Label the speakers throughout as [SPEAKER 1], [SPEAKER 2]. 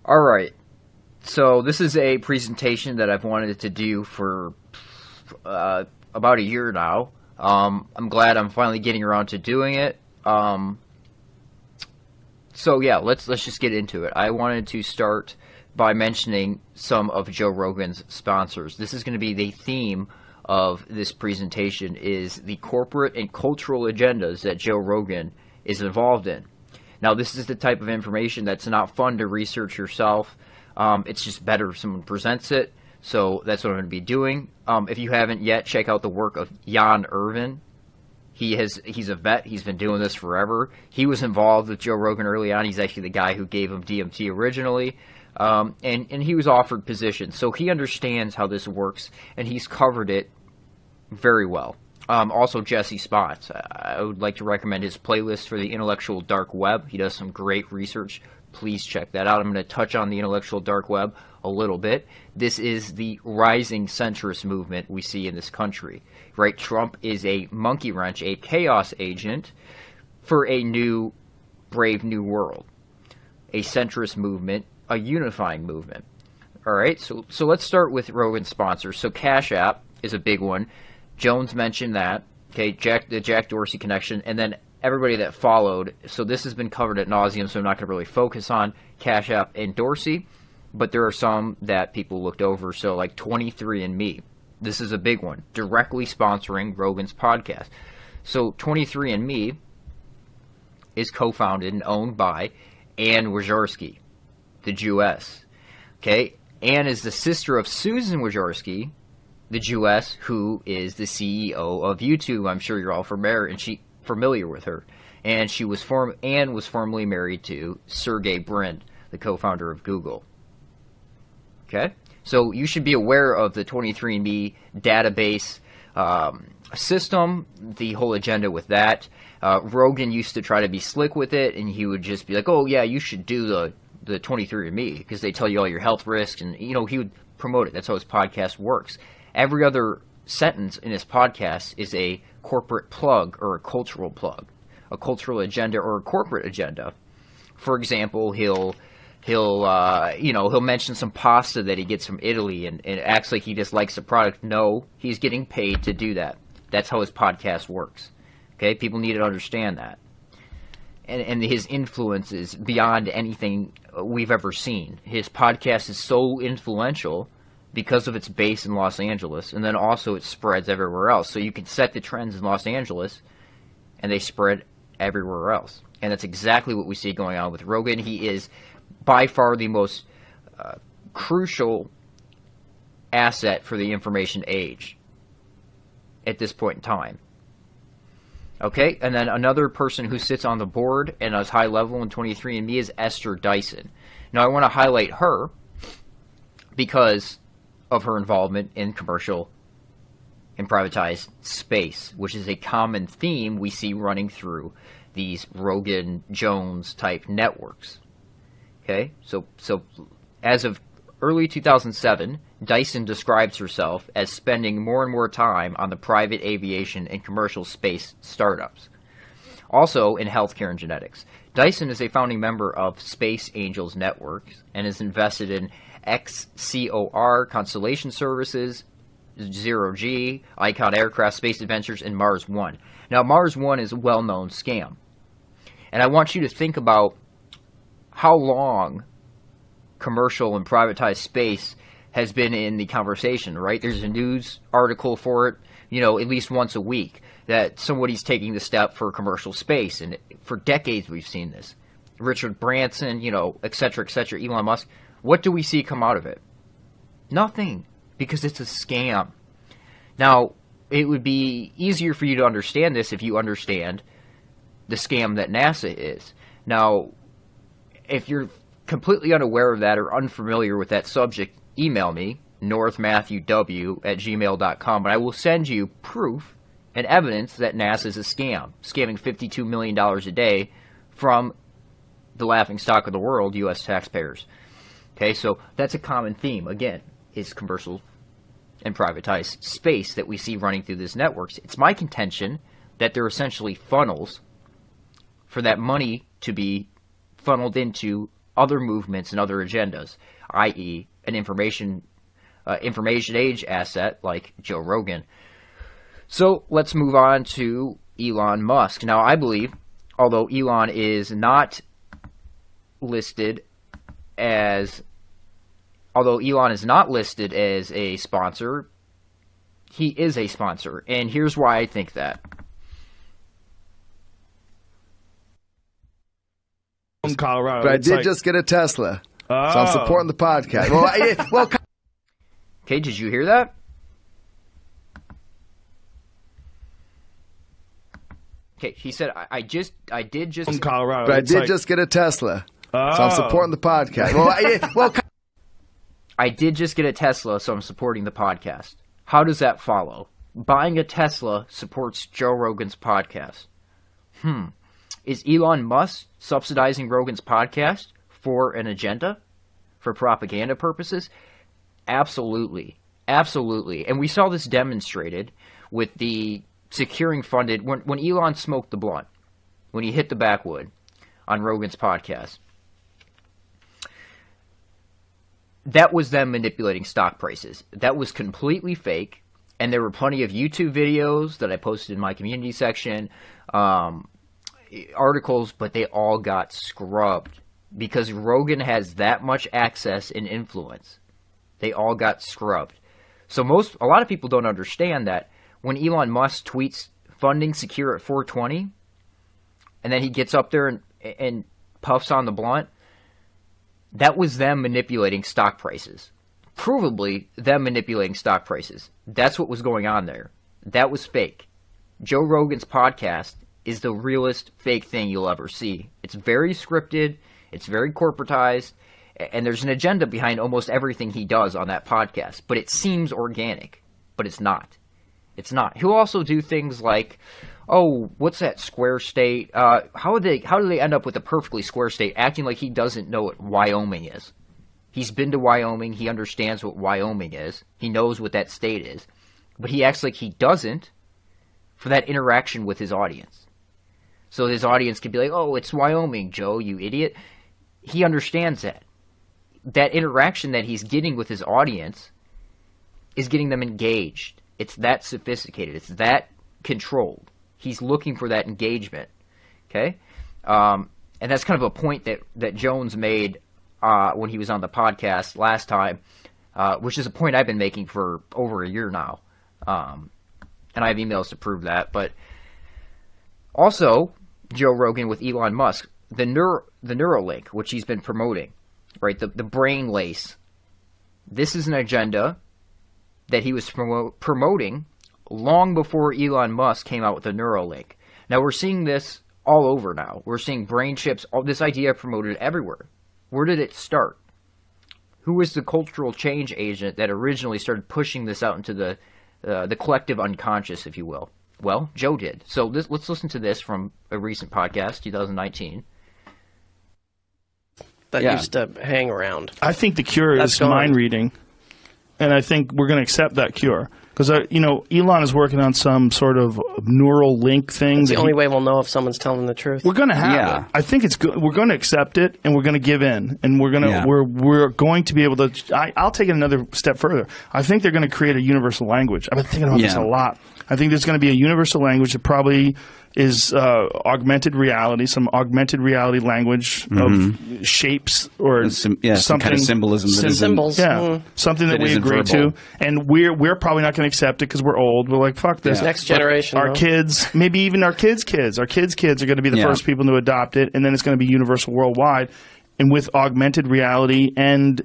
[SPEAKER 1] Alright, so this is a presentation that I've wanted to do for about a year now. I'm glad I'm finally getting around to doing it. So yeah, let's just get into it. I wanted to start by mentioning some of Joe Rogan's sponsors. This is going to be the theme of this presentation, is the corporate and cultural agendas that Joe Rogan is involved in. Now, this is the type of information that's not fun to research yourself. It's just better if someone presents it. So that's what I'm going to be doing. If you haven't yet, check out the work of Jan Irvin. He's a vet. He's been doing this forever. He was involved with Joe Rogan early on. He's actually the guy who gave him DMT originally. And he was offered positions. So he understands how this works, and he's covered it very well. Also, Jesse Spots. I would like to recommend his playlist for the intellectual dark web. He does some great research. Please check that out. I'm going to touch on the intellectual dark web a little bit. This is the rising centrist movement we see in this country, right? Trump is a monkey wrench, a chaos agent for a new, brave new world, a centrist movement, a unifying movement. All right, so let's start with Rogan's sponsors. So Cash App is a big one. Jones mentioned that. Okay, the Jack Dorsey connection, and then everybody that followed. So this has been covered at nauseum, so I'm not going to really focus on Cash App and Dorsey, but there are some that people looked over. So like 23andMe, this is a big one, directly sponsoring Rogan's podcast. So 23andMe is co-founded and owned by Ann Wojcicki, the Jewess. Okay, Ann is the sister of Susan Wojcicki, the Jewess, who is the CEO of YouTube. I'm sure you're all familiar with her. And Ann was formerly married to Sergey Brin, the co-founder of Google. Okay, so you should be aware of the 23andMe database system, the whole agenda with that. Rogan used to try to be slick with it, and he would just be like, "Oh yeah, you should do the 23andMe because they tell you all your health risks," and he would promote it. That's how his podcast works. Every other sentence in his podcast is a corporate plug or a cultural plug, a cultural agenda or a corporate agenda. For example, he'll mention some pasta that he gets from Italy and acts like he just likes the product. No, he's getting paid to do that. That's how his podcast works. Okay, people need to understand that. And his influence is beyond anything we've ever seen. His podcast is so influential because of its base in Los Angeles, and then also it spreads everywhere else. So you can set the trends in Los Angeles, and they spread everywhere else. And that's exactly what we see going on with Rogan. He is by far the most crucial asset for the information age at this point in time. Okay, and then another person who sits on the board and is high level in 23andMe is Esther Dyson. Now I want to highlight her because of her involvement in commercial and privatized space, which is a common theme we see running through these Rogan Jones type networks. Okay, so as of early 2007, Dyson describes herself as spending more and more time on the private aviation and commercial space startups. Also in healthcare and genetics. Dyson is a founding member of Space Angels Networks and is invested in XCOR Constellation Services, Zero G, Icon Aircraft Space Adventures, and Mars One. Now, Mars One is a well-known scam. And I want you to think about how long commercial and privatized space has been in the conversation, right? There's a news article for it, at least once a week, that somebody's taking the step for commercial space. And for decades we've seen this. Richard Branson, et cetera, Elon Musk. What do we see come out of it? Nothing, because it's a scam. Now, it would be easier for you to understand this if you understand the scam that NASA is. Now, if you're completely unaware of that or unfamiliar with that subject, email me, northmattheww@gmail.com, and I will send you proof and evidence that NASA is a scam, scamming $52 million a day from the laughingstock of the world, U.S. taxpayers. Okay, so that's a common theme, again, is commercial and privatized space that we see running through these networks. It's my contention that they're essentially funnels for that money to be funneled into other movements and other agendas, i.e. an information age asset like Joe Rogan. So let's move on to Elon Musk. Now, I believe, although Elon is not listed as a sponsor, he is a sponsor, and here's why I think that.
[SPEAKER 2] From Colorado,
[SPEAKER 3] but I did just get a Tesla, so I'm supporting the podcast.
[SPEAKER 1] Okay, did you hear that? Okay, he said, I did just
[SPEAKER 2] from Colorado,
[SPEAKER 3] but I did just get a Tesla, so I'm supporting the podcast.
[SPEAKER 1] I did just get a Tesla, so I'm supporting the podcast. How does that follow? Buying a Tesla supports Joe Rogan's podcast. Is Elon Musk subsidizing Rogan's podcast for an agenda? For propaganda purposes? Absolutely. Absolutely. And we saw this demonstrated with the securing funded, when Elon smoked the blunt, when he hit the backwood on Rogan's podcast. That was them manipulating stock prices. That was completely fake, and there were plenty of YouTube videos that I posted in my community section, articles, but they all got scrubbed because Rogan has that much access and influence. They all got scrubbed. So a lot of people don't understand that when Elon Musk tweets funding secure at 420, and then he gets up there and puffs on the blunt, that was them manipulating stock prices. Provably them manipulating stock prices. That's what was going on there. That was fake. Joe Rogan's podcast is the realest fake thing you'll ever see. It's very scripted, it's very corporatized, and there's an agenda behind almost everything he does on that podcast. But it seems organic, but it's not. It's not. He'll also do things like, oh, what's that square state? How do they end up with a perfectly square state, acting like he doesn't know what Wyoming is? He's been to Wyoming. He understands what Wyoming is. He knows what that state is. But he acts like he doesn't for that interaction with his audience. So his audience can be like, oh, it's Wyoming, Joe, you idiot. He understands that. That interaction that he's getting with his audience is getting them engaged. It's that sophisticated. It's that controlled. He's looking for that engagement. Okay? And that's kind of a point that Jones made when he was on the podcast last time, which is a point I've been making for over a year now. And I have emails to prove that. But also, Joe Rogan with Elon Musk, the Neuralink, which he's been promoting, right? The brain lace. This is an agenda that he was promoting long before Elon Musk came out with the Neuralink. Now, we're seeing this all over now. We're seeing brain chips, all this idea promoted everywhere. Where did it start? Who was the cultural change agent that originally started pushing this out into the collective unconscious, if you will? Well, Joe did. So let's listen to this from a recent podcast, 2019.
[SPEAKER 4] That used to hang around.
[SPEAKER 2] I think the cure is mind reading, and I think we're going to accept that cure. Because, Elon is working on some sort of neural link thing.
[SPEAKER 4] That's the only way we'll know if someone's telling the truth.
[SPEAKER 2] We're going to have it. I think it's good. We're going to accept it, and we're going to give in. And we're going to we're going to be able to. I'll take it another step further. I think they're going to create a universal language. I've been thinking about this a lot. I think there's going to be a universal language that probably is augmented reality, some augmented reality language of shapes or something,
[SPEAKER 5] some kind of symbolism.
[SPEAKER 4] Symbols.
[SPEAKER 2] Something that we agree to. And we're probably not going to accept it because we're old. We're like, fuck this.
[SPEAKER 4] Next generation.
[SPEAKER 2] Our kids, maybe even our kids' kids. Our kids' kids are going to be the first people to adopt it, and then it's going to be universal worldwide. And with augmented reality and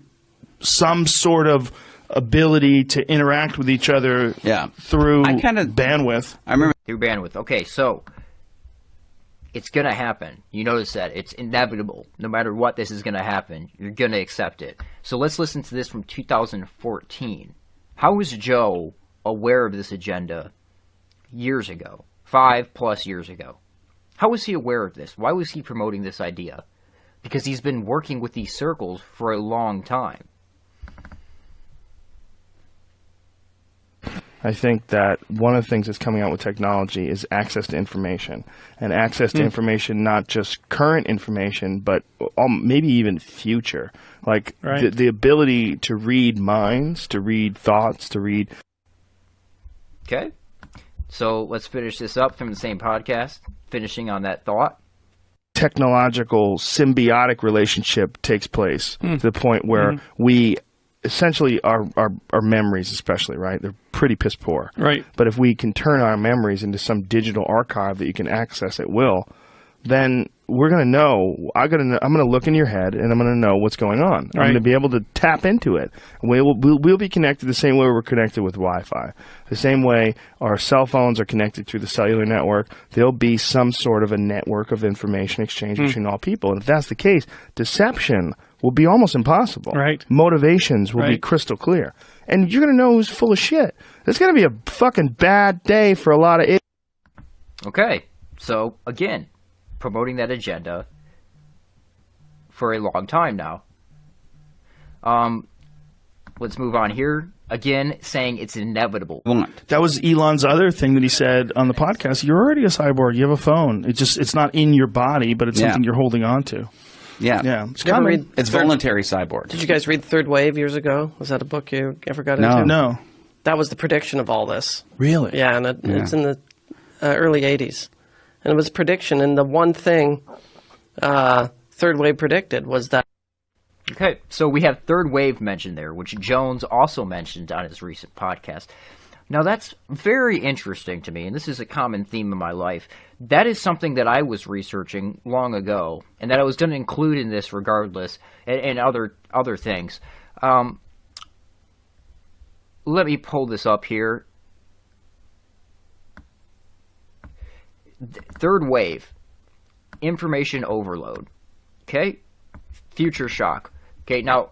[SPEAKER 2] some sort of ability to interact with each other through bandwidth.
[SPEAKER 1] I remember through bandwidth. Okay, so it's going to happen. You notice that. It's inevitable. No matter what, this is going to happen. You're going to accept it. So let's listen to this from 2014. How was Joe aware of this agenda years ago? 5+ years ago. How was he aware of this? Why was he promoting this idea? Because he's been working with these circles for a long time.
[SPEAKER 2] I think that one of the things that's coming out with technology is access to information. And access to information, not just current information, but maybe even future. Like the ability to read minds, to read thoughts, to read.
[SPEAKER 1] Okay. So let's finish this up from the same podcast, finishing on that thought.
[SPEAKER 2] Technological symbiotic relationship takes place to the point where we essentially our memories, especially, right? They're pretty piss poor.
[SPEAKER 5] Right.
[SPEAKER 2] But if we can turn our memories into some digital archive that you can access at will, then we're going to know. I'm going to look in your head, and I'm going to know what's going on. I'm going to be able to tap into it. We'll be connected the same way we're connected with Wi-Fi. The same way our cell phones are connected through the cellular network, there'll be some sort of a network of information exchange between all people. And if that's the case, deception will be almost impossible.
[SPEAKER 5] Right.
[SPEAKER 2] Motivations will be crystal clear. And you're going to know who's full of shit. It's going to be a fucking bad day for a lot of idiots.
[SPEAKER 1] Okay. So, again, promoting that agenda for a long time now. Let's move on here. Again, saying it's inevitable.
[SPEAKER 2] That was Elon's other thing that he said on the podcast. You're already a cyborg. You have a phone. It's not in your body, but it's something you're holding on to.
[SPEAKER 5] Yeah.
[SPEAKER 6] It's voluntary cyborg.
[SPEAKER 4] Did you guys read Third Wave years ago? Was that a book you ever got into?
[SPEAKER 2] No.
[SPEAKER 4] That was the prediction of all this.
[SPEAKER 2] Really?
[SPEAKER 4] Yeah, and it's in the early 80s. And it was a prediction, and the one thing Third Wave predicted was that.
[SPEAKER 1] Okay, so we have Third Wave mentioned there, which Jones also mentioned on his recent podcast. Now, that's very interesting to me, and this is a common theme in my life. That is something that I was researching long ago, and that I was going to include in this regardless, and other things. Let me pull this up here. Third wave, information overload, okay, future shock, okay. Now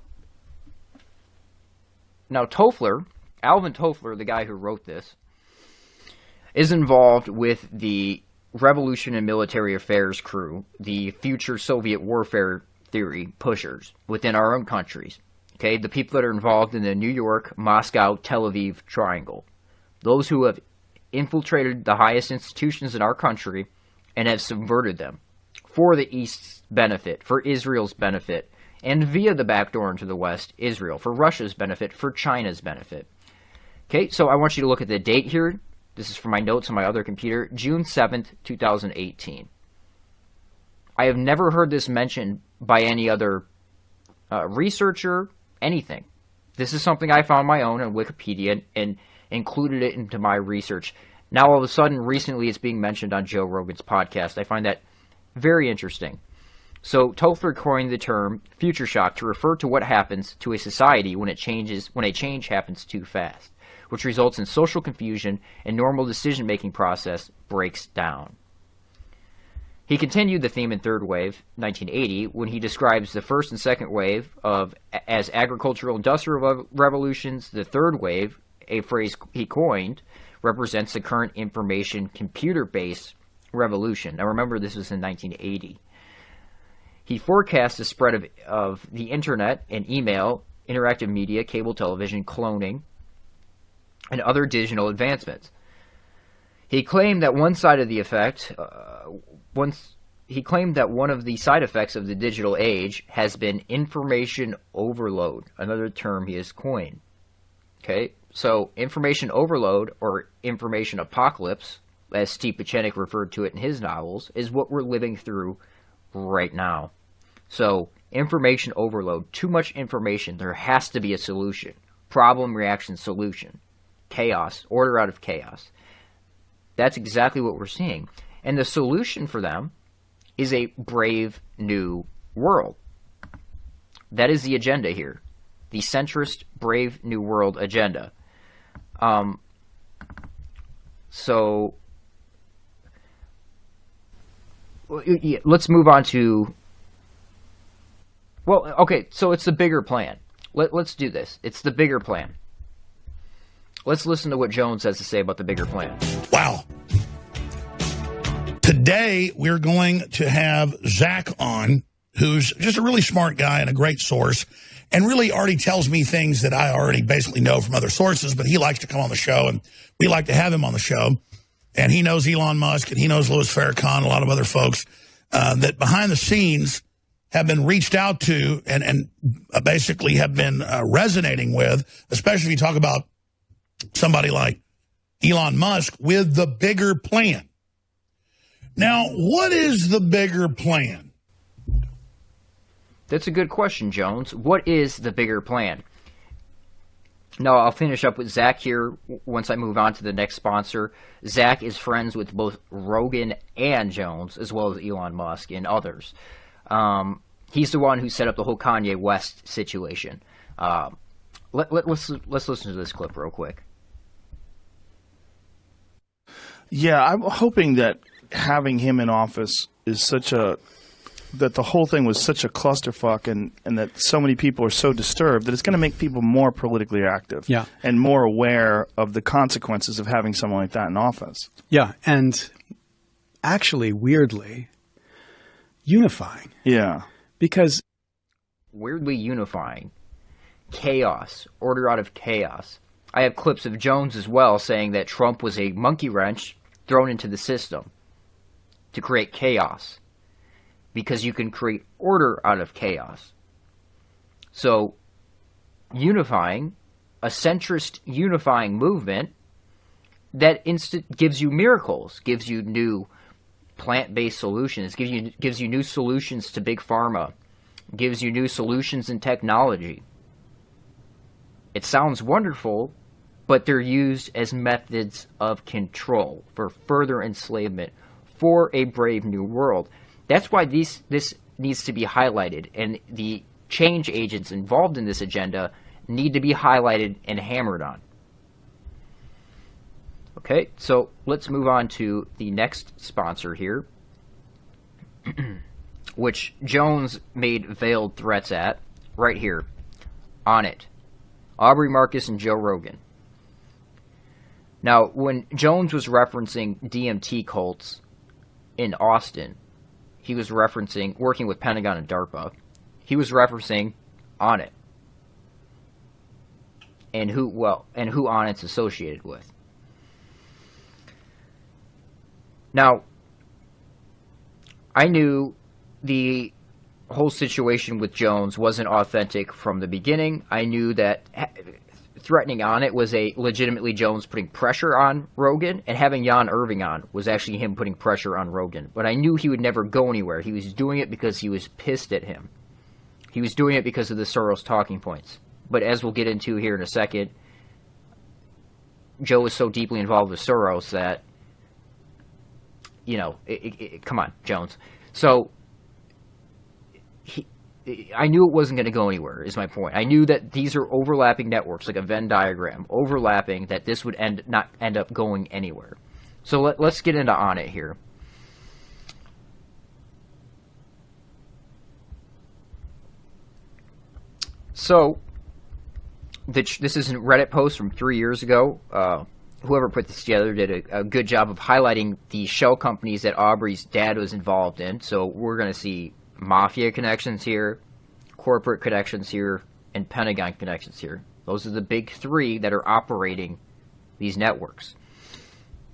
[SPEAKER 1] Alvin Toffler, the guy who wrote this, is involved with the Revolution and Military Affairs crew, the future Soviet warfare theory pushers within our own countries, okay, the people that are involved in the New York, Moscow, Tel Aviv triangle, those who have infiltrated the highest institutions in our country and have subverted them for the East's benefit, for Israel's benefit, and via the back door into the West, Israel, for Russia's benefit, for China's benefit. Okay, so I want you to look at the date here. This is from my notes on my other computer, June 7th, 2018. I have never heard this mentioned by any other researcher, anything. This is something I found my own on Wikipedia and included it into my research. Now, all of a sudden, recently, it's being mentioned on Joe Rogan's podcast. I find that very interesting. So, Toffler coined the term future shock to refer to what happens to a society when a change happens too fast, which results in social confusion and normal decision-making process breaks down. He continued the theme in Third Wave, 1980, when he describes the first and second wave as agricultural industrial revolutions. The third wave, a phrase he coined, represents the current information computer-based revolution. Now remember, this was in 1980. He forecast the spread of the internet and email, interactive media, cable television, cloning, and other digital advancements. He claimed that one of the side effects of the digital age has been information overload, another term he has coined. Okay, so information overload, or information apocalypse, as Steve Pieczenik referred to it in his novels, is what we're living through right now. So, information overload, too much information, there has to be a solution. Problem, reaction, solution. Chaos, order out of chaos. That's exactly what we're seeing. And the solution for them is a brave new world. That is the agenda here. The centrist Brave New World agenda. So let's move on to. Well, okay. So it's the bigger plan. Let's do this. It's the bigger plan. Let's listen to what Jones has to say about the bigger plan.
[SPEAKER 7] Wow. Today we're going to have Zach on, who's just a really smart guy and a great source, and really already tells me things that I already basically know from other sources, but he likes to come on the show, and we like to have him on the show. And he knows Elon Musk, and he knows Louis Farrakhan, a lot of other folks, that behind the scenes, have been reached out to and basically have been resonating with, especially if you talk about somebody like Elon Musk, with the bigger plan. Now, what is the bigger plan?
[SPEAKER 1] That's a good question, Jones. What is the bigger plan? Now, I'll finish up with Zach here once I move on to the next sponsor. Zach is friends with both Rogan and Jones, as well as Elon Musk and others. He's the one who set up the whole Kanye West situation. Let's listen to this clip real quick.
[SPEAKER 2] Yeah, I'm hoping that having him in office is that the whole thing was such a clusterfuck and that so many people are so disturbed that it's going to make people more politically active and more aware of the consequences of having someone like that in office.
[SPEAKER 5] Yeah, and actually, weirdly, unifying.
[SPEAKER 2] Yeah.
[SPEAKER 5] Because
[SPEAKER 1] weirdly unifying. Chaos. Order out of chaos. I have clips of Jones as well saying that Trump was a monkey wrench thrown into the system to create chaos. Because you can create order out of chaos. So, unifying, a centrist unifying movement that gives you miracles, gives you new plant-based solutions, gives you new solutions to big pharma, gives you new solutions in technology. It sounds wonderful, but they're used as methods of control for further enslavement for a brave new world. That's why this needs to be highlighted, and the change agents involved in this agenda need to be highlighted and hammered on. Okay, so let's move on to the next sponsor here, which Jones made veiled threats at, right here, on it. Aubrey Marcus and Joe Rogan. Now, when Jones was referencing DMT cults in Austin, he was referencing working with Pentagon and DARPA. He was referencing Onnit and who Onnit's associated with. Now, I knew the whole situation with Jones wasn't authentic from the beginning. I knew that threatening Onnit was legitimately Jones putting pressure on Rogan, and having Jan Irving on was actually him putting pressure on Rogan. But I knew he would never go anywhere. He was doing it because he was pissed at him. He was doing it because of the Soros talking points. But as we'll get into here in a second, Joe was so deeply involved with Soros that, you know, come on, Jones. So I knew it wasn't going to go anywhere, is my point. I knew that these are overlapping networks, like a Venn diagram, overlapping, that this would not end up going anywhere. So let's get into Onnit here. So, this is a Reddit post from 3 years ago. Whoever put this together did a good job of highlighting the shell companies that Aubrey's dad was involved in. So we're going to see mafia connections here, corporate connections here, and Pentagon connections here. Those are the big three that are operating these networks.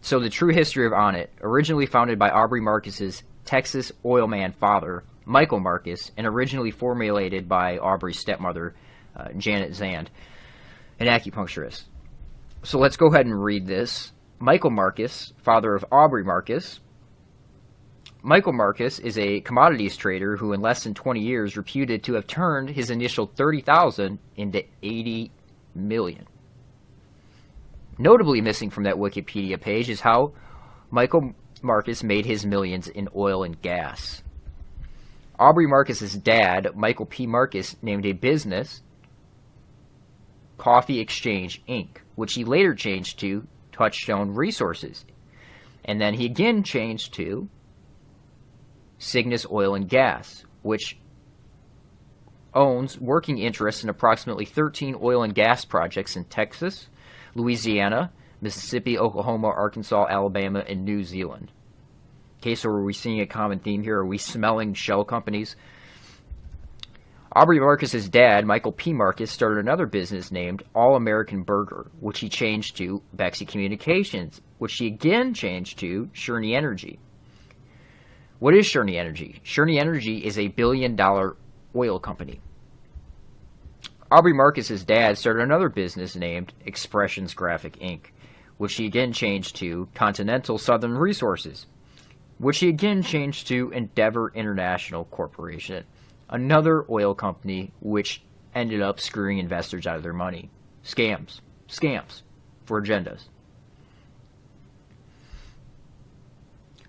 [SPEAKER 1] So the true history of Onnit, originally founded by Aubrey Marcus's Texas oil man father, Michael Marcus, and originally formulated by Aubrey's stepmother, Janet Zand, an acupuncturist. So let's go ahead and read this. Michael Marcus, father of Aubrey Marcus. Michael Marcus is a commodities trader who in less than 20 years reputed to have turned his initial $30,000 into $80 million. Notably missing from that Wikipedia page is how Michael Marcus made his millions in oil and gas. Aubrey Marcus's dad, Michael P. Marcus, named a business Coffee Exchange, Inc., which he later changed to Touchstone Resources. And then he again changed to Cygnus Oil and Gas, which owns working interests in approximately 13 oil and gas projects in Texas, Louisiana, Mississippi, Oklahoma, Arkansas, Alabama, and New Zealand. Okay, so are we seeing a common theme here? Are we smelling shell companies? Aubrey Marcus's dad, Michael P. Marcus, started another business named All American Burger, which he changed to Bexy Communications, which he again changed to Shurney Energy, What is Sherney Energy? Sherney Energy is a billion-dollar oil company. Aubrey Marcus's dad started another business named Expressions Graphic Inc., which he again changed to Continental Southern Resources, which he again changed to Endeavor International Corporation, another oil company which ended up screwing investors out of their money. Scams for agendas.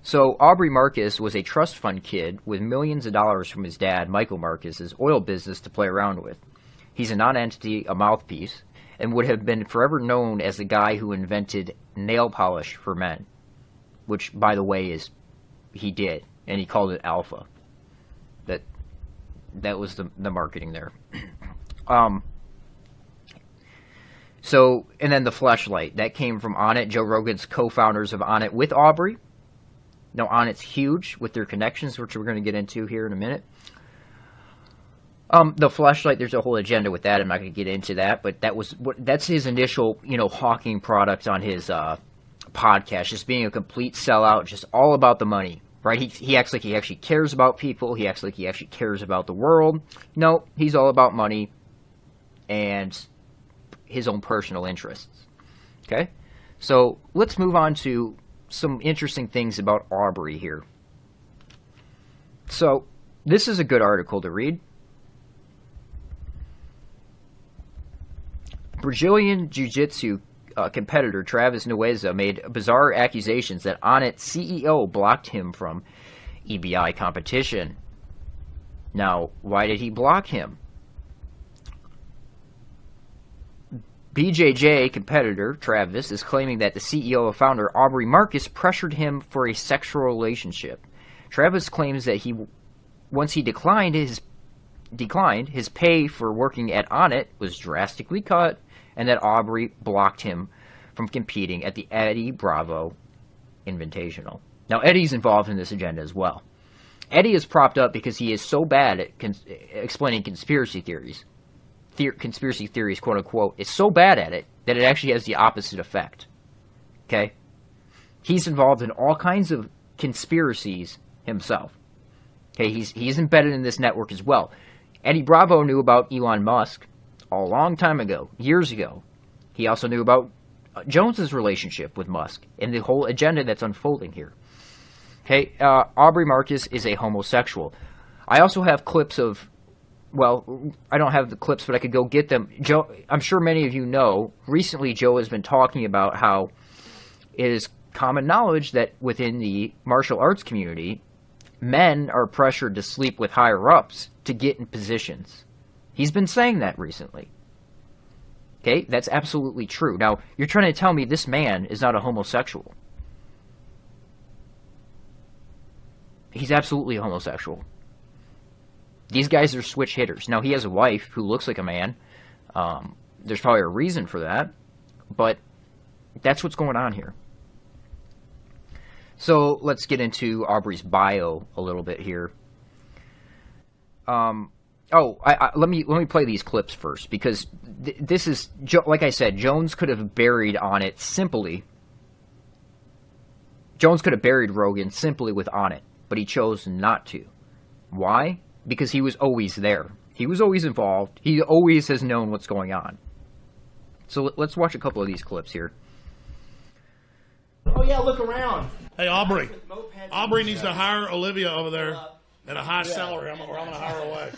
[SPEAKER 1] So Aubrey Marcus was a trust fund kid with millions of dollars from his dad, Michael Marcus's oil business to play around with. He's a non-entity, a mouthpiece, and would have been forever known as the guy who invented nail polish for men, which, by the way, he did, and he called it Alpha. That was the marketing there. So, and then the Fleshlight. That came from Onnit, Joe Rogan's co-founders of Onnit with Aubrey. Now, Onnit's huge with their connections, which we're going to get into here in a minute. The Fleshlight, there's a whole agenda with that. I'm not going to get into that, but that's his initial, hawking product on his podcast, just being a complete sellout, just all about the money, right? He acts like he actually cares about people. He acts like he actually cares about the world. No, he's all about money and his own personal interests. Okay? So let's move on to some interesting things about Aubrey here. So this is a good article to read. Brazilian Jiu-Jitsu competitor Travis Nueza made bizarre accusations that Onnit CEO blocked him from EBI competition. Now, why did he block him? BJJ competitor Travis is claiming that the CEO and founder Aubrey Marcus pressured him for a sexual relationship. Travis claims that once he declined, his pay for working at Onnit was drastically cut, and that Aubrey blocked him from competing at the Eddie Bravo Invitational. Now, Eddie's involved in this agenda as well. Eddie is propped up because he is so bad at explaining conspiracy theories. Conspiracy theories, quote unquote, is so bad at it that it actually has the opposite effect. Okay? He's involved in all kinds of conspiracies himself. Okay, he's embedded in this network as well. Eddie Bravo knew about Elon Musk a long time ago, years ago. He also knew about Jones's relationship with Musk and the whole agenda that's unfolding here. Okay, Aubrey Marcus is a homosexual. I also have clips of, well, I don't have the clips, but I could go get them. Joe, I'm sure many of you know, recently Joe has been talking about how it is common knowledge that within the martial arts community, men are pressured to sleep with higher-ups to get in positions. He's been saying that recently. Okay, that's absolutely true. Now, you're trying to tell me this man is not a homosexual. He's absolutely a homosexual. These guys are switch hitters. Now, he has a wife who looks like a man. There's probably a reason for that, but that's what's going on here. So let's get into Aubrey's bio a little bit here. Let me play these clips first, because this is, like I said, Jones could have buried Onnit simply. Jones could have buried Rogan simply with Onnit, but he chose not to. Why? Because he was always there. He was always involved. He always has known what's going on. So let's watch a couple of these clips here.
[SPEAKER 8] Oh yeah, look around.
[SPEAKER 7] Hey, Aubrey. Aubrey needs to hire Olivia over there at a high salary, or I'm going to hire her away.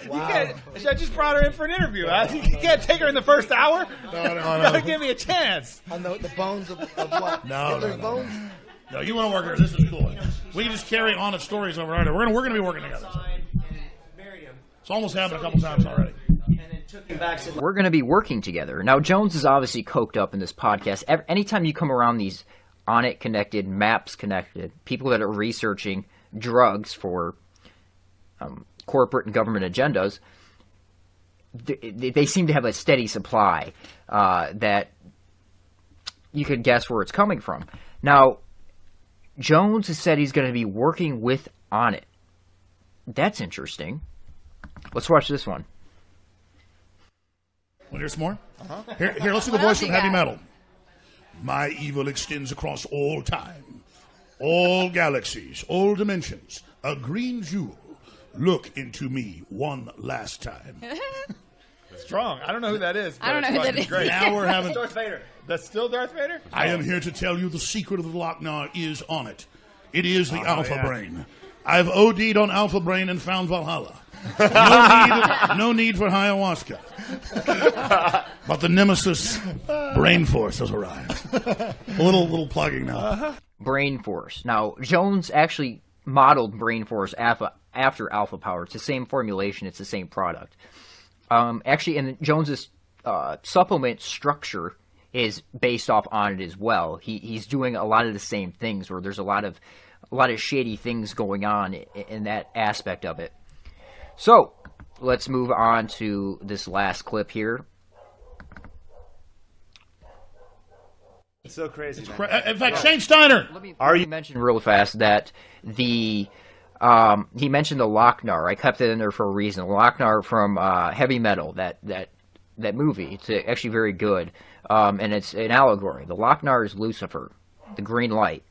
[SPEAKER 8] Wow. I just brought her in for an interview. You can't take her in the first hour? No. Give me a chance.
[SPEAKER 3] On the bones of what?
[SPEAKER 7] No.
[SPEAKER 3] Bones?
[SPEAKER 7] No, you want to work here. This is cool. We can just carry on its stories over right here. We're going to be working together. It's almost happened a couple times already.
[SPEAKER 1] We're going to be working together. Now, Jones is obviously coked up in this podcast. Anytime you come around these Onnit connected, Maps connected, people that are researching drugs for corporate and government agendas, they seem to have a steady supply that you could guess where it's coming from. Now, Jones has said he's going to be working with Onnit. That's interesting. Let's watch this one.
[SPEAKER 7] Want to hear some more? Uh-huh. Here, let's do the voice from heavy metal. My evil extends across all time, all galaxies, all dimensions, a green jewel. Look into me one last time.
[SPEAKER 8] Strong. I don't know who that is.
[SPEAKER 9] I don't know who that is.
[SPEAKER 8] Great.
[SPEAKER 7] Now we're having...
[SPEAKER 8] Darth Vader. That's still Darth Vader?
[SPEAKER 7] I am here to tell you the secret of the Lochnar is on it. It is the Alpha Brain. I've OD'd on Alpha Brain and found Valhalla. No need for ayahuasca. But the Nemesis Brain Force has arrived. A little plugging now.
[SPEAKER 1] Brain Force. Now, Jones actually modeled Brain Force after Alpha Power. It's the same formulation. It's the same product. Actually, and Jones's supplement structure is based off on it as well. He's doing a lot of the same things, where there's a lot of shady things going on in that aspect of it. So let's move on to this last clip here.
[SPEAKER 10] It's so crazy.
[SPEAKER 7] In fact, Shane Steiner.
[SPEAKER 1] Let me mention real fast that he mentioned the Lochnar. I kept it in there for a reason. Lochnar from Heavy Metal, that movie. It's actually very good, and it's an allegory. The Lochnar is Lucifer, the green light,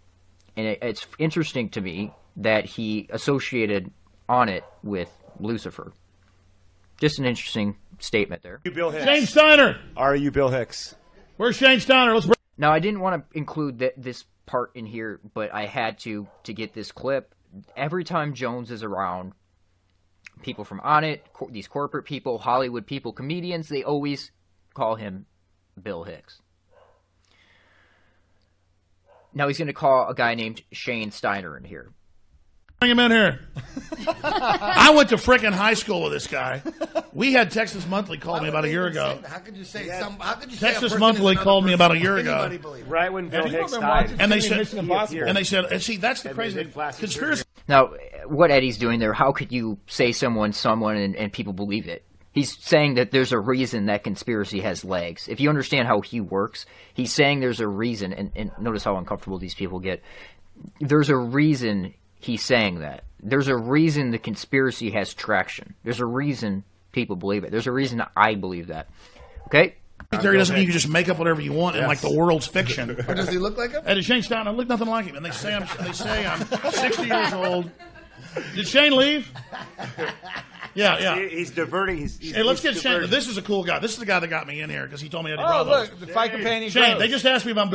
[SPEAKER 1] and it's interesting to me that he associated on it with Lucifer. Just an interesting statement there.
[SPEAKER 10] You Bill Hicks.
[SPEAKER 7] Shane Steiner.
[SPEAKER 10] Are you Bill Hicks?
[SPEAKER 7] Where's Shane Steiner? Let's bring...
[SPEAKER 1] Now, I didn't want to include this part in here, but I had to get this clip. Every time Jones is around, people from On It, these corporate people, Hollywood people, comedians, they always call him Bill Hicks. Now he's going to call a guy named Shane Steiner in here.
[SPEAKER 7] Bring him in here. I went to frickin' high school with this guy. We had Texas Monthly call me about a year ago.
[SPEAKER 3] How could you say
[SPEAKER 7] Texas Monthly called me about a year ago.
[SPEAKER 10] Right when Bill Hicks died.
[SPEAKER 7] And they said, see, that's the crazy conspiracy.
[SPEAKER 1] Now, what Eddie's doing there, how could you say someone, and people believe it? He's saying that there's a reason that conspiracy has legs. If you understand how he works, he's saying there's a reason, and notice how uncomfortable these people get. There's a reason he's saying that. There's a reason the conspiracy has traction. There's a reason people believe it. There's a reason I believe that. Okay?
[SPEAKER 7] Theory doesn't mean you can just make up whatever you want in like the world's fiction.
[SPEAKER 3] Or does he look like him?
[SPEAKER 7] Eddie Shane Steiner, I look nothing like him. And they say I'm 60 years old. Did Shane leave? Yeah.
[SPEAKER 10] He's diverting.
[SPEAKER 7] Hey, let's get Shane. This is a cool guy. This is the guy that got me in here because he told me Eddie
[SPEAKER 8] Oh,
[SPEAKER 7] Bravo's.
[SPEAKER 8] look, the fight companion.
[SPEAKER 7] Shane,
[SPEAKER 8] grows.
[SPEAKER 7] they just asked me about...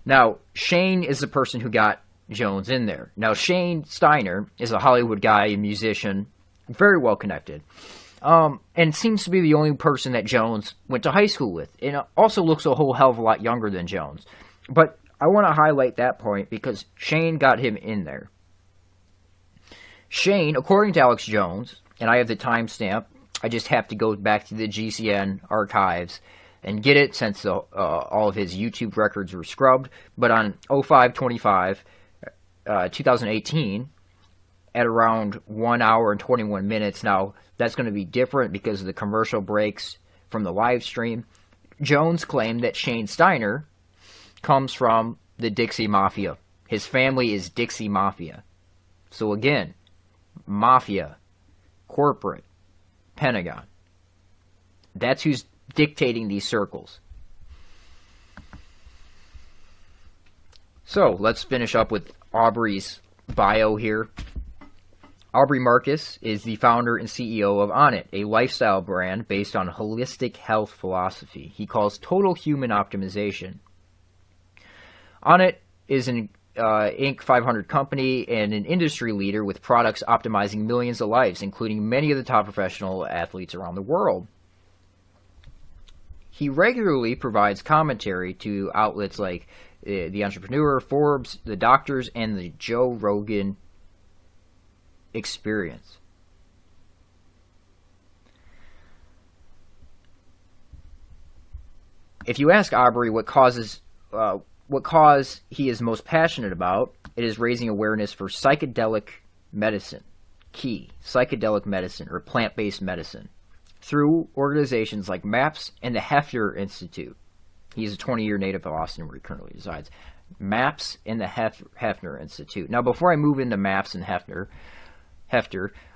[SPEAKER 1] Now, Shane is the person who got Jones in there. Now, Shane Steiner is a Hollywood guy, a musician, very well connected. And seems to be the only person that Jones went to high school with. And also looks a whole hell of a lot younger than Jones. But I want to highlight that point because Shane got him in there. Shane, according to Alex Jones, and I have the timestamp, I just have to go back to the GCN archives and get it since all of his YouTube records were scrubbed. But on 05/25, 2018, at around 1 hour and 21 minutes, now that's going to be different because of the commercial breaks from the live stream, Jones claimed that Shane Steiner comes from the Dixie Mafia. His family is Dixie Mafia. So again, Mafia, corporate, Pentagon. That's who's dictating these circles. So let's finish up with Aubrey's bio here. Aubrey Marcus is the founder and CEO of On It, a lifestyle brand based on holistic health philosophy he calls total human optimization. On It is an Inc. 500 company and an industry leader with products optimizing millions of lives, including many of the top professional athletes around the world. He regularly provides commentary to outlets like The Entrepreneur, Forbes, The Doctors, and the Joe Rogan Experience. If you ask Aubrey what cause he is most passionate about, it is raising awareness for psychedelic medicine, psychedelic medicine, or plant-based medicine, through organizations like MAPS and the Hefner Institute. He's a 20-year native of Austin, where he currently resides. MAPS and the Hefner Institute. Now, before I move into MAPS and Hefner,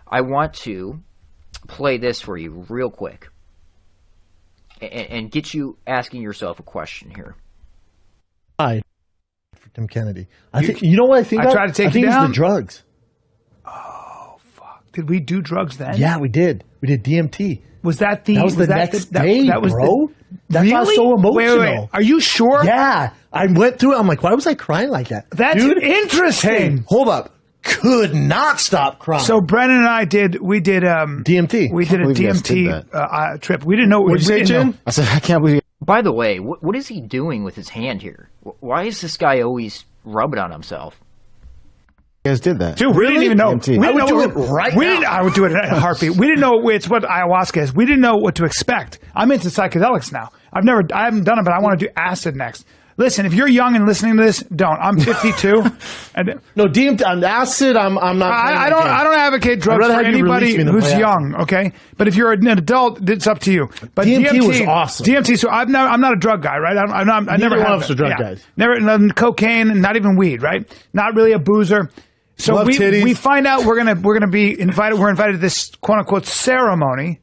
[SPEAKER 1] I want to play this for you real quick and get you asking yourself a question here.
[SPEAKER 9] for Tim Kennedy. I think you know what I think.
[SPEAKER 11] I tried to take you down.
[SPEAKER 9] It's the drugs.
[SPEAKER 11] Oh fuck! Did we do drugs then?
[SPEAKER 9] Yeah, we did. We did DMT.
[SPEAKER 11] Was that the?
[SPEAKER 9] That was the next day,
[SPEAKER 11] that was
[SPEAKER 9] bro. That's
[SPEAKER 11] really?
[SPEAKER 9] why I was so emotional.
[SPEAKER 11] Wait. Are you sure?
[SPEAKER 9] Yeah, I went through it. I'm like, why was I crying like that?
[SPEAKER 11] That's
[SPEAKER 9] Dude,
[SPEAKER 11] interesting.
[SPEAKER 9] Hey, hold up. Could not stop crying.
[SPEAKER 11] So Brennan and I did
[SPEAKER 9] DMT.
[SPEAKER 11] We did a DMT trip. We didn't know.
[SPEAKER 3] What did you say, Jim? I said, I can't believe.
[SPEAKER 1] By the way, what is he doing with his hand here? Why is this guy always rubbing on himself?
[SPEAKER 3] You guys did that.
[SPEAKER 11] Dude, we didn't even know.
[SPEAKER 3] DMT.
[SPEAKER 11] I would do it right now. I would do it in a heartbeat. We didn't know it's what ayahuasca is. We didn't know what to expect. I'm into psychedelics now. I haven't done it, but I want to do acid next. Listen, if you're young and listening to this, don't. I'm 52. And
[SPEAKER 9] no, DMT on acid. I'm not.
[SPEAKER 11] I don't advocate drugs for anybody who's young. Okay, but if you're an adult, it's up to you. But
[SPEAKER 9] DMT was awesome.
[SPEAKER 11] DMT. So I'm not a drug guy, right? I never
[SPEAKER 9] one
[SPEAKER 11] have
[SPEAKER 9] of us are drug guys.
[SPEAKER 11] Never cocaine, not even weed, right? Not really a boozer. So we find out we're gonna be invited. We're invited to this quote unquote ceremony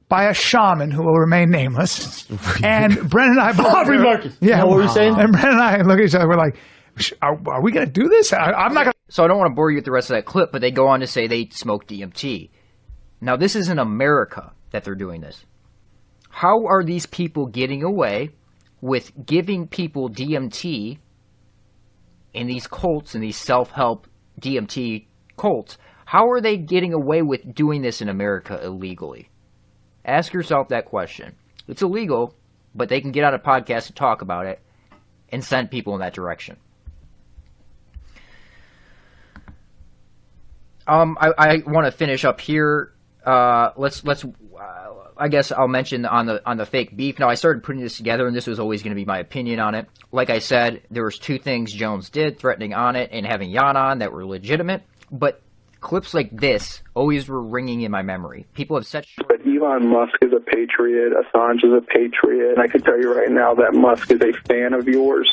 [SPEAKER 11] by a shaman who will remain nameless. And Brennan and I
[SPEAKER 9] Aubrey Marcus.
[SPEAKER 11] Yeah,
[SPEAKER 9] what were you saying?
[SPEAKER 11] And Brennan and I look at each other. We're like, are we going to do this? I'm not going to.
[SPEAKER 1] So I don't want to bore you with the rest of that clip, but they go on to say they smoke DMT. Now, this is in America that they're doing this. How are these people getting away with giving people DMT in these cults, in these self-help DMT cults? How are they getting away with doing this in America illegally? Ask yourself that question. It's illegal, but they can get on a podcast and talk about it and send people in that direction. I want to finish up here. Let's. I guess I'll mention on the fake beef. Now, I started putting this together, and this was always going to be my opinion on it. Like I said, there was two things Jones did, threatening on it and having Jan on, that were legitimate. But clips like this always were ringing in my memory. People have such...
[SPEAKER 12] But Elon Musk is a patriot. Assange is a patriot. And I can tell you right now that Musk is a fan of yours.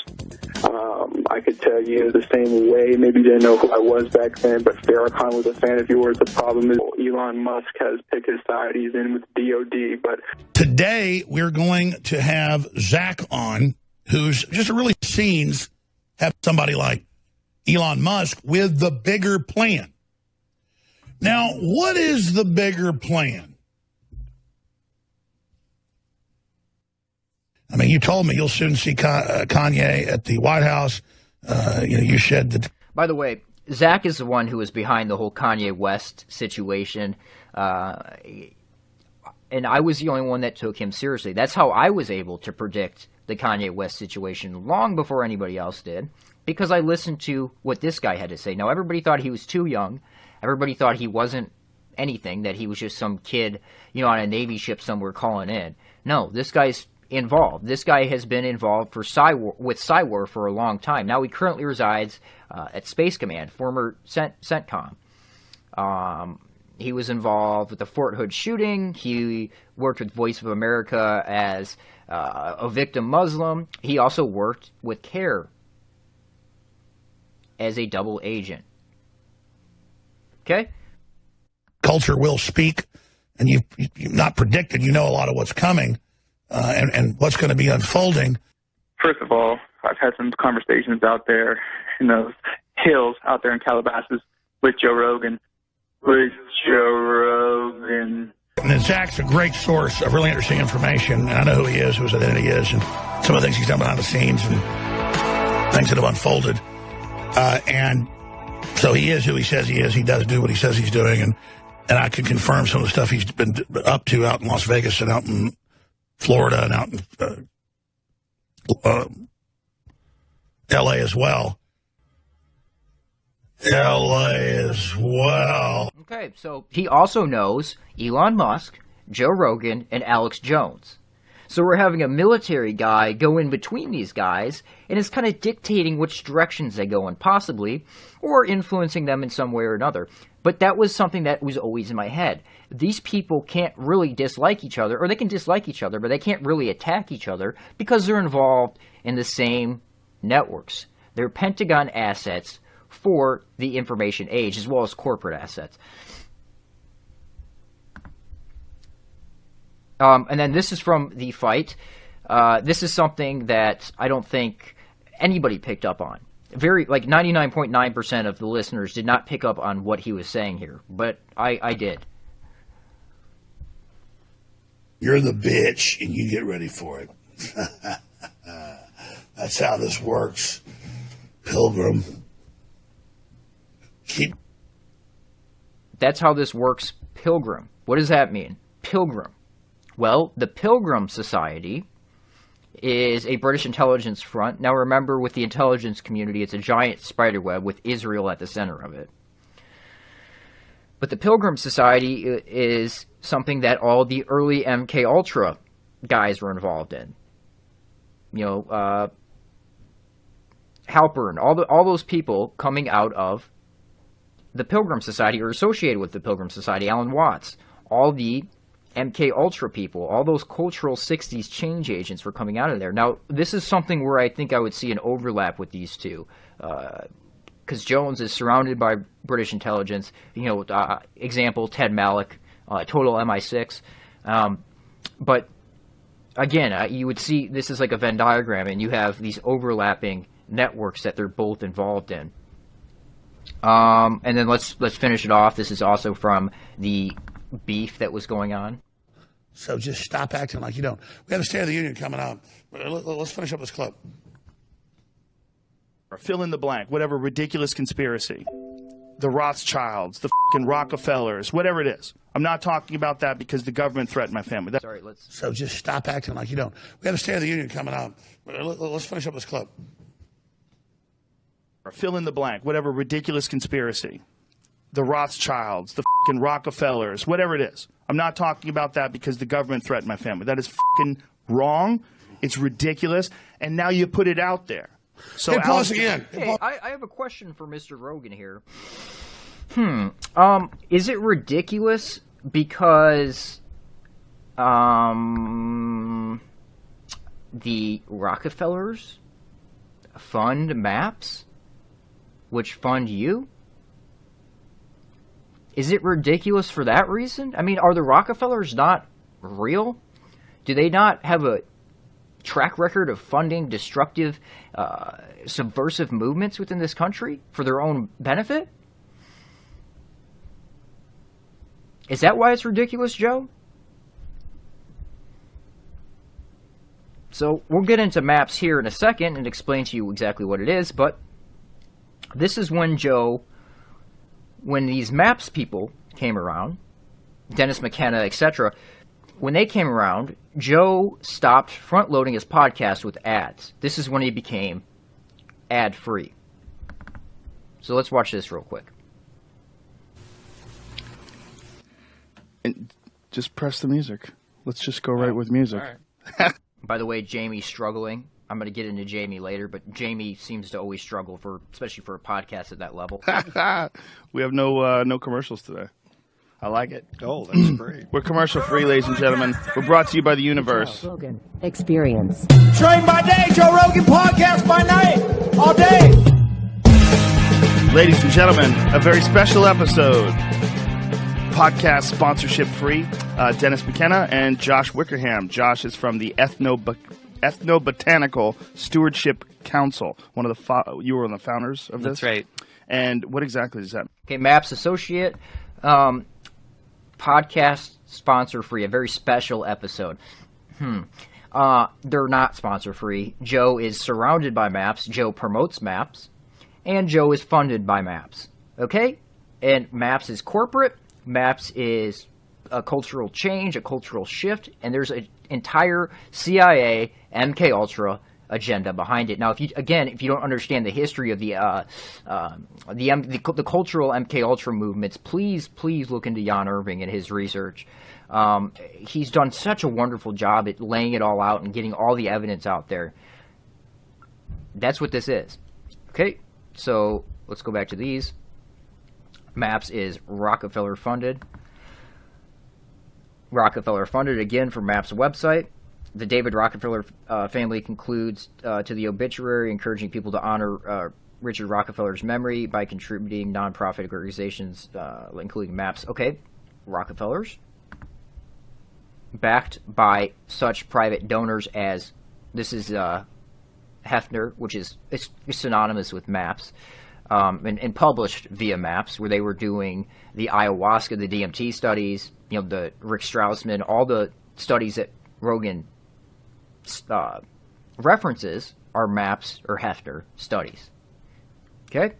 [SPEAKER 12] I could tell you the same way. Maybe you didn't know who I was back then, but Farrakhan was a fan of yours. The problem is Elon Musk has picked his side. He's in with DOD. But
[SPEAKER 7] today we're going to have Zach on, who's just really scenes have somebody like Elon Musk with the bigger plan. Now, what is the bigger plan? I mean, you told me you'll soon see Kanye at the White House. You said that.
[SPEAKER 1] By the way, Zach is the one who was behind the whole Kanye West situation. And I was the only one that took him seriously. That's how I was able to predict the Kanye West situation long before anybody else did, because I listened to what this guy had to say. Now, everybody thought he was too young. Everybody thought he wasn't anything, that he was just some kid, on a Navy ship somewhere calling in. No, this guy's involved. This guy has been involved with Cywer for a long time. Now he currently resides at Space Command, former CENTCOM. He was involved with the Fort Hood shooting. He worked with Voice of America as a victim Muslim. He also worked with CARE as a double agent. Okay?
[SPEAKER 7] Culture will speak, and you've not predicted. You know a lot of what's coming and what's going to be unfolding.
[SPEAKER 13] First of all, I've had some conversations out there in those hills out there in Calabasas with Joe Rogan.
[SPEAKER 7] And then Zach's a great source of really interesting information. And I know who he is, who his identity is, and some of the things he's done behind the scenes and things that have unfolded. And so he is who he says he is. He does do what he says he's doing. And I can confirm some of the stuff he's been up to out in Las Vegas and out in Florida and out in L.A. as well.
[SPEAKER 1] Okay, so he also knows Elon Musk, Joe Rogan, and Alex Jones. So we're having a military guy go in between these guys, and is kind of dictating which directions they go in, possibly, or influencing them in some way or another. But that was something that was always in my head. These people can't really dislike each other, or they can dislike each other, but they can't really attack each other because they're involved in the same networks. They're Pentagon assets for the information age, as well as corporate assets. And then this is from The Fight. This is something that I don't think anybody picked up on. very, like 99.9% of the listeners did not pick up on what he was saying here, but I did.
[SPEAKER 7] You're the bitch, and you get ready for it. That's how this works, Pilgrim.
[SPEAKER 1] That's how this works, Pilgrim. What does that mean? Pilgrim. Well, the Pilgrim Society is a British intelligence front. Now remember, with the intelligence community, it's a giant spider web with Israel at the center of it. But the Pilgrim Society is something that all the early MKUltra guys were involved in. You know, Halpern, all those people coming out of the Pilgrim Society or associated with the Pilgrim Society, Alan Watts, all the MKUltra people, all those cultural 60s change agents were coming out of there. Now, this is something where I think I would see an overlap with these two. Because Jones is surrounded by British intelligence. You know, example, Ted Malloch, total MI6. But, again, you would see this is like a Venn diagram, and you have these overlapping networks that they're both involved in. And then let's finish it off. This is also from the beef that was going on.
[SPEAKER 7] So just stop acting like you don't. We have a State of the Union coming up. Let's finish up this clip.
[SPEAKER 2] Fill in the blank, whatever ridiculous conspiracy. The Rothschilds, the fucking Rockefellers, whatever it is. I'm not talking about that because the government threatened my family.
[SPEAKER 1] Sorry, let's...
[SPEAKER 7] So just stop acting like you don't. We have a State of the Union coming up. Let's finish up this clip.
[SPEAKER 2] Fill in the blank, whatever ridiculous conspiracy. The Rothschilds, the fucking Rockefellers, whatever it is. I'm not talking about that because the government threatened my family. That is fucking wrong. It's ridiculous. And now you put it out there. So
[SPEAKER 7] hey, pause again.
[SPEAKER 1] Hey, I have a question for Mr. Rogan here. Is it ridiculous because the Rockefellers fund MAPS, which fund you? Is it ridiculous for that reason? I mean, are the Rockefellers not real? Do they not have a track record of funding destructive, subversive movements within this country for their own benefit? Is that why it's ridiculous, Joe? So we'll get into MAPS here in a second and explain to you exactly what it is, but this is when when these MAPS people came around, Dennis McKenna, etc., when they came around, Joe stopped front-loading his podcast with ads. This is when he became ad-free. So let's watch this real quick.
[SPEAKER 2] And just press the music. Let's just go right with music.
[SPEAKER 1] All right. By the way, Jamie's struggling. I'm going to get into Jamie later, but Jamie seems to always struggle, especially for a podcast at that level.
[SPEAKER 2] We have no commercials today. I like it.
[SPEAKER 5] Oh, that's great.
[SPEAKER 2] We're commercial free, ladies and gentlemen. We're brought to you by the universe.
[SPEAKER 14] Joe Rogan Experience.
[SPEAKER 8] Train by day, Joe Rogan podcast by night, all day.
[SPEAKER 2] Ladies and gentlemen, a very special episode. Podcast sponsorship free. Dennis McKenna and Josh Wickerham. Josh is from the Ethnobotanical Stewardship Council. You were one of the founders of this?
[SPEAKER 6] That's right.
[SPEAKER 2] And what exactly does that mean?
[SPEAKER 1] Okay, MAPS Associate. Podcast sponsor free, a very special episode. They're not sponsor free. Joe is surrounded by MAPS. Joe promotes MAPS, and Joe is funded by MAPS. Okay, and MAPS is corporate. MAPS is a cultural change, a cultural shift, and there's an entire CIA MKUltra agenda behind it. Now, if you don't understand the history of the cultural MKUltra movements, please look into Jan Irving and his research. He's done such a wonderful job at laying it all out and getting all the evidence out there. That's what this is. Okay, so let's go back to these. MAPS is Rockefeller funded. Rockefeller funded again from MAPS website. The David Rockefeller family concludes to the obituary, encouraging people to honor Richard Rockefeller's memory by contributing nonprofit organizations, including MAPS. Okay, Rockefellers, backed by such private donors as, this is Hefner, which is synonymous with MAPS, and published via MAPS, where they were doing the ayahuasca, the DMT studies, the Rick Strassman, all the studies that Rogan references are MAPS or Hefner studies. Okay?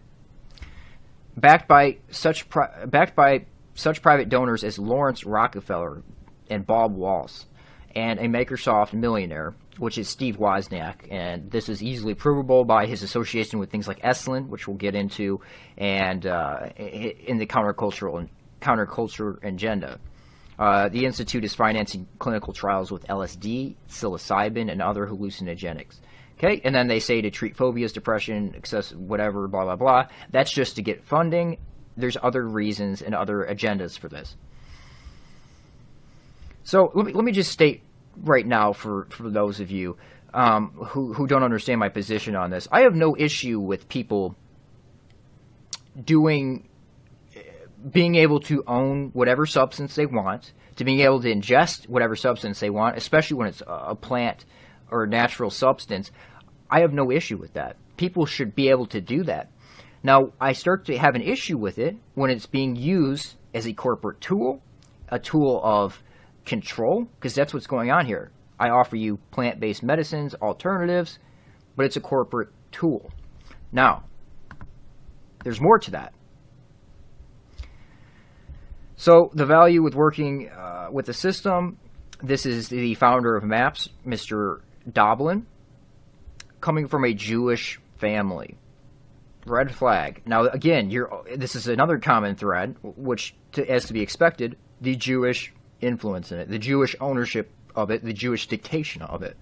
[SPEAKER 1] Backed by such private donors as Lawrence Rockefeller and Bob Walsh, and a Microsoft millionaire, which is Steve Wozniak, and this is easily provable by his association with things like ESALEN, which we'll get into, and in the counterculture agenda. The Institute is financing clinical trials with LSD, psilocybin, and other hallucinogenics. Okay, and then they say to treat phobias, depression, excessive whatever, blah, blah, blah. That's just to get funding. There's other reasons and other agendas for this. So let me just state right now for those of you who don't understand my position on this. I have no issue with people being able to own whatever substance they want, to being able to ingest whatever substance they want, especially when it's a plant or a natural substance. I have no issue with that. People should be able to do that. Now, I start to have an issue with it when it's being used as a corporate tool, a tool of control, because that's what's going on here. I offer you plant-based medicines, alternatives, but it's a corporate tool. Now, there's more to that. So the value with working with the system, this is the founder of MAPS, Mr. Doblin, coming from a Jewish family. Red flag. Now, again, this is another common thread, which, as to be expected, the Jewish influence in it, the Jewish ownership of it, the Jewish dictation of it.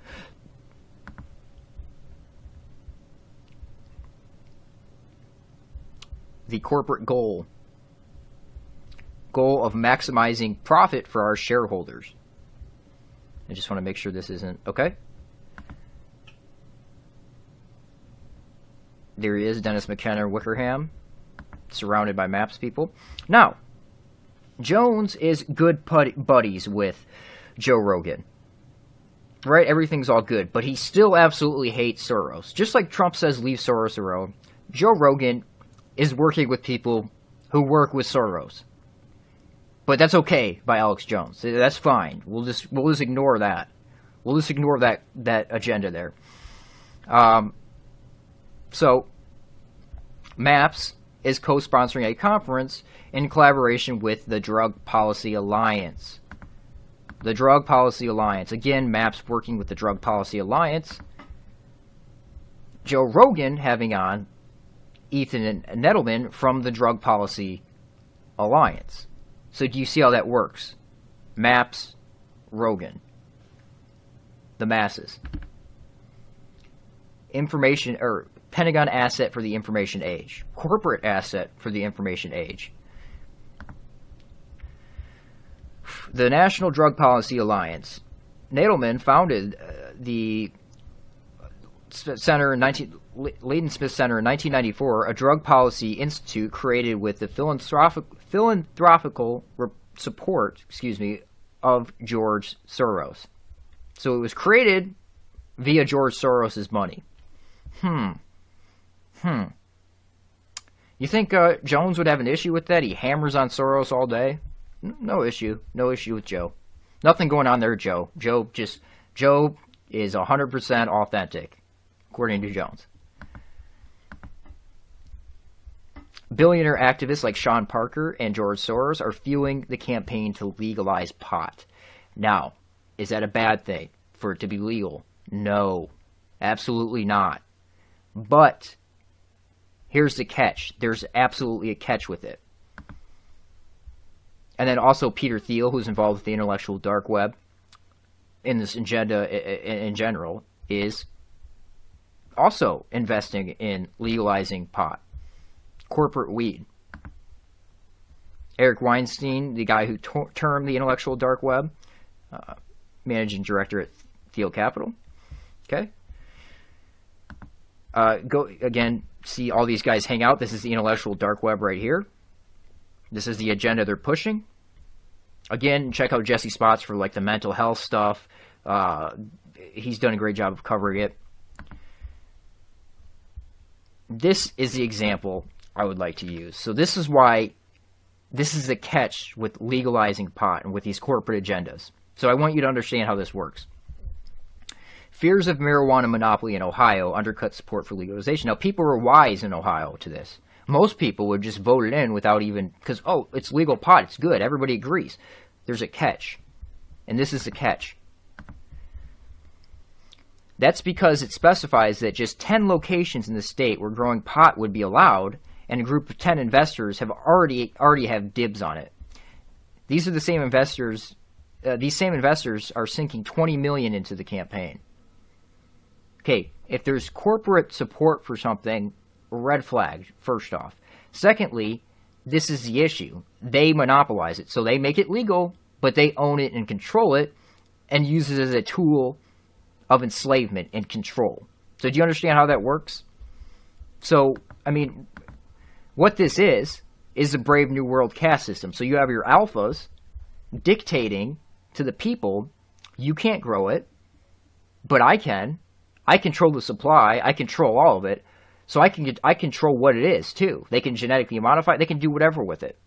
[SPEAKER 1] The corporate goal of maximizing profit for our shareholders. I just want to make sure this isn't okay. There he is, Dennis McKenna Wickerham, surrounded by MAPS people. Now, Jones is good buddies with Joe Rogan. Right? Everything's all good, but he still absolutely hates Soros. Just like Trump says leave Soros alone, Joe Rogan is working with people who work with Soros. But that's okay by Alex Jones. That's fine. We'll just ignore that. We'll just ignore that agenda there. So, MAPS is co-sponsoring a conference in collaboration with the Drug Policy Alliance. The Drug Policy Alliance. Again, MAPS working with the Drug Policy Alliance. Joe Rogan having on Ethan Nettleman from the Drug Policy Alliance. So do you see how that works? MAPS, Rogan. The masses. Information, or Pentagon asset for the information age. Corporate asset for the information age. The National Drug Policy Alliance. Nadelman founded the Center Leighton Smith Center in 1994, a drug policy institute created with the philanthropical support, of George Soros. So it was created via George Soros's money. You think Jones would have an issue with that? He hammers on Soros all day. No issue. No issue with Joe. Nothing going on there, Joe. Joe is 100% authentic, according to Jones. Billionaire activists like Sean Parker and George Soros are fueling the campaign to legalize pot. Now, is that a bad thing for it to be legal? No, absolutely not. But here's the catch. There's absolutely a catch with it. And then also Peter Thiel, who's involved with the intellectual dark web in this agenda in general, is also investing in legalizing pot. Corporate weed. Eric Weinstein, the guy who termed the intellectual dark web, managing director at Thiel Capital. Okay. Go again, see all these guys hang out. This is the intellectual dark web right here. This is the agenda they're pushing. Again, check out Jesse Spots for like the mental health stuff. He's done a great job of covering it. this is the example I would like to use. So this is why this is the catch with legalizing pot and with these corporate agendas. So I want you to understand how this works. Fears of marijuana monopoly in Ohio undercut support for legalization. Now, people are wise in Ohio to this. Most people would just vote it in without even, because, oh, it's legal pot, it's good, everybody agrees. There's a catch. And this is the catch. That's because it specifies that just 10 locations in the state where growing pot would be allowed, and a group of 10 investors have already have dibs on it. These are the same investors. These same investors are sinking $20 million into the campaign. Okay, if there's corporate support for something, red flag, first off. Secondly, this is the issue. They monopolize it. So they make it legal, but they own it and control it and use it as a tool of enslavement and control. So do you understand how that works? So, I mean, what this is a Brave New World caste system. So you have your alphas dictating to the people, you can't grow it, but I can. I control the supply. I control all of it. So I control what it is, too. They can genetically modify it. They can do whatever with it.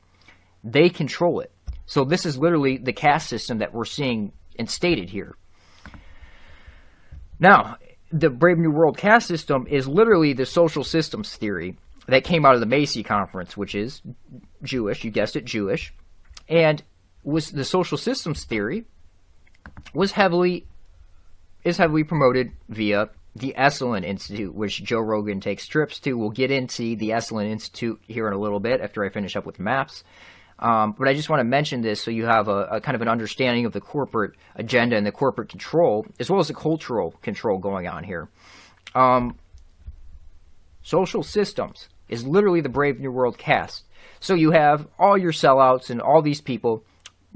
[SPEAKER 1] They control it. So this is literally the caste system that we're seeing instated here. Now, the Brave New World caste system is literally the social systems theory that came out of the Macy Conference, which is Jewish. You guessed it, Jewish. And was the social systems theory is heavily promoted via the ESALEN Institute, which Joe Rogan takes trips to. We'll get into the ESALEN Institute here in a little bit after I finish up with maps. But I just want to mention this so you have a kind of an understanding of the corporate agenda and the corporate control, as well as the cultural control going on here. Social systems is literally the Brave New World caste. So you have all your sellouts and all these people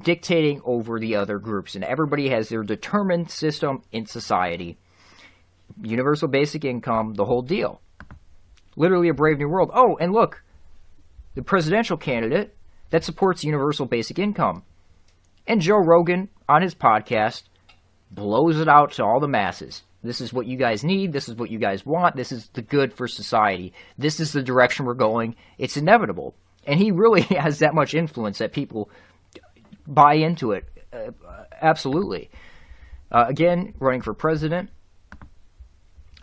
[SPEAKER 1] dictating over the other groups, and everybody has their determined system in society. Universal basic income, the whole deal. Literally a Brave New World. Oh, and look, the presidential candidate that supports universal basic income. And Joe Rogan, on his podcast, blows it out to all the masses. This is what you guys need. This is what you guys want. This is the good for society. This is the direction we're going. It's inevitable. And he really has that much influence that people buy into it. Absolutely. Again, running for president.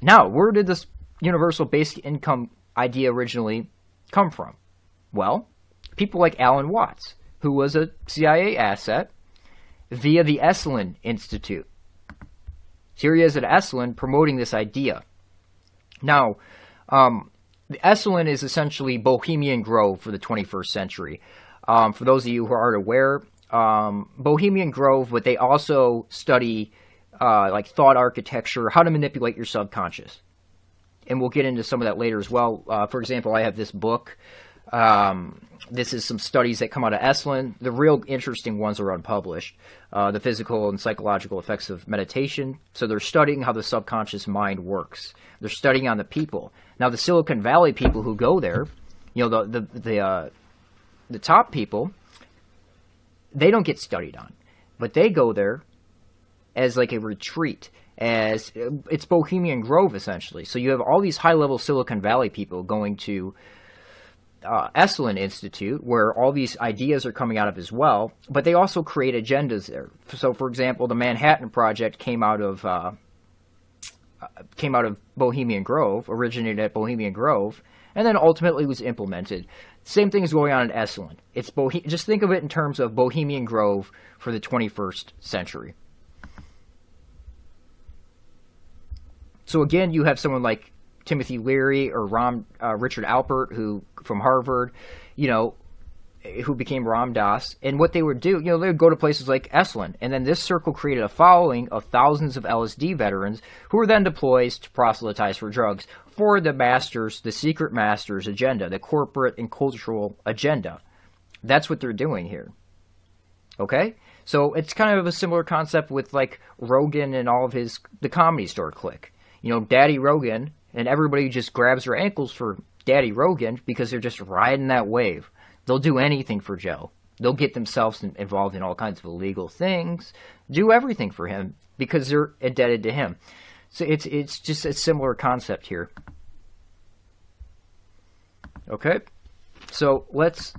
[SPEAKER 1] Now, where did this universal basic income idea originally come from? Well, people like Alan Watts, who was a CIA asset, via the ESALEN Institute. Here he is at ESALEN promoting this idea. Now, the ESALEN is essentially Bohemian Grove for the 21st century. For those of you who aren't aware, Bohemian Grove, but they also study like thought architecture, how to manipulate your subconscious. And we'll get into some of that later as well. For example, I have this book. This is some studies that come out of ESALEN. The real interesting ones are unpublished. The physical and psychological effects of meditation. So they're studying how the subconscious mind works. They're studying on the people. Now, the Silicon Valley people who go there, you know, the top people, they don't get studied on. But they go there as like a retreat. As it's Bohemian Grove, essentially. So you have all these high-level Silicon Valley people going to ESALEN Institute, where all these ideas are coming out of as well, but they also create agendas there. So, for example, the Manhattan Project came out of Bohemian Grove, originated at Bohemian Grove, and then ultimately was implemented. Same thing is going on in ESALEN. It's just think of it in terms of Bohemian Grove for the 21st century. So again, you have someone like Timothy Leary or Richard Alpert, who from Harvard, you know, who became Ram Dass. And what they would do, you know, they would go to places like ESALEN. And then this circle created a following of thousands of LSD veterans who were then deployed to proselytize for drugs for the masters, the secret masters agenda, the corporate and cultural agenda. That's what they're doing here. Okay? So it's kind of a similar concept with like Rogan and all of the Comedy Store clique. You know, Daddy Rogan, and everybody just grabs their ankles for Daddy Rogan because they're just riding that wave. They'll do anything for Joe. They'll get themselves involved in all kinds of illegal things, do everything for him because they're indebted to him. So it's just a similar concept here. Okay, so let's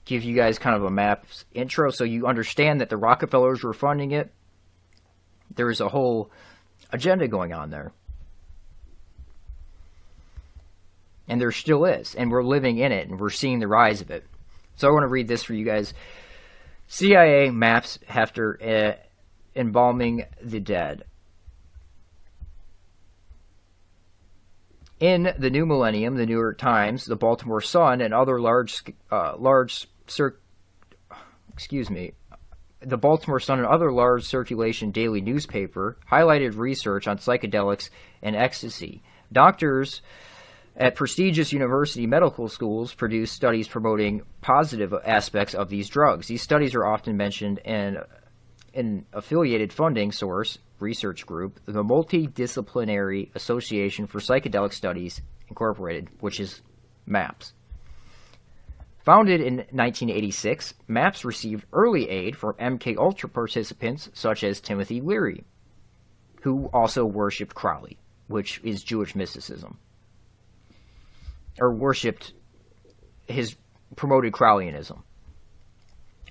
[SPEAKER 1] give you guys kind of a MAPS intro so you understand that the Rockefellers were funding it. There's a whole agenda going on there. And there still is, and we're living in it, and we're seeing the rise of it. So I want to read this for you guys. CIA MAPS after embalming the dead. In the new millennium, the New York Times, the Baltimore Sun, and other the Baltimore Sun and other large circulation daily newspaper highlighted research on psychedelics and ecstasy. Doctors at prestigious university medical schools produce studies promoting positive aspects of these drugs. These studies are often mentioned in an affiliated funding source, research group, the Multidisciplinary Association for Psychedelic Studies, Incorporated, which is MAPS. Founded in 1986, MAPS received early aid from MKULTRA participants such as Timothy Leary, who also worshipped Crowley, which is Jewish mysticism. Or worshipped his promoted Crowleyanism.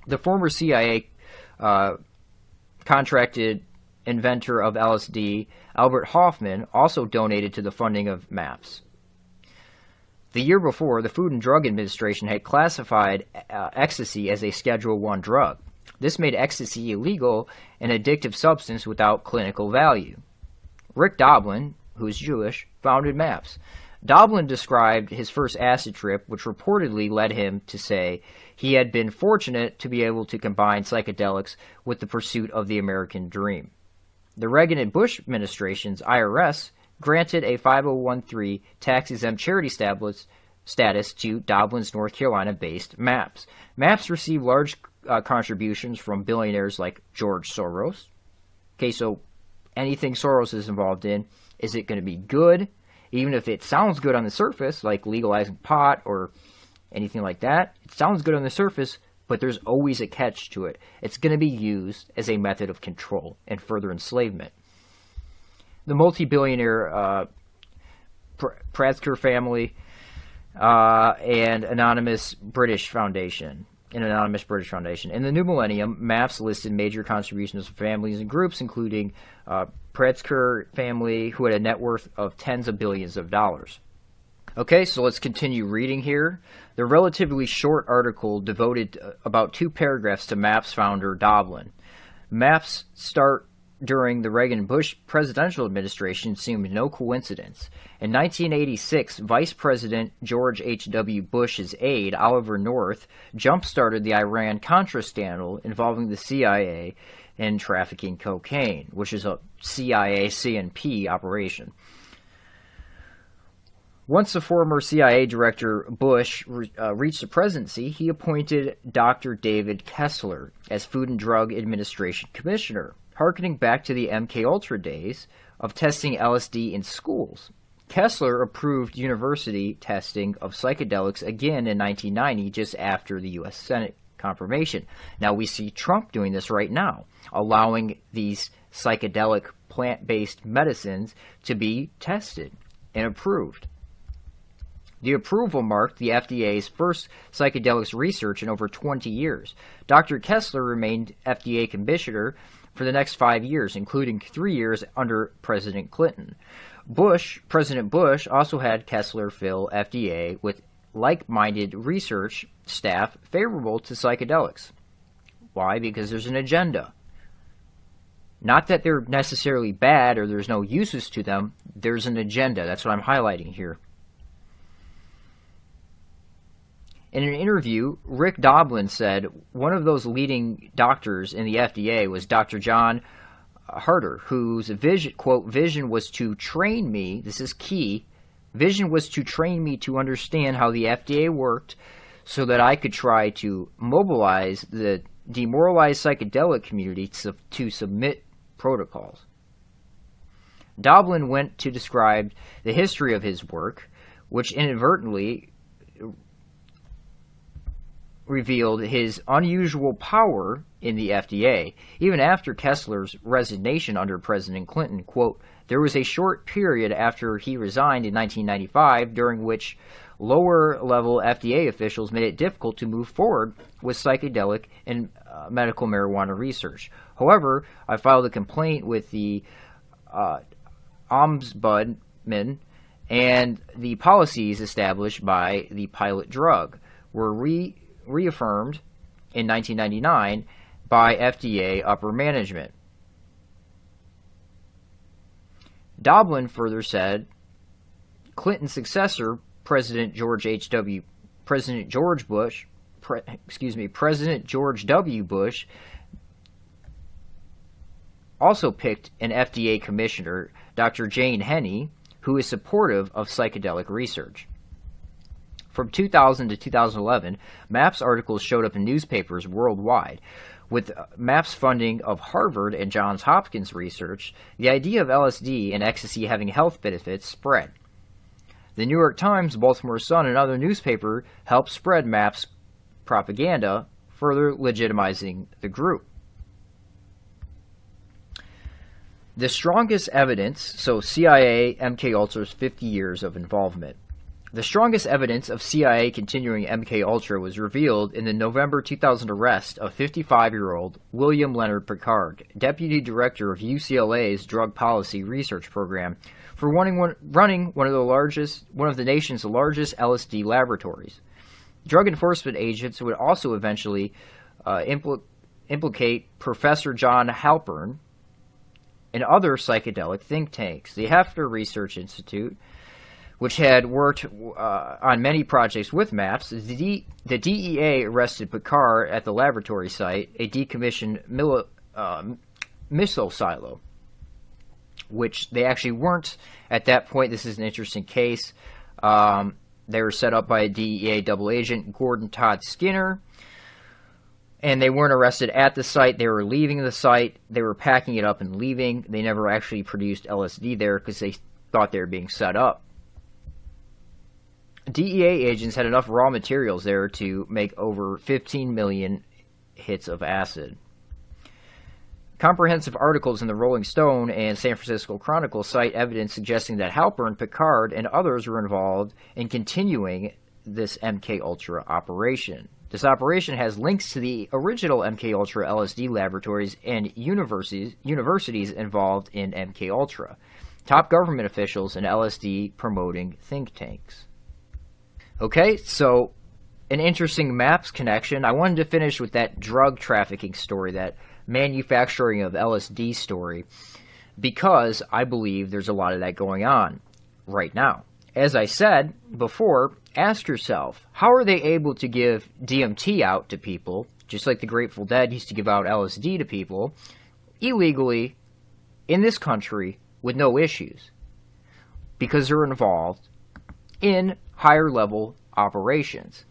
[SPEAKER 1] The former CIA contracted inventor of LSD, Albert Hoffman, also donated to the funding of MAPS. The year before, the Food and Drug Administration had classified ecstasy as a Schedule I drug. This made ecstasy illegal, an addictive substance without clinical value. Rick Doblin, who's Jewish, founded MAPS. Doblin described his first acid trip, which reportedly led him to say he had been fortunate to be able to combine psychedelics with the pursuit of the American dream. The Reagan and Bush administration's IRS granted a 5013 tax-exempt charity status to Doblin's North Carolina-based MAPS. MAPS received large contributions from billionaires like George Soros. Okay, so anything Soros is involved in, is it going to be good? Even if it sounds good on the surface, like legalizing pot or anything like that, it sounds good on the surface, but there's always a catch to it. It's going to be used as a method of control and further enslavement. The multi-billionaire Prasker family and Anonymous British Foundation. In the new millennium, MAPS listed major contributions from families and groups, including Prasker family, who had a net worth of tens of billions of dollars. Okay, so let's continue reading here. The relatively short article devoted about 2 paragraphs to MAPS founder Doblin. MAPS start during the Reagan-Bush presidential administration seemed no coincidence. In 1986, Vice President George H.W. Bush's aide, Oliver North, jump-started the Iran-Contra scandal involving the CIA in trafficking cocaine, which is a CIA CNP operation. Once the former CIA director Bush reached the presidency, he appointed Dr. David Kessler as Food and Drug Administration Commissioner, harkening back to the MKUltra days of testing LSD in schools. Kessler approved university testing of psychedelics again in 1990, just after the U.S. Senate confirmation. Now we see Trump doing this right now, allowing these psychedelic plant-based medicines to be tested and approved. The approval marked the FDA's first psychedelics research in over 20 years. Dr. Kessler remained FDA commissioner for the next 5 years, including 3 years under President Clinton. President Bush also had Kessler fill FDA with like-minded research staff favorable to psychedelics. Why? Because there's an agenda. Not that they're necessarily bad or there's no uses to them. There's an agenda. That's what I'm highlighting here. In an interview, Rick Doblin said one of those leading doctors in the FDA was Dr. John Harder, whose vision, quote, vision was to train me, this is key, vision was to train me to understand how the FDA worked so that I could try to mobilize the demoralized psychedelic community to submit protocols. Doblin went to describe the history of his work, which inadvertently revealed his unusual power in the FDA, even after Kessler's resignation under President Clinton. Quote, there was a short period after he resigned in 1995 during which lower-level FDA officials made it difficult to move forward with psychedelic and medical marijuana research. However, I filed a complaint with the Ombudsman, and the policies established by the pilot drug were reaffirmed in 1999 by FDA upper management. Doblin further said Clinton's successor, President George W. Bush, also picked an FDA commissioner, Dr. Jane Henney, who is supportive of psychedelic research. From 2000 to 2011, MAPS articles showed up in newspapers worldwide. With MAPS funding of Harvard and Johns Hopkins research, the idea of LSD and ecstasy having health benefits spread. The New York Times, Baltimore Sun, and other newspapers helped spread MAPS propaganda, further legitimizing the group. The strongest evidence, so CIA, MKUltra's 50 years of involvement. The strongest evidence of CIA continuing MKUltra was revealed in the November 2000 arrest of 55-year-old William Leonard Picard, Deputy Director of UCLA's Drug Policy Research Program, for running one of the nation's largest LSD laboratories. Drug enforcement agents would also eventually implicate Professor John Halpern and other psychedelic think tanks. The Hefner Research Institute, which had worked on many projects with MAPS, the DEA arrested Picard at the laboratory site, a decommissioned missile silo, which they actually weren't at that point. This is an interesting case. They were set up by a DEA double agent, Gordon Todd Skinner, and they weren't arrested at the site. They were leaving the site. They were packing it up and leaving. They never actually produced LSD there because they thought they were being set up. DEA agents had enough raw materials there to make over 15 million hits of acid. Comprehensive articles in the Rolling Stone and San Francisco Chronicle cite evidence suggesting that Halpern, Picard, and others were involved in continuing this MKUltra operation. This operation has links to the original MKUltra LSD laboratories and universities involved in MKUltra, top government officials, and LSD promoting think tanks. Okay, so an interesting MAPS connection. I wanted to finish with that drug trafficking story, that manufacturing of LSD story, because I believe there's a lot of that going on right now. As I said before, ask yourself, how are they able to give DMT out to people, just like the Grateful Dead used to give out LSD to people, illegally in this country with no issues? Because they're involved in higher level operations.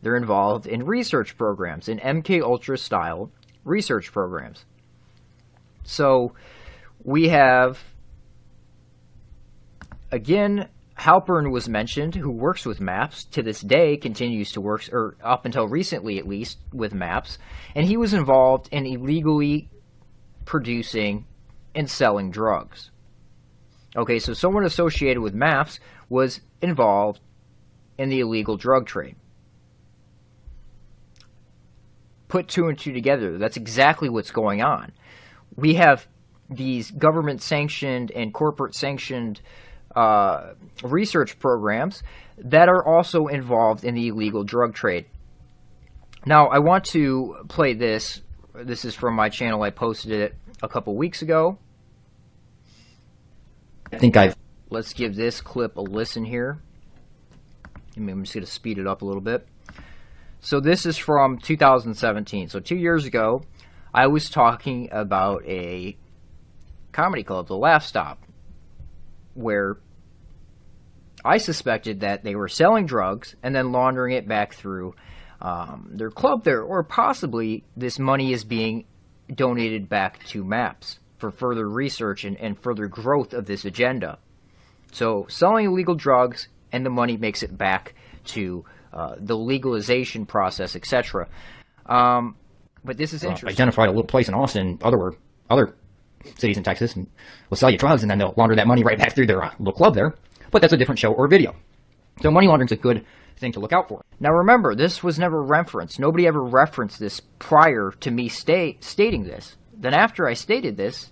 [SPEAKER 1] They're involved in research programs, in MKUltra style research programs. So we have, again, Halpern was mentioned, who works with MAPS, to this day continues to work, or up until recently at least, with MAPS, and he was involved in illegally producing and selling drugs. Okay, so someone associated with MAPS was involved in the illegal drug trade. Put two and two together, that's exactly what's going on. We have these government-sanctioned and corporate-sanctioned research programs that are also involved in the illegal drug trade. Now, I want to play this. This is from my channel. I posted it a couple weeks ago. Let's give this clip a listen here. I'm just going to speed it up a little bit. So this is from 2017. So 2 years ago, I was talking about a comedy club, the Laugh Stop, where I suspected that they were selling drugs and then laundering it back through their club there, or possibly this money is being donated back to MAPS for further research and further growth of this agenda. So selling illegal drugs, and the money makes it back to the legalization process, etc. But this is interesting.
[SPEAKER 15] Identified a little place in Austin, other cities in Texas, and will sell you drugs, and then they'll launder that money right back through their little club there. But that's a different show or video. So money laundering is a good thing to look out for.
[SPEAKER 1] Now remember, this was never referenced. Nobody ever referenced this prior to me stating this. Then after I stated this,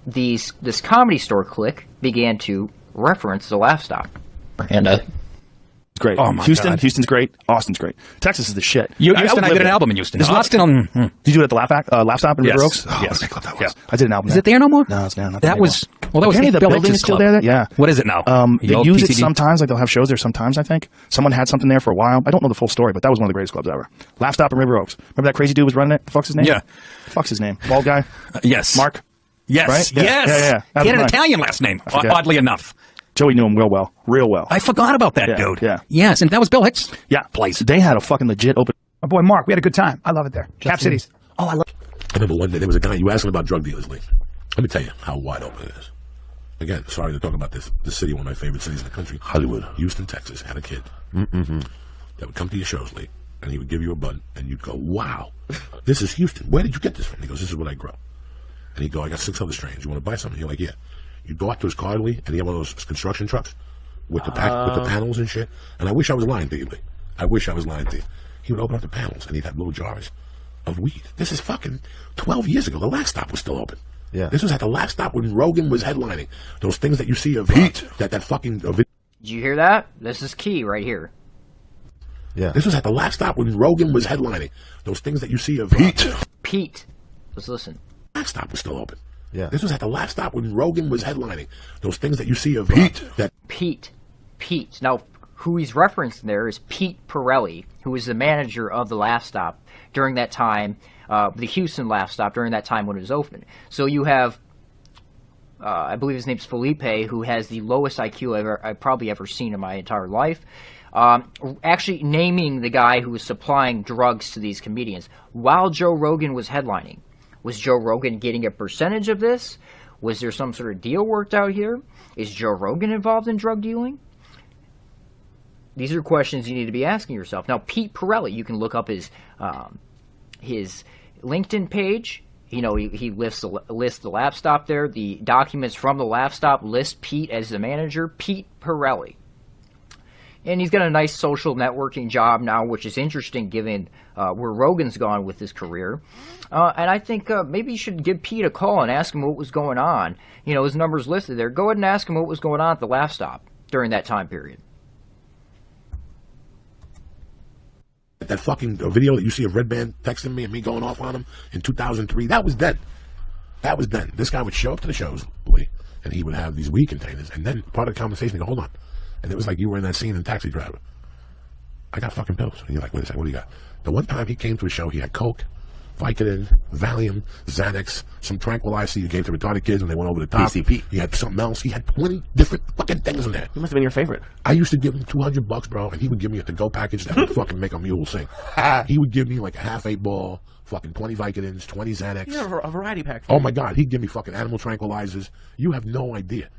[SPEAKER 1] this Comedy Store clique began to reference the Laugh Stop.
[SPEAKER 15] And
[SPEAKER 2] great.
[SPEAKER 5] Oh my
[SPEAKER 2] Houston,
[SPEAKER 5] God.
[SPEAKER 2] Houston's great. Austin's great. Texas is the shit.
[SPEAKER 5] Houston, I did an album in Houston.
[SPEAKER 2] Is
[SPEAKER 5] Austin,
[SPEAKER 2] Did you do it at the Laugh Stop in
[SPEAKER 5] Yes.
[SPEAKER 2] River Oaks?
[SPEAKER 5] Oh,
[SPEAKER 2] Yes.
[SPEAKER 5] what a club that was.
[SPEAKER 2] Yeah. I did an album
[SPEAKER 5] Is
[SPEAKER 2] there.
[SPEAKER 5] it there no more?
[SPEAKER 2] No, it's not.
[SPEAKER 5] That was well. That was
[SPEAKER 2] Apparently the
[SPEAKER 5] Bill
[SPEAKER 2] building
[SPEAKER 5] Hicks'
[SPEAKER 2] is still
[SPEAKER 5] club.
[SPEAKER 2] there. Yeah.
[SPEAKER 5] What is it now?
[SPEAKER 2] They
[SPEAKER 5] The old
[SPEAKER 2] use it
[SPEAKER 5] PCD?
[SPEAKER 2] sometimes. Like they'll have shows there sometimes. I think someone had something there for a while. I don't know the full story, but that was one of the greatest clubs ever. Laugh Stop in River Oaks. Remember that crazy dude was running it? The fuck's his name?
[SPEAKER 5] Yeah.
[SPEAKER 2] Fuck's his name? Bald guy.
[SPEAKER 5] Yes.
[SPEAKER 2] Mark.
[SPEAKER 5] Yes.
[SPEAKER 2] Right? Yeah.
[SPEAKER 5] Yes.
[SPEAKER 2] Yeah. That
[SPEAKER 5] He had
[SPEAKER 2] was
[SPEAKER 5] an
[SPEAKER 2] mine.
[SPEAKER 5] Italian last name.
[SPEAKER 2] I forget.
[SPEAKER 5] Oddly enough.
[SPEAKER 2] Joey knew him real well.
[SPEAKER 5] I forgot about that
[SPEAKER 2] Yeah,
[SPEAKER 5] dude.
[SPEAKER 2] yeah.
[SPEAKER 5] Yes, and that was Bill Hicks.
[SPEAKER 2] Yeah.
[SPEAKER 5] Place.
[SPEAKER 2] They had a fucking legit open.
[SPEAKER 11] My boy Mark, we had a good time. I love it there. Cap Cities.
[SPEAKER 2] Oh, I love.
[SPEAKER 16] I remember one day there was a guy, you asked him about drug dealers, Lee. Let me tell you how wide open it is. Again, sorry to talk about this city, one of my favorite cities in the country. Hollywood. Houston, Texas, had a kid that would come to your shows, Lee, and he would give you a bud, and you'd go, wow, this is Houston. Where did you get this from? He goes, this is what I grow. And he'd go, I got 6 other strains. You want to buy something? You're like, yeah. You'd go out to his car, Lee, and he had one of those construction trucks with the with the panels and shit. And I wish I was lying to you, Lee. I wish I was lying to you. He would open up the panels, and he'd have little jars of weed. This is fucking 12 years ago. The Laugh Stop was still open.
[SPEAKER 3] Yeah.
[SPEAKER 16] This was at the Laugh Stop when Rogan was headlining. Those things that you see of Pete. That fucking video.
[SPEAKER 1] Did you hear that? This is key right here.
[SPEAKER 3] Yeah.
[SPEAKER 16] This was at the Laugh Stop when Rogan was headlining. Those things that you see of
[SPEAKER 1] Pete. Let's listen.
[SPEAKER 16] Laugh Stop was still open.
[SPEAKER 3] Yeah.
[SPEAKER 16] This was at the Laugh Stop when Rogan was headlining. Those things that you see of
[SPEAKER 1] Pete. Now, who he's referencing there is Pete Pirelli, who was the manager of the Laugh Stop during that time, the Houston Laugh Stop during that time when it was open. So you have, I believe his name's Felipe, who has the lowest IQ I've probably ever seen in my entire life. Actually naming the guy who was supplying drugs to these comedians while Joe Rogan was headlining. Was Joe Rogan getting a percentage of this? Was there some sort of deal worked out here? Is Joe Rogan involved in drug dealing? These are questions you need to be asking yourself. Now, Pete Pirelli, you can look up his LinkedIn page. You know, he lists the Laugh Stop there. The documents from the Laugh Stop list Pete as the manager, Pete Pirelli. And he's got a nice social networking job now, which is interesting given where Rogan's gone with his career. And I think maybe you should give Pete a call and ask him what was going on. You know, his number's listed there. Go ahead and ask him what was going on at the Laugh Stop during that time period.
[SPEAKER 16] That fucking video that you see of Red Band texting me and me going off on him in 2003, that was then. That was then. This guy would show up to the shows, Lee, and he would have these weed containers. And then part of the conversation, he'd go, hold on. And it was like you were in that scene in Taxi Driver. I got fucking pills. And you're like, wait a second, what do you got? The one time he came to a show, he had Coke, Vicodin, Valium, Xanax, some tranquilizer you gave to retarded kids when they went over the top.
[SPEAKER 3] PCP.
[SPEAKER 16] He had something else. He had 20 different fucking things in there.
[SPEAKER 3] He must have been your favorite.
[SPEAKER 16] I used to give him $200, bro, and he would give me a to-go package that would fucking make a mule sing. He would give me like a half 8-ball, fucking 20 Vicodins, 20 Xanax.
[SPEAKER 3] You have a variety pack.
[SPEAKER 16] Oh my God, he'd give me fucking animal tranquilizers. You have no idea.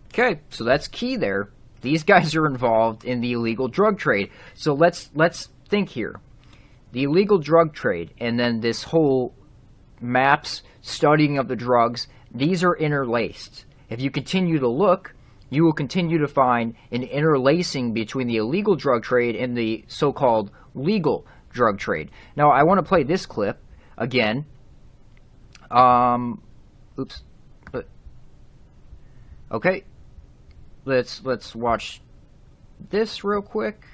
[SPEAKER 1] Okay, so that's key there. These guys are involved in the illegal drug trade. So let's think here. The illegal drug trade and then this whole MAPS studying of the drugs, these are interlaced. If you continue to look, you will continue to find an interlacing between the illegal drug trade and the so-called legal drug trade. Now, I want to play this clip again. Oops. Okay. Let's watch this real quick.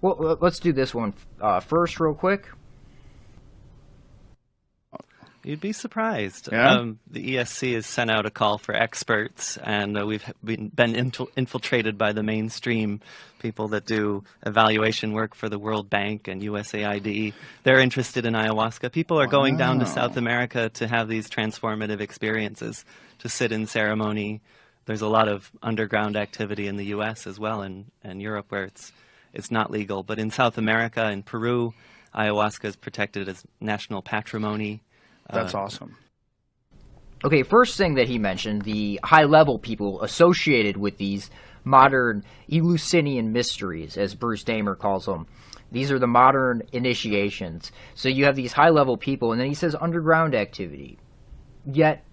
[SPEAKER 1] Well, let's do this one first real quick.
[SPEAKER 17] You'd be surprised.
[SPEAKER 2] Yeah?
[SPEAKER 17] The ESC has sent out a call for experts, and we've been infiltrated by the mainstream people that do evaluation work for the World Bank and USAID. They're interested in ayahuasca. People are going down to South America to have these transformative experiences, to sit in ceremony. There's a lot of underground activity in the U.S. as well, and Europe where it's not legal. But in South America, in Peru, ayahuasca is protected as national patrimony.
[SPEAKER 2] That's awesome.
[SPEAKER 1] Okay, first thing that he mentioned, the high-level people associated with these modern Eleusinian mysteries, as Bruce Damer calls them. These are the modern initiations. So you have these high-level people, and then he says underground activity. Yet,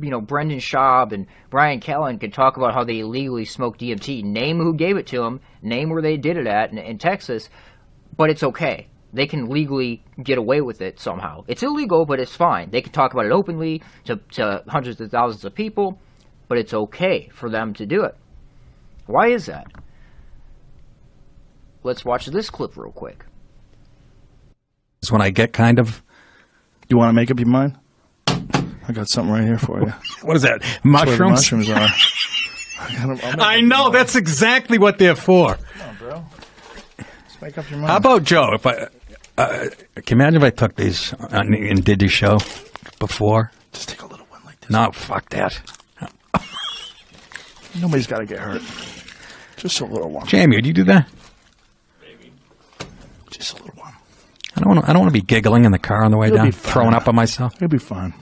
[SPEAKER 1] you know, Brendan Schaub and Brian Callen could talk about how they illegally smoked DMT, name who gave it to them, name where they did it at in Texas, but it's okay. They can legally get away with it somehow. It's illegal, but it's fine. They can talk about it openly to hundreds of thousands of people, but it's okay for them to do it. Why is that? Let's watch this clip real quick.
[SPEAKER 5] It's when I get kind of...
[SPEAKER 2] You want to make up your mind? I got something right here for you.
[SPEAKER 5] What is that? Mushrooms?
[SPEAKER 2] Mushrooms are.
[SPEAKER 5] I know, that's exactly what they're for.
[SPEAKER 2] Come on, bro. Let's make up your mind.
[SPEAKER 5] How about Joe? If I can you imagine if I took these and did the show before?
[SPEAKER 2] Just take a little one like this.
[SPEAKER 5] No, fuck that.
[SPEAKER 2] Nobody's got to get hurt. Just a little one.
[SPEAKER 5] Jamie, would you do that?
[SPEAKER 2] Just a little one.
[SPEAKER 5] I don't want to be giggling in the car on the way down, throwing up on myself.
[SPEAKER 2] It'll be fine.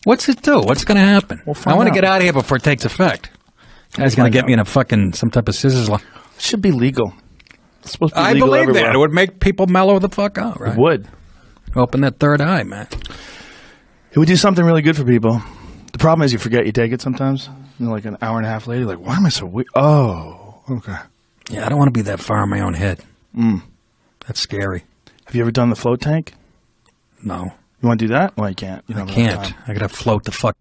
[SPEAKER 5] What's it do? What's going to happen? I want to get out of here before it takes effect. Guy's going to get me in a fucking some type of scissors.
[SPEAKER 2] It should be legal. It's supposed to be
[SPEAKER 5] I
[SPEAKER 2] legal
[SPEAKER 5] believe
[SPEAKER 2] everywhere.
[SPEAKER 5] that. It would make people mellow the fuck out, right?
[SPEAKER 2] It would.
[SPEAKER 5] Open that third eye, man.
[SPEAKER 2] It would do something really good for people. The problem is you forget you take it sometimes. You know, like an hour and a half later, like, why am I so weak? Oh, okay.
[SPEAKER 5] Yeah, I don't want to be that far in my own head. That's scary.
[SPEAKER 2] Have you ever done the float tank?
[SPEAKER 5] No.
[SPEAKER 2] You want to do that? Well, you can't. You
[SPEAKER 5] I can't. I got to float the fuck.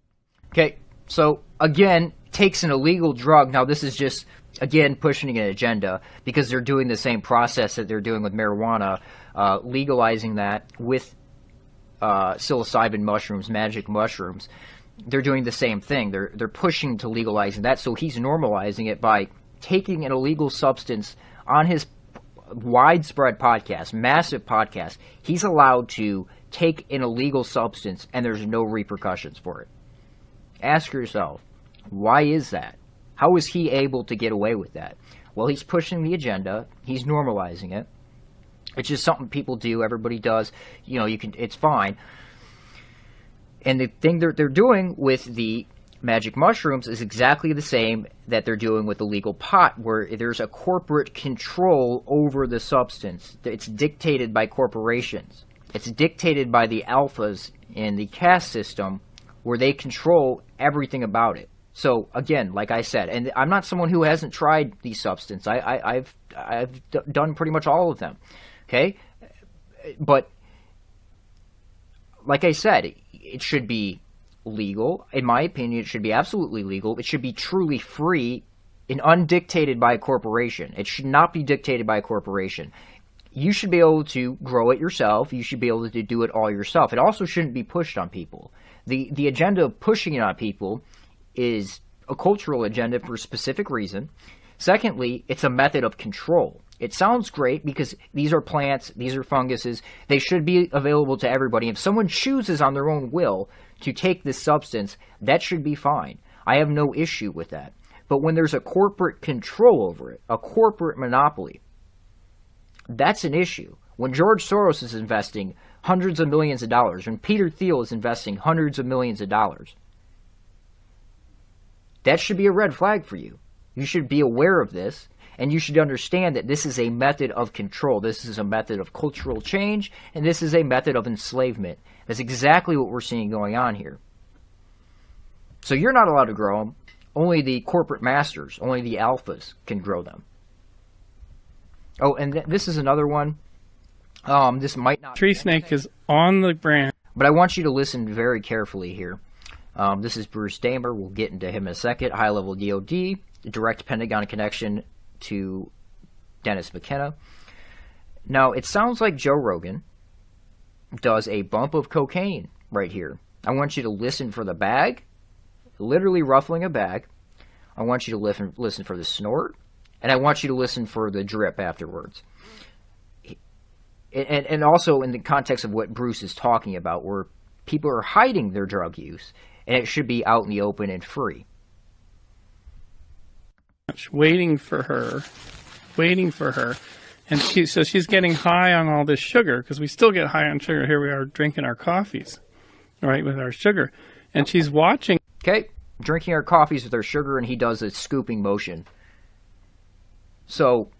[SPEAKER 1] Okay, so again, takes an illegal drug. Now this is just, again, pushing an agenda because they're doing the same process that they're doing with marijuana, legalizing that with psilocybin mushrooms, magic mushrooms. They're doing the same thing. They're pushing to legalizing that, so he's normalizing it by taking an illegal substance on his widespread podcast, massive podcast. He's allowed to take an illegal substance and there's no repercussions for it. Ask yourself, why is that? How is he able to get away with that? Well, he's pushing the agenda. He's normalizing it. It's just something people do. Everybody does. You know, it's fine. And the thing they're doing with the magic mushrooms is exactly the same that they're doing with the legal pot, where there's a corporate control over the substance. It's dictated by corporations. It's dictated by the alphas in the caste system, where they control everything about it. So again, like I said, and I'm not someone who hasn't tried these substances. I've done pretty much all of them. Okay, but like I said, it should be legal. In my opinion, it should be absolutely legal. It should be truly free and undictated by a corporation. It should not be dictated by a corporation. You should be able to grow it yourself. You should be able to do it all yourself. It also shouldn't be pushed on people. The agenda of pushing it on people is a cultural agenda for a specific reason. Secondly, it's a method of control. It sounds great because these are plants, these are funguses. They should be available to everybody. If someone chooses on their own will to take this substance, that should be fine. I have no issue with that. But when there's a corporate control over it, a corporate monopoly, that's an issue. When George Soros is investing hundreds of millions of dollars, when Peter Thiel is investing hundreds of millions of dollars, that should be a red flag for you. You should be aware of this, and you should understand that this is a method of control. This is a method of cultural change, and this is a method of enslavement. That's exactly what we're seeing going on here. So you're not allowed to grow them. Only the corporate masters, only the alphas can grow them. Oh, and this is another one. This might not...
[SPEAKER 18] Tree snake is on the branch.
[SPEAKER 1] But I want you to listen very carefully here. This is Bruce Damer. We'll get into him in a second. High-level DOD, direct Pentagon connection to Dennis McKenna. Now, it sounds like Joe Rogan does a bump of cocaine right here. I want you to listen for the bag, literally ruffling a bag. I want you to listen for the snort, and I want you to listen for the drip afterwards. And also in the context of what Bruce is talking about, where people are hiding their drug use, and it should be out in the open and free.
[SPEAKER 18] Waiting for her. And so she's getting high on all this sugar, because we still get high on sugar. Here we are drinking our coffees, right, with our sugar. And she's watching.
[SPEAKER 1] Okay, drinking our coffees with our sugar, and he does a scooping motion. So,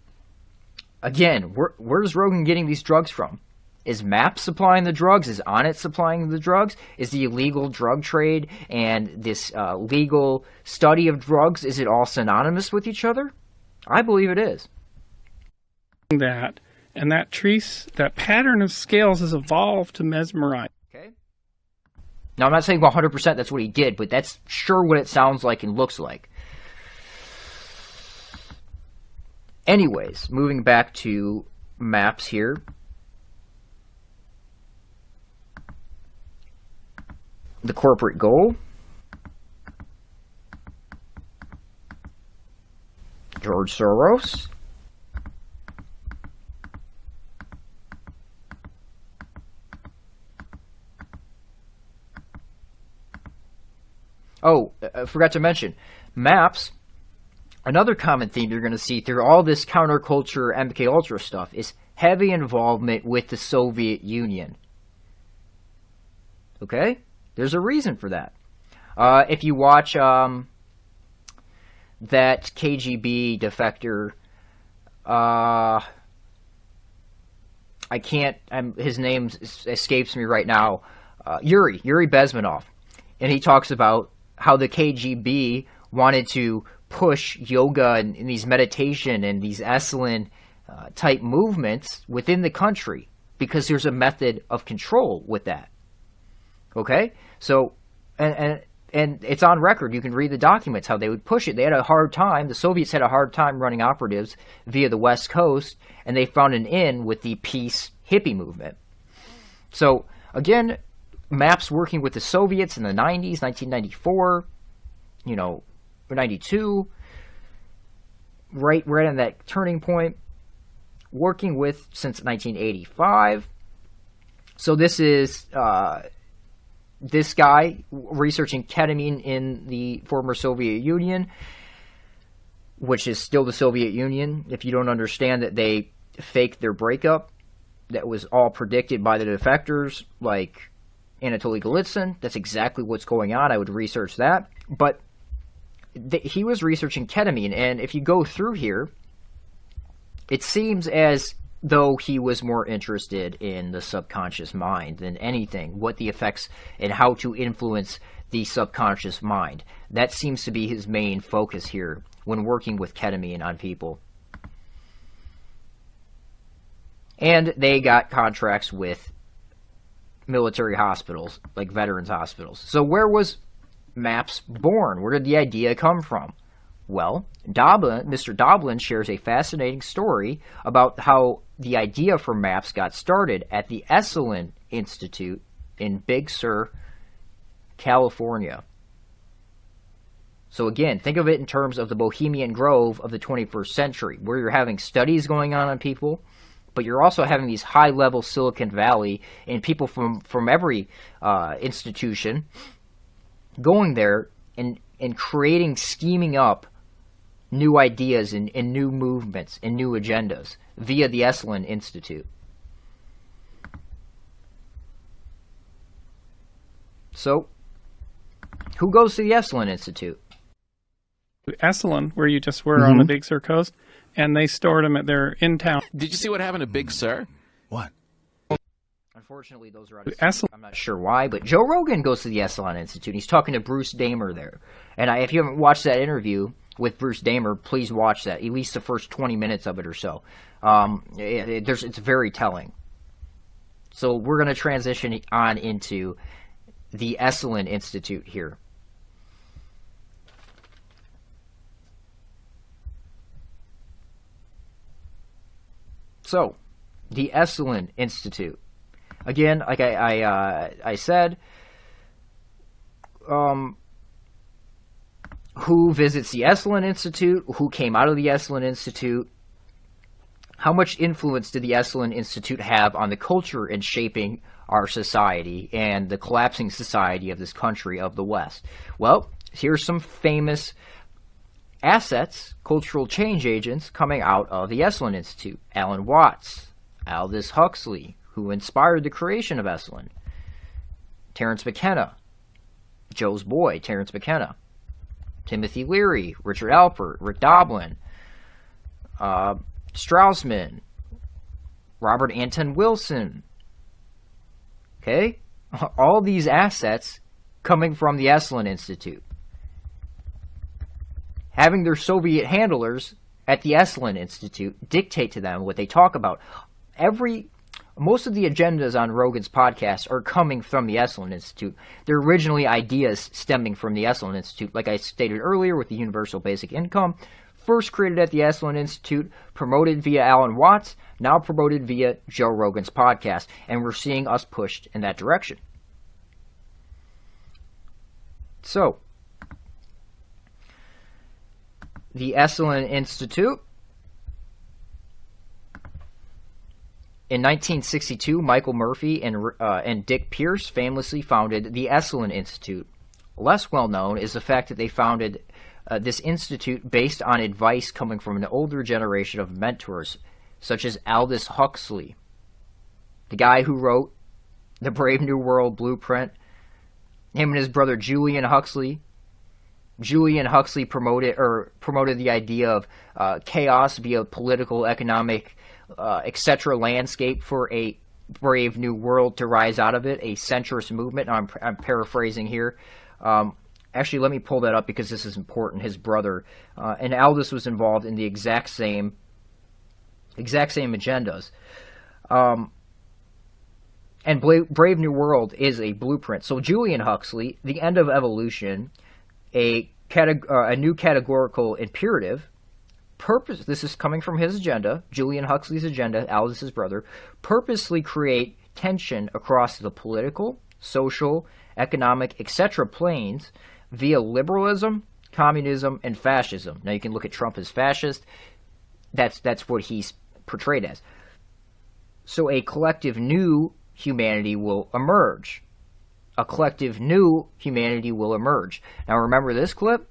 [SPEAKER 1] again, where's Rogan getting these drugs from? Is MAPS supplying the drugs? Is ONIT supplying the drugs? Is the illegal drug trade and this legal study of drugs, is it all synonymous with each other? I believe it is.
[SPEAKER 18] That, and that pattern of scales has evolved to mesmerize.
[SPEAKER 1] Okay. Now, I'm not saying 100% that's what he did, but that's sure what it sounds like and looks like. Anyways, moving back to MAPS here. The corporate goal. George Soros. Oh, I forgot to mention, MAPS, another common theme you're going to see through all this counterculture MKUltra stuff is heavy involvement with the Soviet Union. Okay? There's a reason for that. If you watch that KGB defector, his name escapes me right now, Yuri Bezmenov, and he talks about how the KGB wanted to push yoga and these meditation and these ESALEN type movements within the country because there's a method of control with that. Okay? So, and it's on record. You can read the documents, how they would push it. They had a hard time. The Soviets had a hard time running operatives via the West Coast, and they found an in with the peace hippie movement. So, again, MAPS working with the Soviets in the 90s, 1994, 92, right on that turning point, working with since 1985. So this is this guy researching ketamine in the former Soviet Union, which is still the Soviet Union. If you don't understand that they faked their breakup, that was all predicted by the defectors, like Anatoly Golitsyn. That's exactly what's going on. I would research that. But he was researching ketamine, and if you go through here, it seems as though he was more interested in the subconscious mind than anything, what the effects and how to influence the subconscious mind. That seems to be his main focus here when working with ketamine on people. And they got contracts with military hospitals, like veterans hospitals. So where was MAPS born? Where did the idea come from? Well, Mr. Doblin shares a fascinating story about how the idea for MAPS got started at the ESALEN Institute in Big Sur, California. So again, think of it in terms of the Bohemian Grove of the 21st century, where you're having studies going on people, but you're also having these high-level Silicon Valley and people from every institution going there and creating, scheming up new ideas and new movements and new agendas via the ESALEN Institute. So, who goes to the ESALEN Institute?
[SPEAKER 18] ESALEN, where you just were on the Big Sur coast, and they stored them at their in-town.
[SPEAKER 19] Did you see what happened to Big Sur?
[SPEAKER 3] What?
[SPEAKER 1] Unfortunately, those are out of state. I'm not sure why, but Joe Rogan goes to the ESALEN Institute. He's talking to Bruce Damer there. And if you haven't watched that interview with Bruce Damer, please watch that, at least the first 20 minutes of it or so. It's very telling. So we're going to transition on into the ESALEN Institute here. So, the ESALEN Institute. Again, like I said, who visits the ESALEN Institute? Who came out of the ESALEN Institute? How much influence did the ESALEN Institute have on the culture in shaping our society and the collapsing society of this country of the West? Well, here's some famous assets, cultural change agents coming out of the ESALEN Institute. Alan Watts, Aldous Huxley, who inspired the creation of ESALEN. Terence McKenna, Joe's boy, Terence McKenna. Timothy Leary, Richard Alpert, Rick Doblin, Straussman, Robert Anton Wilson. Okay? All these assets coming from the ESALEN Institute. Having their Soviet handlers at the ESALEN Institute dictate to them what they talk about. Most of the agendas on Rogan's podcast are coming from the ESALEN Institute. They're originally ideas stemming from the ESALEN Institute, like I stated earlier with the universal basic income, first created at the ESALEN Institute, promoted via Alan Watts, now promoted via Joe Rogan's podcast, and we're seeing us pushed in that direction. So, the ESALEN Institute. In 1962, Michael Murphy and Dick Pierce famously founded the ESALEN Institute. Less well known is the fact that they founded this institute based on advice coming from an older generation of mentors, such as Aldous Huxley, the guy who wrote the Brave New World blueprint. Him and his brother Julian Huxley. Julian Huxley promoted the idea of chaos via political, economic, etc. landscape for a brave new world to rise out of it, a centrist movement. I'm paraphrasing here. Actually, let me pull that up because this is important. His brother and Aldous was involved in the exact same agendas. And Brave New World is a blueprint. So Julian Huxley, the end of evolution, a new categorical imperative, purpose. This is coming from his agenda, Julian Huxley's agenda, Aldous' brother, purposely create tension across the political, social, economic, etc. planes via liberalism, communism, and fascism. Now you can look at Trump as fascist. That's what he's portrayed as. So a collective new humanity will emerge. A collective new humanity will emerge. Now remember this clip?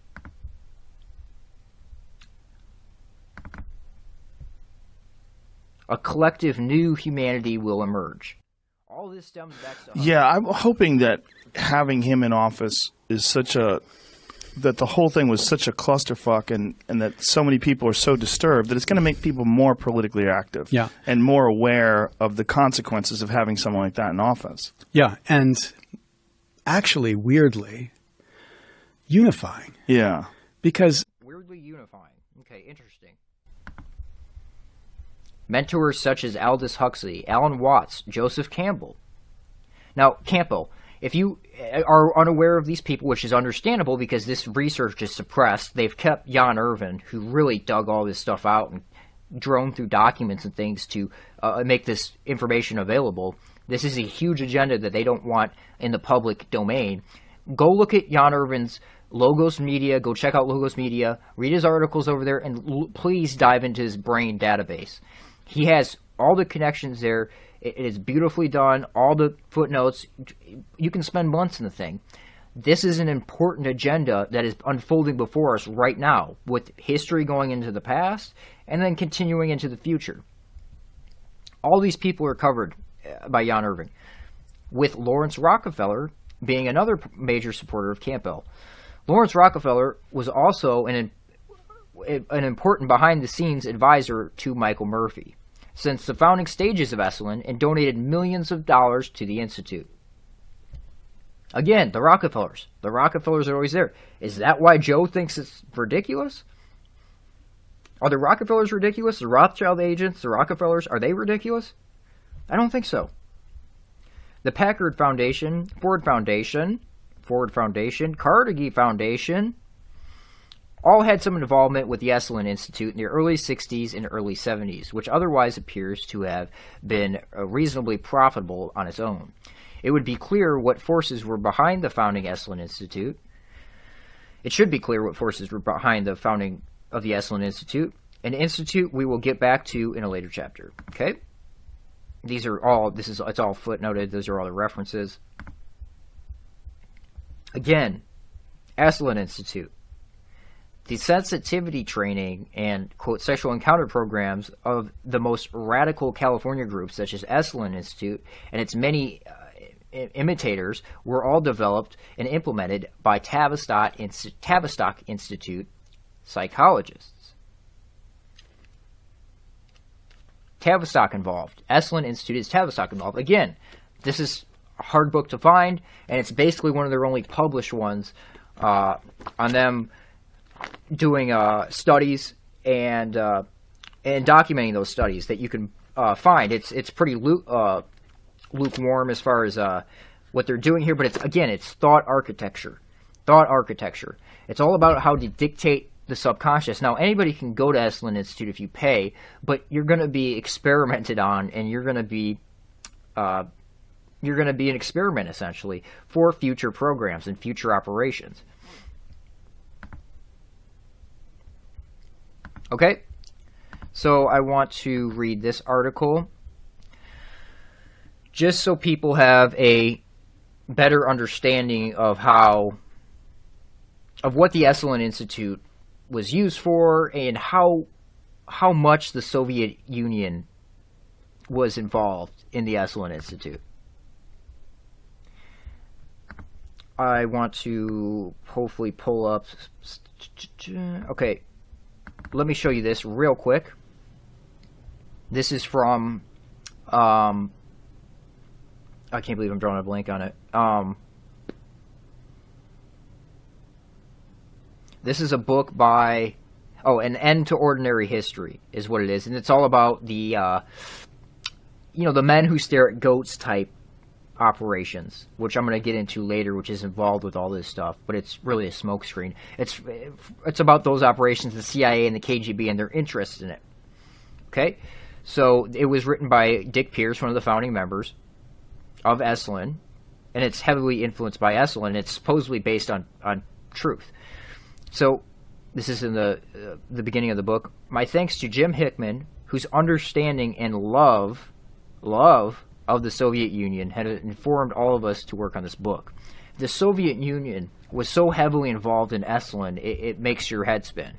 [SPEAKER 1] A collective new humanity will emerge. All this stems back to...
[SPEAKER 2] Yeah, I'm hoping that having him in office is that the whole thing was such a clusterfuck and that so many people are so disturbed that it's going to make people more politically active and more aware of the consequences of having someone like that in office.
[SPEAKER 20] Yeah, and actually, weirdly, unifying.
[SPEAKER 2] Yeah.
[SPEAKER 20] Because...
[SPEAKER 1] Weirdly unifying. Okay, interesting. Mentors such as Aldous Huxley, Alan Watts, Joseph Campbell. Now, Campbell, if you are unaware of these people, which is understandable because this research is suppressed, they've kept Jan Irvin, who really dug all this stuff out and droned through documents and things to make this information available. This is a huge agenda that they don't want in the public domain. Go look at Jan Irvin's Logos Media. Go check out Logos Media. Read his articles over there, and please dive into his brain database. He has all the connections there. It is beautifully done. All the footnotes. You can spend months in the thing. This is an important agenda that is unfolding before us right now, with history going into the past and then continuing into the future. All these people are covered by Jan Irvin, with Lawrence Rockefeller being another major supporter of Campbell. Lawrence Rockefeller was also an important behind-the-scenes advisor to Michael Murphy since the founding stages of ESALEN and donated millions of dollars to the Institute. Again, the Rockefellers. The Rockefellers are always there. Is that why Joe thinks it's ridiculous? Are the Rockefellers ridiculous? The Rothschild agents, the Rockefellers, are they ridiculous? I don't think so. The Packard Foundation, Ford Foundation, Carnegie Foundation, all had some involvement with the ESALEN Institute in the early 60s and early 70s, which otherwise appears to have been reasonably profitable on its own. It would be clear what forces were behind the founding ESALEN Institute. It should be clear what forces were behind the founding of the ESALEN Institute, an institute we will get back to in a later chapter. Okay? These are all, it's all footnoted. Those are all the references. Again, ESALEN Institute. The sensitivity training and, quote, sexual encounter programs of the most radical California groups, such as ESALEN Institute and its many imitators, were all developed and implemented by Tavistock Institute psychologists. Tavistock involved. ESALEN Institute is Tavistock involved. Again, this is a hard book to find, and it's basically one of their only published ones on them doing studies and documenting those studies that you can find. It's pretty lukewarm as far as what they're doing here, but it's thought architecture. Thought architecture. It's all about how to dictate the subconscious. Now, anybody can go to ESALEN Institute if you pay, but you're going to be experimented on, and you're going to be an experiment, essentially, for future programs and future operations. Okay? So I want to read this article just so people have a better understanding of what the ESALEN Institute was used for and how much the Soviet Union was involved in the ESALEN Institute. I want to hopefully pull up. Okay, let me show you this real quick. This is from I can't believe I'm drawing a blank on it. This is a book by, An End to Ordinary History is what it is. And it's all about the, the men who stare at goats type operations, which I'm going to get into later, which is involved with all this stuff. But it's really a smokescreen. It's about those operations, the CIA and the KGB, and their interest in it. Okay? So it was written by Dick Pierce, one of the founding members of ESALEN. And it's heavily influenced by ESALEN. It's supposedly based on truth. So, this is in the beginning of the book. My thanks to Jim Hickman, whose understanding and love of the Soviet Union had informed all of us to work on this book. The Soviet Union was so heavily involved in ESALEN, it makes your head spin.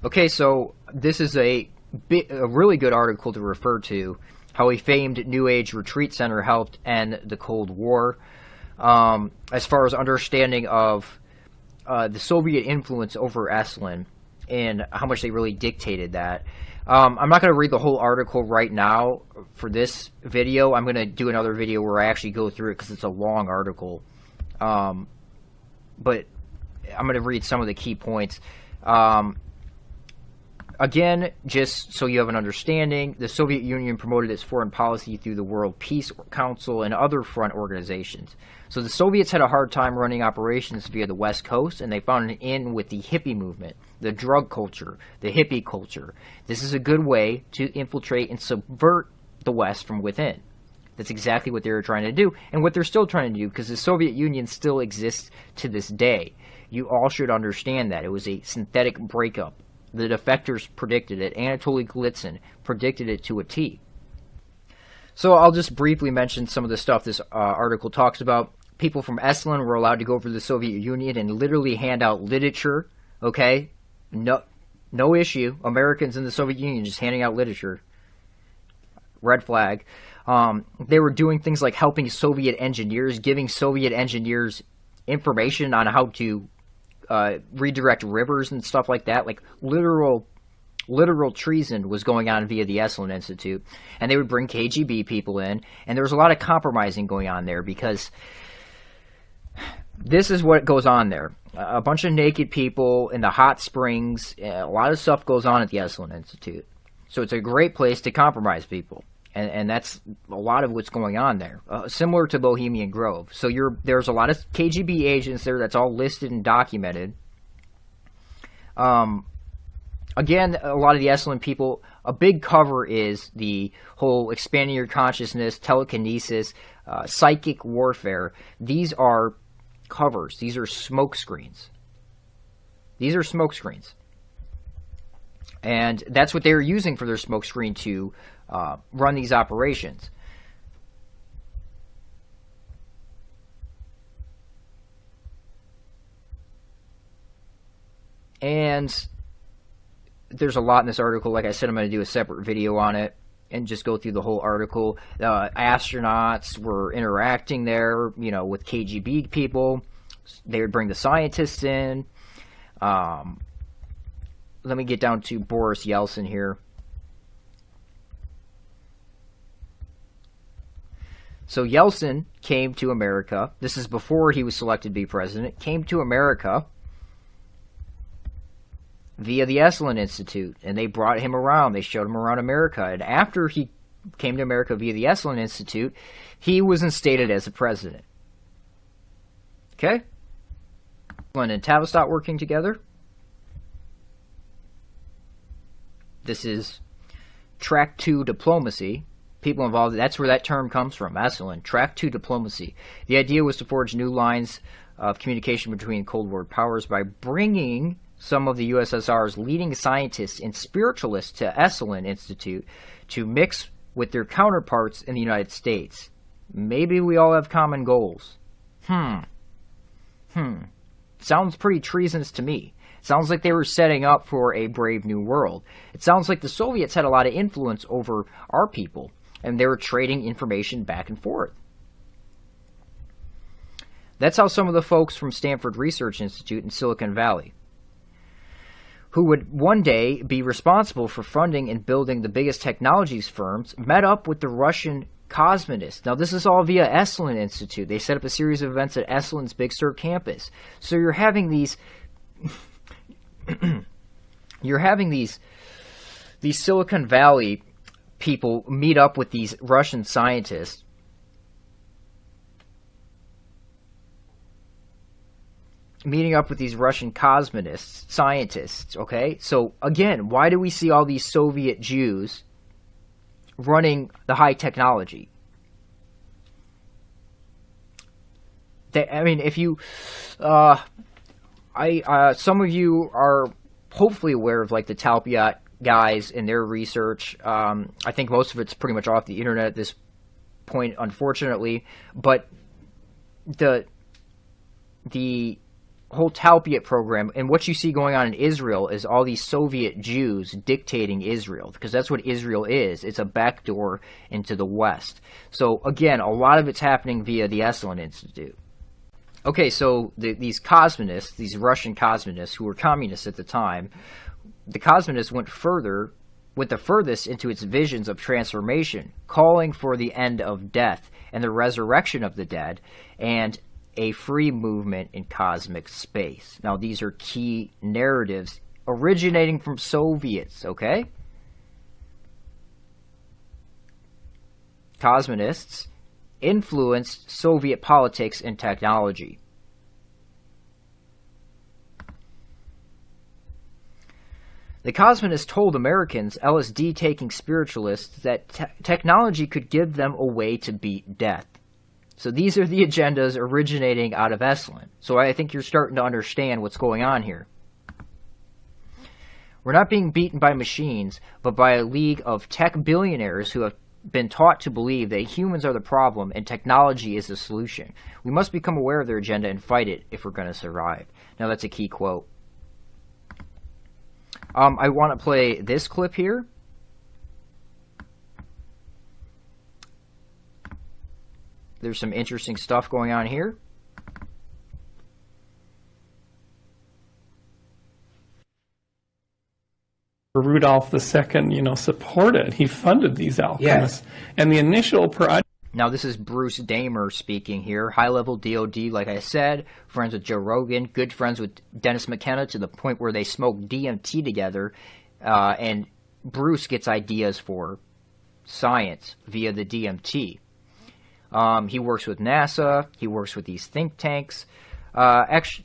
[SPEAKER 1] Okay, so this is a really good article to refer to, how a famed New Age retreat center helped end the Cold War. As far as understanding of the Soviet influence over ESALEN and how much they really dictated that. I'm not going to read the whole article right now for this video. I'm going to do another video where I actually go through it because it's a long article. But I'm going to read some of the key points. Again, just so you have an understanding, the Soviet Union promoted its foreign policy through the World Peace Council and other front organizations. So the Soviets had a hard time running operations via the West Coast, and they found an in with the hippie movement, the drug culture, the hippie culture. This is a good way to infiltrate and subvert the West from within. That's exactly what they were trying to do, and what they're still trying to do, because the Soviet Union still exists to this day. You all should understand that. It was a synthetic breakup. The defectors predicted it. Anatoly Golitsyn predicted it to a T. So I'll just briefly mention some of the stuff this article talks about. People from ESALEN were allowed to go over to the Soviet Union and literally hand out literature. Okay? No issue. Americans in the Soviet Union just handing out literature. Red flag. They were doing things like helping Soviet engineers, giving Soviet engineers information on how to redirect rivers and stuff like that. Like literal treason was going on via the ESALEN Institute. And they would bring KGB people in, and there was a lot of compromising going on there, because this is what goes on there. A bunch of naked people in the hot springs. A lot of stuff goes on at the ESALEN Institute. So it's a great place to compromise people. And that's a lot of what's going on there. Similar to Bohemian Grove. So there's a lot of KGB agents there. That's all listed and documented. Again, a lot of the ESALEN people, a big cover is the whole expanding your consciousness, telekinesis, psychic warfare. These are covers. These are smoke screens. These are smoke screens. And that's what they were using for their smoke screen to run these operations. And there's a lot in this article. Like I said, I'm going to do a separate video on it and just go through the whole article. Astronauts were interacting there, with KGB people. They would bring the scientists in. let me get down to Boris Yeltsin here. So Yeltsin came to America. This is before he was selected to be president. Came to America via the ESALEN Institute, and they brought him around. They showed him around America. And after he came to America via the ESALEN Institute, he was instated as the president. Okay? And Tavistock working together. This is Track 2 diplomacy. People involved, that's where that term comes from, ESALEN, Track 2 diplomacy. The idea was to forge new lines of communication between Cold War powers by bringing some of the USSR's leading scientists and spiritualists to ESALEN Institute to mix with their counterparts in the United States. Maybe we all have common goals. Sounds pretty treasonous to me. Sounds like they were setting up for a brave new world. It sounds like the Soviets had a lot of influence over our people, and they were trading information back and forth. That's how some of the folks from Stanford Research Institute in Silicon Valley, who would one day be responsible for funding and building the biggest technologies firms, met up with the Russian cosmonists. Now, this is all via ESALEN Institute. They set up a series of events at ESALEN's Big Sur campus. So you're having these these Silicon Valley people meet up with these Russian scientists, meeting up with these Russian cosmonists, scientists, okay? So, again, why do we see all these Soviet Jews running the high technology? I mean, if you... some of you are hopefully aware of, like, the Talpiot guys and their research. I think most of it's pretty much off the internet at this point, unfortunately. But the whole Talpiot program, and what you see going on in Israel is all these Soviet Jews dictating Israel, because that's what Israel is. It's a backdoor into the West. So, again, a lot of it's happening via the ESALEN Institute. Okay, so these cosmonists, these Russian cosmonists who were communists at the time, the cosmonists went the furthest into its visions of transformation, calling for the end of death and the resurrection of the dead, and a free movement in cosmic space. Now, these are key narratives originating from Soviets, okay? Cosmonists influenced Soviet politics and technology. The cosmonists told Americans, LSD-taking spiritualists, that technology could give them a way to beat death. So these are the agendas originating out of ESALEN. So I think you're starting to understand what's going on here. We're not being beaten by machines, but by a league of tech billionaires who have been taught to believe that humans are the problem and technology is the solution. We must become aware of their agenda and fight it if we're going to survive. Now, that's a key quote. I want to play this clip here. There's some interesting stuff going on here.
[SPEAKER 18] Rudolph II, supported. He funded these alchemists. Yes. And the initial project...
[SPEAKER 1] Now, this is Bruce Damer speaking here. High-level DOD, like I said, friends with Joe Rogan, good friends with Dennis McKenna to the point where they smoke DMT together, and Bruce gets ideas for science via the DMT. He works with NASA. He works with these think tanks. Actually,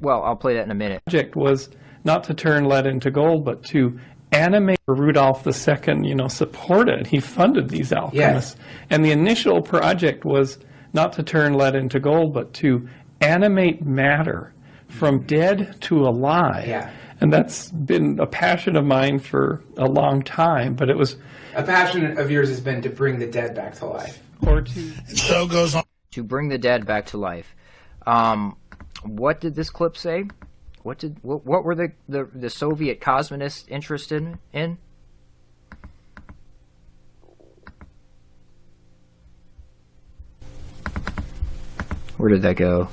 [SPEAKER 1] well, I'll play that in a minute.
[SPEAKER 18] The project was not to turn lead into gold, but to animate. Rudolph II, supported. He funded these alchemists. Yes. And the initial project was not to turn lead into gold, but to animate matter from dead to alive. Yeah. And that's been a passion of mine for a long time, but it was...
[SPEAKER 21] A passion of yours has been to bring the dead back to life.
[SPEAKER 18] Or to...
[SPEAKER 7] So goes on.
[SPEAKER 1] To bring the dead back to life. What did this clip say? What were the Soviet cosmonists interested in? Where did that go?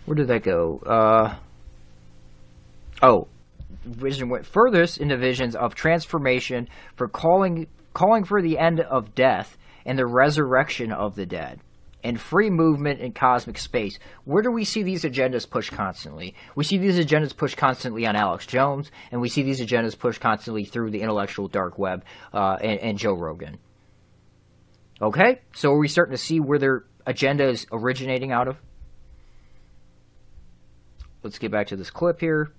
[SPEAKER 1] Where did that go? Vision went furthest into visions of transformation for calling for the end of death and the resurrection of the dead, and free movement in cosmic space. Where do we see these agendas pushed constantly? We see these agendas pushed constantly on Alex Jones, and we see these agendas pushed constantly through the intellectual dark web and Joe Rogan. Okay? So are we starting to see where their agenda is originating out of? Let's get back to this clip here.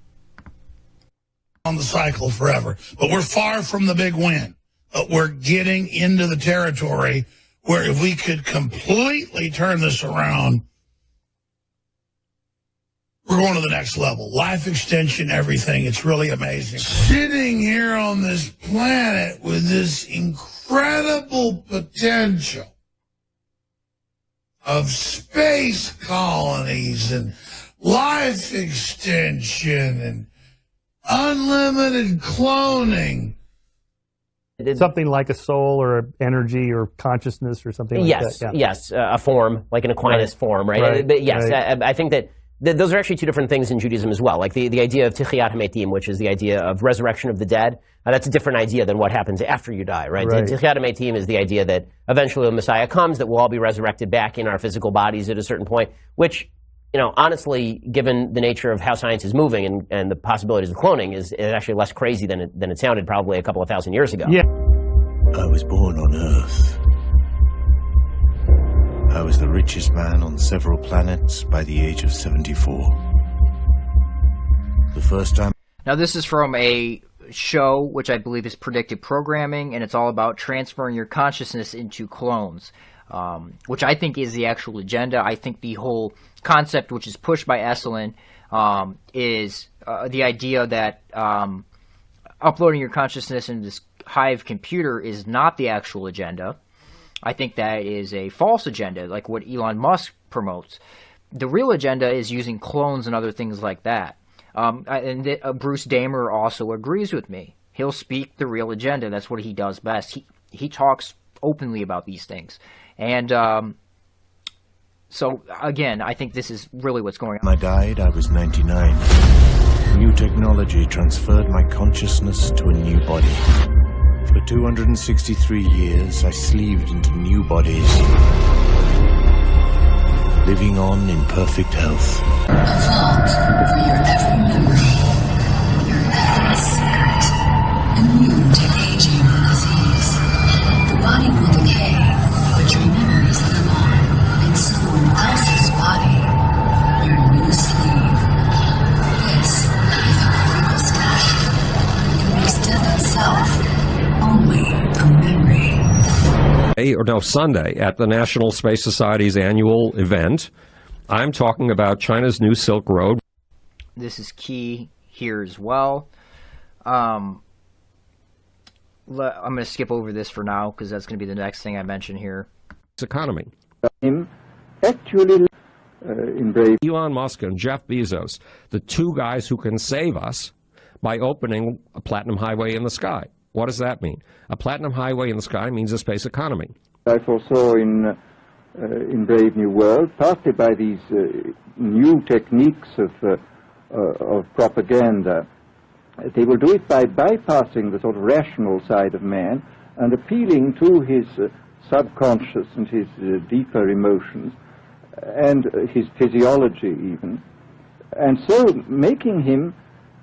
[SPEAKER 7] On the cycle forever. But we're far from the big win. But we're getting into the territory where if we could completely turn this around, we're going to the next level. Life extension, everything. It's really amazing. Sitting here on this planet with this incredible potential of space colonies and life extension and unlimited cloning.
[SPEAKER 4] Something like a soul or energy or consciousness or something like that. Yeah.
[SPEAKER 22] Yes, a form, like an Aquinas form, right? But yes, I think that those are actually two different things in Judaism as well. Like the idea of Tichiyat HaMetim, which is the idea of resurrection of the dead, that's a different idea than what happens after you die, right? Tichiyat HaMetim is the idea that eventually the Messiah comes, that we'll all be resurrected back in our physical bodies at a certain point, which, you know, honestly, given the nature of how science is moving and the possibilities of cloning, is actually less crazy than it sounded probably a couple of thousand years ago.
[SPEAKER 4] Yeah.
[SPEAKER 23] I was born on Earth. I was the richest man on several planets by the age of 74. The first time...
[SPEAKER 1] Now this is from a show which I believe is predictive programming, and it's all about transferring your consciousness into clones, which I think is the actual agenda. I think the whole concept, which is pushed by ESALEN, is the idea that uploading your consciousness into this Hive computer is not the actual agenda. I think that is a false agenda, like what Elon Musk promotes. The real agenda is using clones and other things like that. Bruce Damer also agrees with me. He'll speak the real agenda. That's what he does best. He talks openly about these things. And so, again, I think this is really what's going on.
[SPEAKER 23] When I died, I was 99. New technology transferred my consciousness to a new body. For 263 years, I sleeved into new bodies, living on in perfect health.
[SPEAKER 24] A vault for your every memory, your every secret, immune to aging and disease. The body will decay, but your memories live on in someone else's body. Your new sleeve. This is a real stash. It makes death itself only a memory.
[SPEAKER 25] Sunday at the National Space Society's annual event. I'm talking about China's new Silk Road.
[SPEAKER 1] This is key here as well. I'm going to skip over this for now because that's going to be the next thing I mention here.
[SPEAKER 25] Economy.
[SPEAKER 26] Actually,
[SPEAKER 25] Elon Musk and Jeff Bezos, the two guys who can save us by opening a platinum highway in the sky. What does that mean? A platinum highway in the sky means a space economy.
[SPEAKER 26] I foresaw in Brave New World, partly by these new techniques of propaganda. They will do it by bypassing the sort of rational side of man and appealing to his subconscious and his deeper emotions and his physiology even, and so making him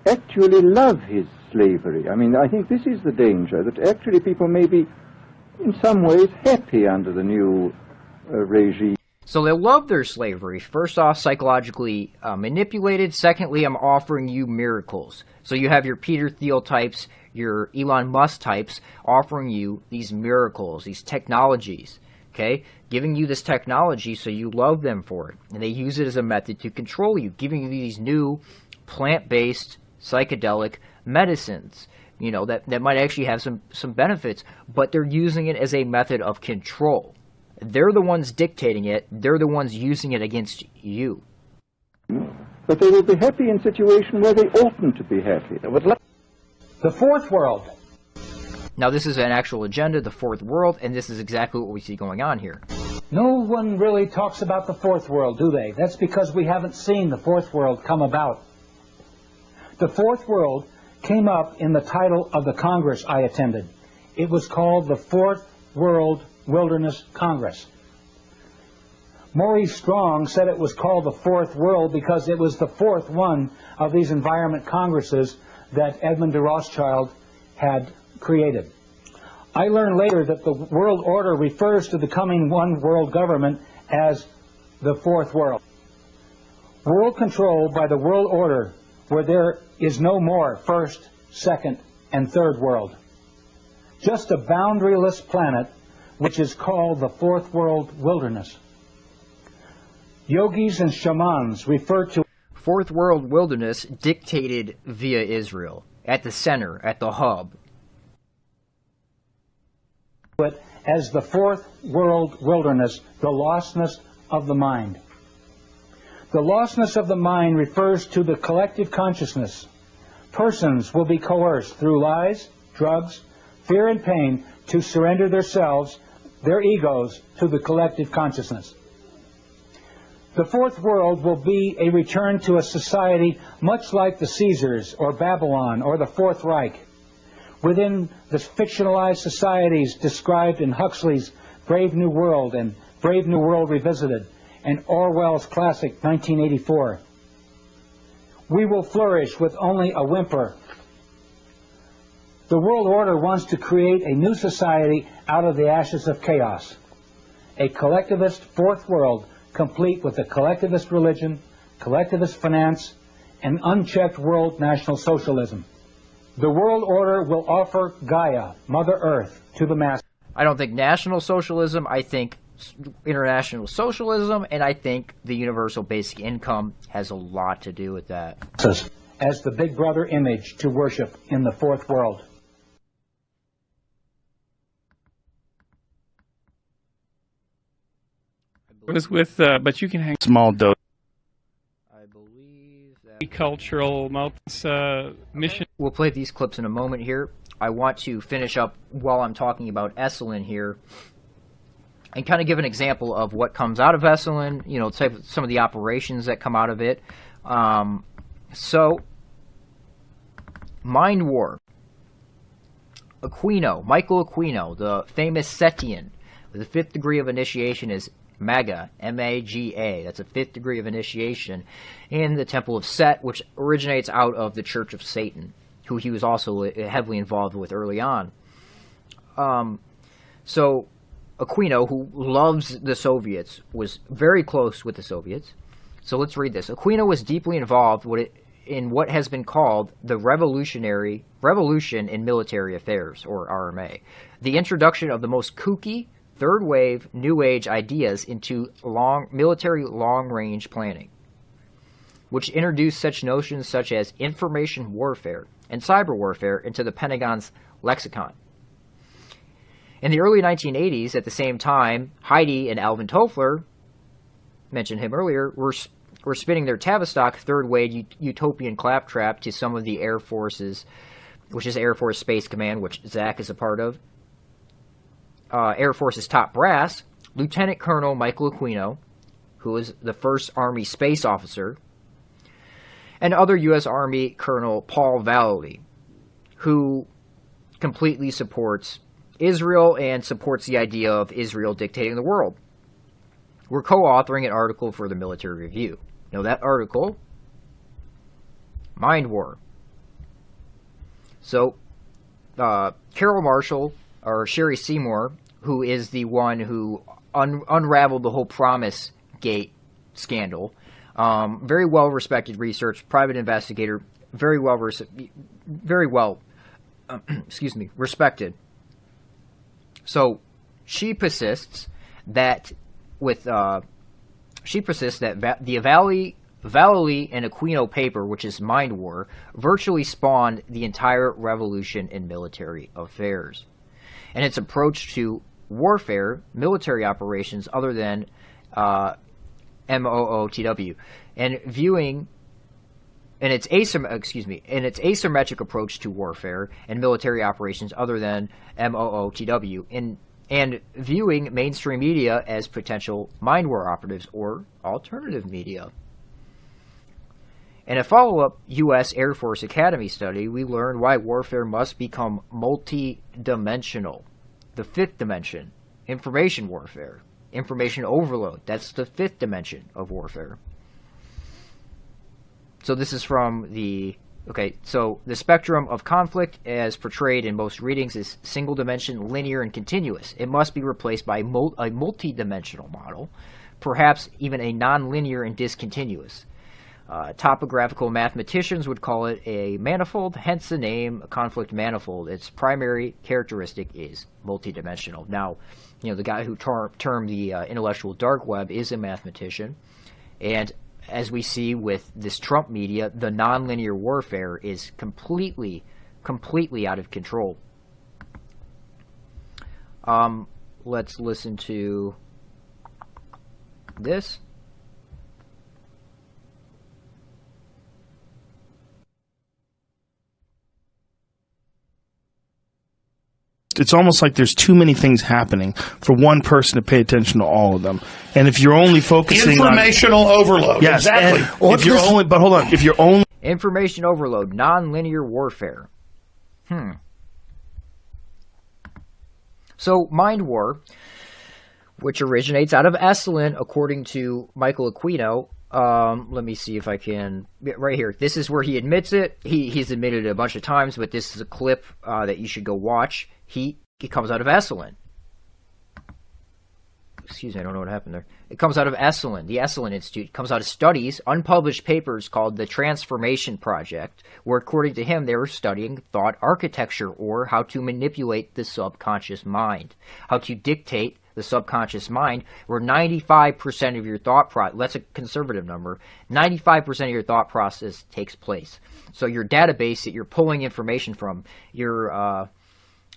[SPEAKER 26] actually love his slavery. I mean, I think this is the danger, that actually people may be in some ways happy under the new regime.
[SPEAKER 1] So they love their slavery. First off, psychologically manipulated. Secondly, I'm offering you miracles. So you have your Peter Thiel types, your Elon Musk types offering you these miracles, these technologies, okay? Giving you this technology so you love them for it. And they use it as a method to control you, giving you these new plant-based psychedelic medicines, you know, that might actually have some benefits, but they're using it as a method of control. They're the ones dictating it. They're the ones using it against you.
[SPEAKER 26] But they will be happy in a situation where they oughtn't to be happy.
[SPEAKER 1] The fourth world. Now, this is an actual agenda, the fourth world, and this is exactly what we see going on here.
[SPEAKER 8] No one really talks about the fourth world, do they? That's because we haven't seen the fourth world come about. The fourth world came up in the title of the Congress I attended. It was called the Fourth World Wilderness Congress. Maurice Strong said it was called the Fourth World because it was the fourth one of these environment congresses that Edmund de Rothschild had created. I learned later that the world order refers to the coming one world government as the Fourth World. World control by the world order, where there is no more first, second, and third world. Just a boundaryless planet which is called the Fourth World Wilderness. Yogis and shamans refer to
[SPEAKER 1] Fourth World Wilderness dictated via Israel, at the center, at the hub.
[SPEAKER 8] It as the Fourth World Wilderness, the lostness of the mind. The lostness of the mind refers to the collective consciousness. Persons will be coerced through lies, drugs, fear and pain to surrender themselves, their egos, to the collective consciousness. The Fourth World will be a return to a society much like the Caesars or Babylon or the Fourth Reich. Within the fictionalized societies described in Huxley's Brave New World and Brave New World Revisited and Orwell's classic 1984. We will flourish with only a whimper. The world order wants to create a new society out of the ashes of chaos. A collectivist fourth world complete with a collectivist religion, collectivist finance, and unchecked world national socialism. The world order will offer Gaia, Mother Earth, to the masses.
[SPEAKER 1] I don't think national socialism, I think international socialism, and I think the universal basic income has a lot to do with that.
[SPEAKER 8] As the Big Brother image to worship in the fourth world.
[SPEAKER 18] It was with, but you can hang
[SPEAKER 2] small dose.
[SPEAKER 1] I believe
[SPEAKER 18] that cultural mission.
[SPEAKER 1] We'll play these clips in a moment here. I want to finish up while I'm talking about ESALEN here and kind of give an example of what comes out of ESALEN, you know, some of the operations that come out of it. So, Mind War. Michael Aquino, the famous Setian, with the 5th degree of initiation is MAGA, M-A-G-A. That's a 5th degree of initiation in the Temple of Set, which originates out of the Church of Satan, who he was also heavily involved with early on. So Aquino, who loves the Soviets, was very close with the Soviets. So let's read this. Aquino was deeply involved in what has been called the Revolution in Military Affairs, or RMA, the introduction of the most kooky, third-wave, New Age ideas into military long-range planning, which introduced such notions such as information warfare and cyber warfare into the Pentagon's lexicon. In the early 1980s, at the same time, Heidi and Alvin Toffler, mentioned him earlier, were spinning their Tavistock third-wave utopian claptrap to some of the Air Forces, which is Air Force Space Command, which Zach is a part of, Air Force's top brass, Lieutenant Colonel Michael Aquino, who was the first Army space officer, and other U.S. Army Colonel Paul Vallely, who completely supports Israel and supports the idea of Israel dictating the world. We're co-authoring an article for the Military Review. Now that article, Mind War. So, Carol Marshall, or Sherry Seymour, who is the one who unraveled the whole Promise Gate scandal. Very well-respected research, private investigator, very well respected. So she persists that the Vallely and Aquino paper, which is Mind War, virtually spawned the entire revolution in military affairs, and its approach to warfare, military operations other than MOOTW, and its asymmetric approach to warfare and military operations other than MOOTW in and viewing mainstream media as potential mind war operatives or alternative media. In a follow-up U.S. Air Force Academy study, we learned why warfare must become multi-dimensional. The fifth dimension, information warfare. Information overload, that's the fifth dimension of warfare. So this is from the... Okay, so the spectrum of conflict as portrayed in most readings is single dimension, linear, and continuous. It must be replaced by a multi-dimensional model, perhaps even a non-linear and discontinuous. Topographical mathematicians would call it a manifold, hence the name conflict manifold. Its primary characteristic is multidimensional. Now, you know, the guy who termed the intellectual dark web is a mathematician, and as we see with this Trump media, the nonlinear warfare is completely out of control. Let's listen to this.
[SPEAKER 2] It's almost like there's too many things happening for one person to pay attention to all of them. And if you're only focusing
[SPEAKER 7] informational overload.
[SPEAKER 2] Yes,
[SPEAKER 7] exactly.
[SPEAKER 2] If you're only, but hold on, if you're only
[SPEAKER 1] information overload, non-linear warfare. So mind war, which originates out of ESALEN, according to Michael Aquino. Let me see if I can... Right here. This is where he admits it. He's admitted it a bunch of times, but this is a clip that you should go watch. It comes out of ESALEN. Excuse me, I don't know what happened there. It comes out of ESALEN, the ESALEN Institute. It comes out of studies, unpublished papers called the Transformation Project, where according to him they were studying thought architecture, or how to manipulate the subconscious mind, how to dictate the subconscious mind, where 95% of your thought process, that's a conservative number, 95% of your thought process takes place. So your database that you're pulling information from, your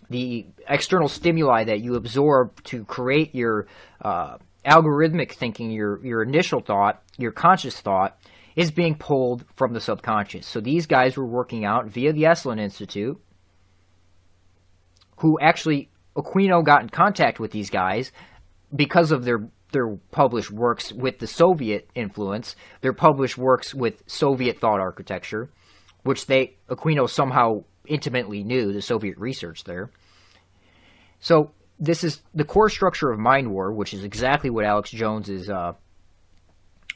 [SPEAKER 1] the external stimuli that you absorb to create your algorithmic thinking, your initial thought, your conscious thought, is being pulled from the subconscious. So these guys were working out via the ESALEN Institute, who actually, Aquino got in contact with these guys because of their published works with the Soviet influence, their published works with Soviet thought architecture, which Aquino somehow intimately knew, the Soviet research there. So this is the core structure of mind war, which is exactly what Alex Jones's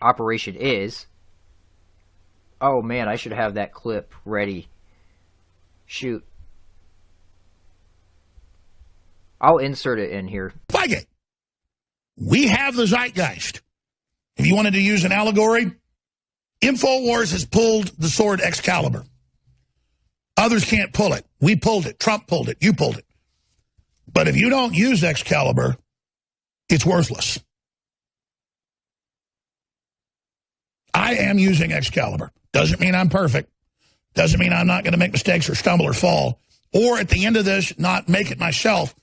[SPEAKER 1] operation is. Oh man, I should have that clip ready. Shoot. I'll insert it in here.
[SPEAKER 7] Fuck it. We have the zeitgeist. If you wanted to use an allegory, InfoWars has pulled the sword Excalibur. Others can't pull it. We pulled it. Trump pulled it. You pulled it. But if you don't use Excalibur, it's worthless. I am using Excalibur. Doesn't mean I'm perfect. Doesn't mean I'm not going to make mistakes or stumble or fall. Or at the end of this, not make it myself.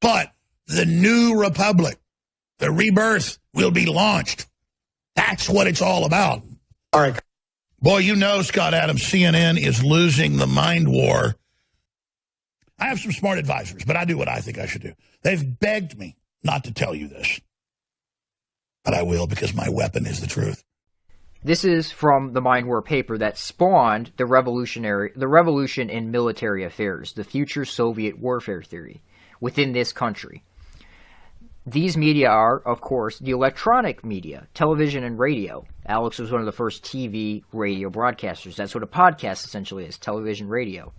[SPEAKER 7] But the new republic, the rebirth, will be launched. That's what it's all about. All right. Boy, you know, Scott Adams, CNN is losing the mind war. I have some smart advisors, but I do what I think I should do. They've begged me not to tell you this. But I will, because my weapon is the truth.
[SPEAKER 1] This is from the Mind War paper that spawned the revolution in military affairs, the future Soviet warfare theory within this country. These media are, of course, the electronic media, television and radio. Alex was one of the first TV radio broadcasters. That's what a podcast essentially is, television, radio.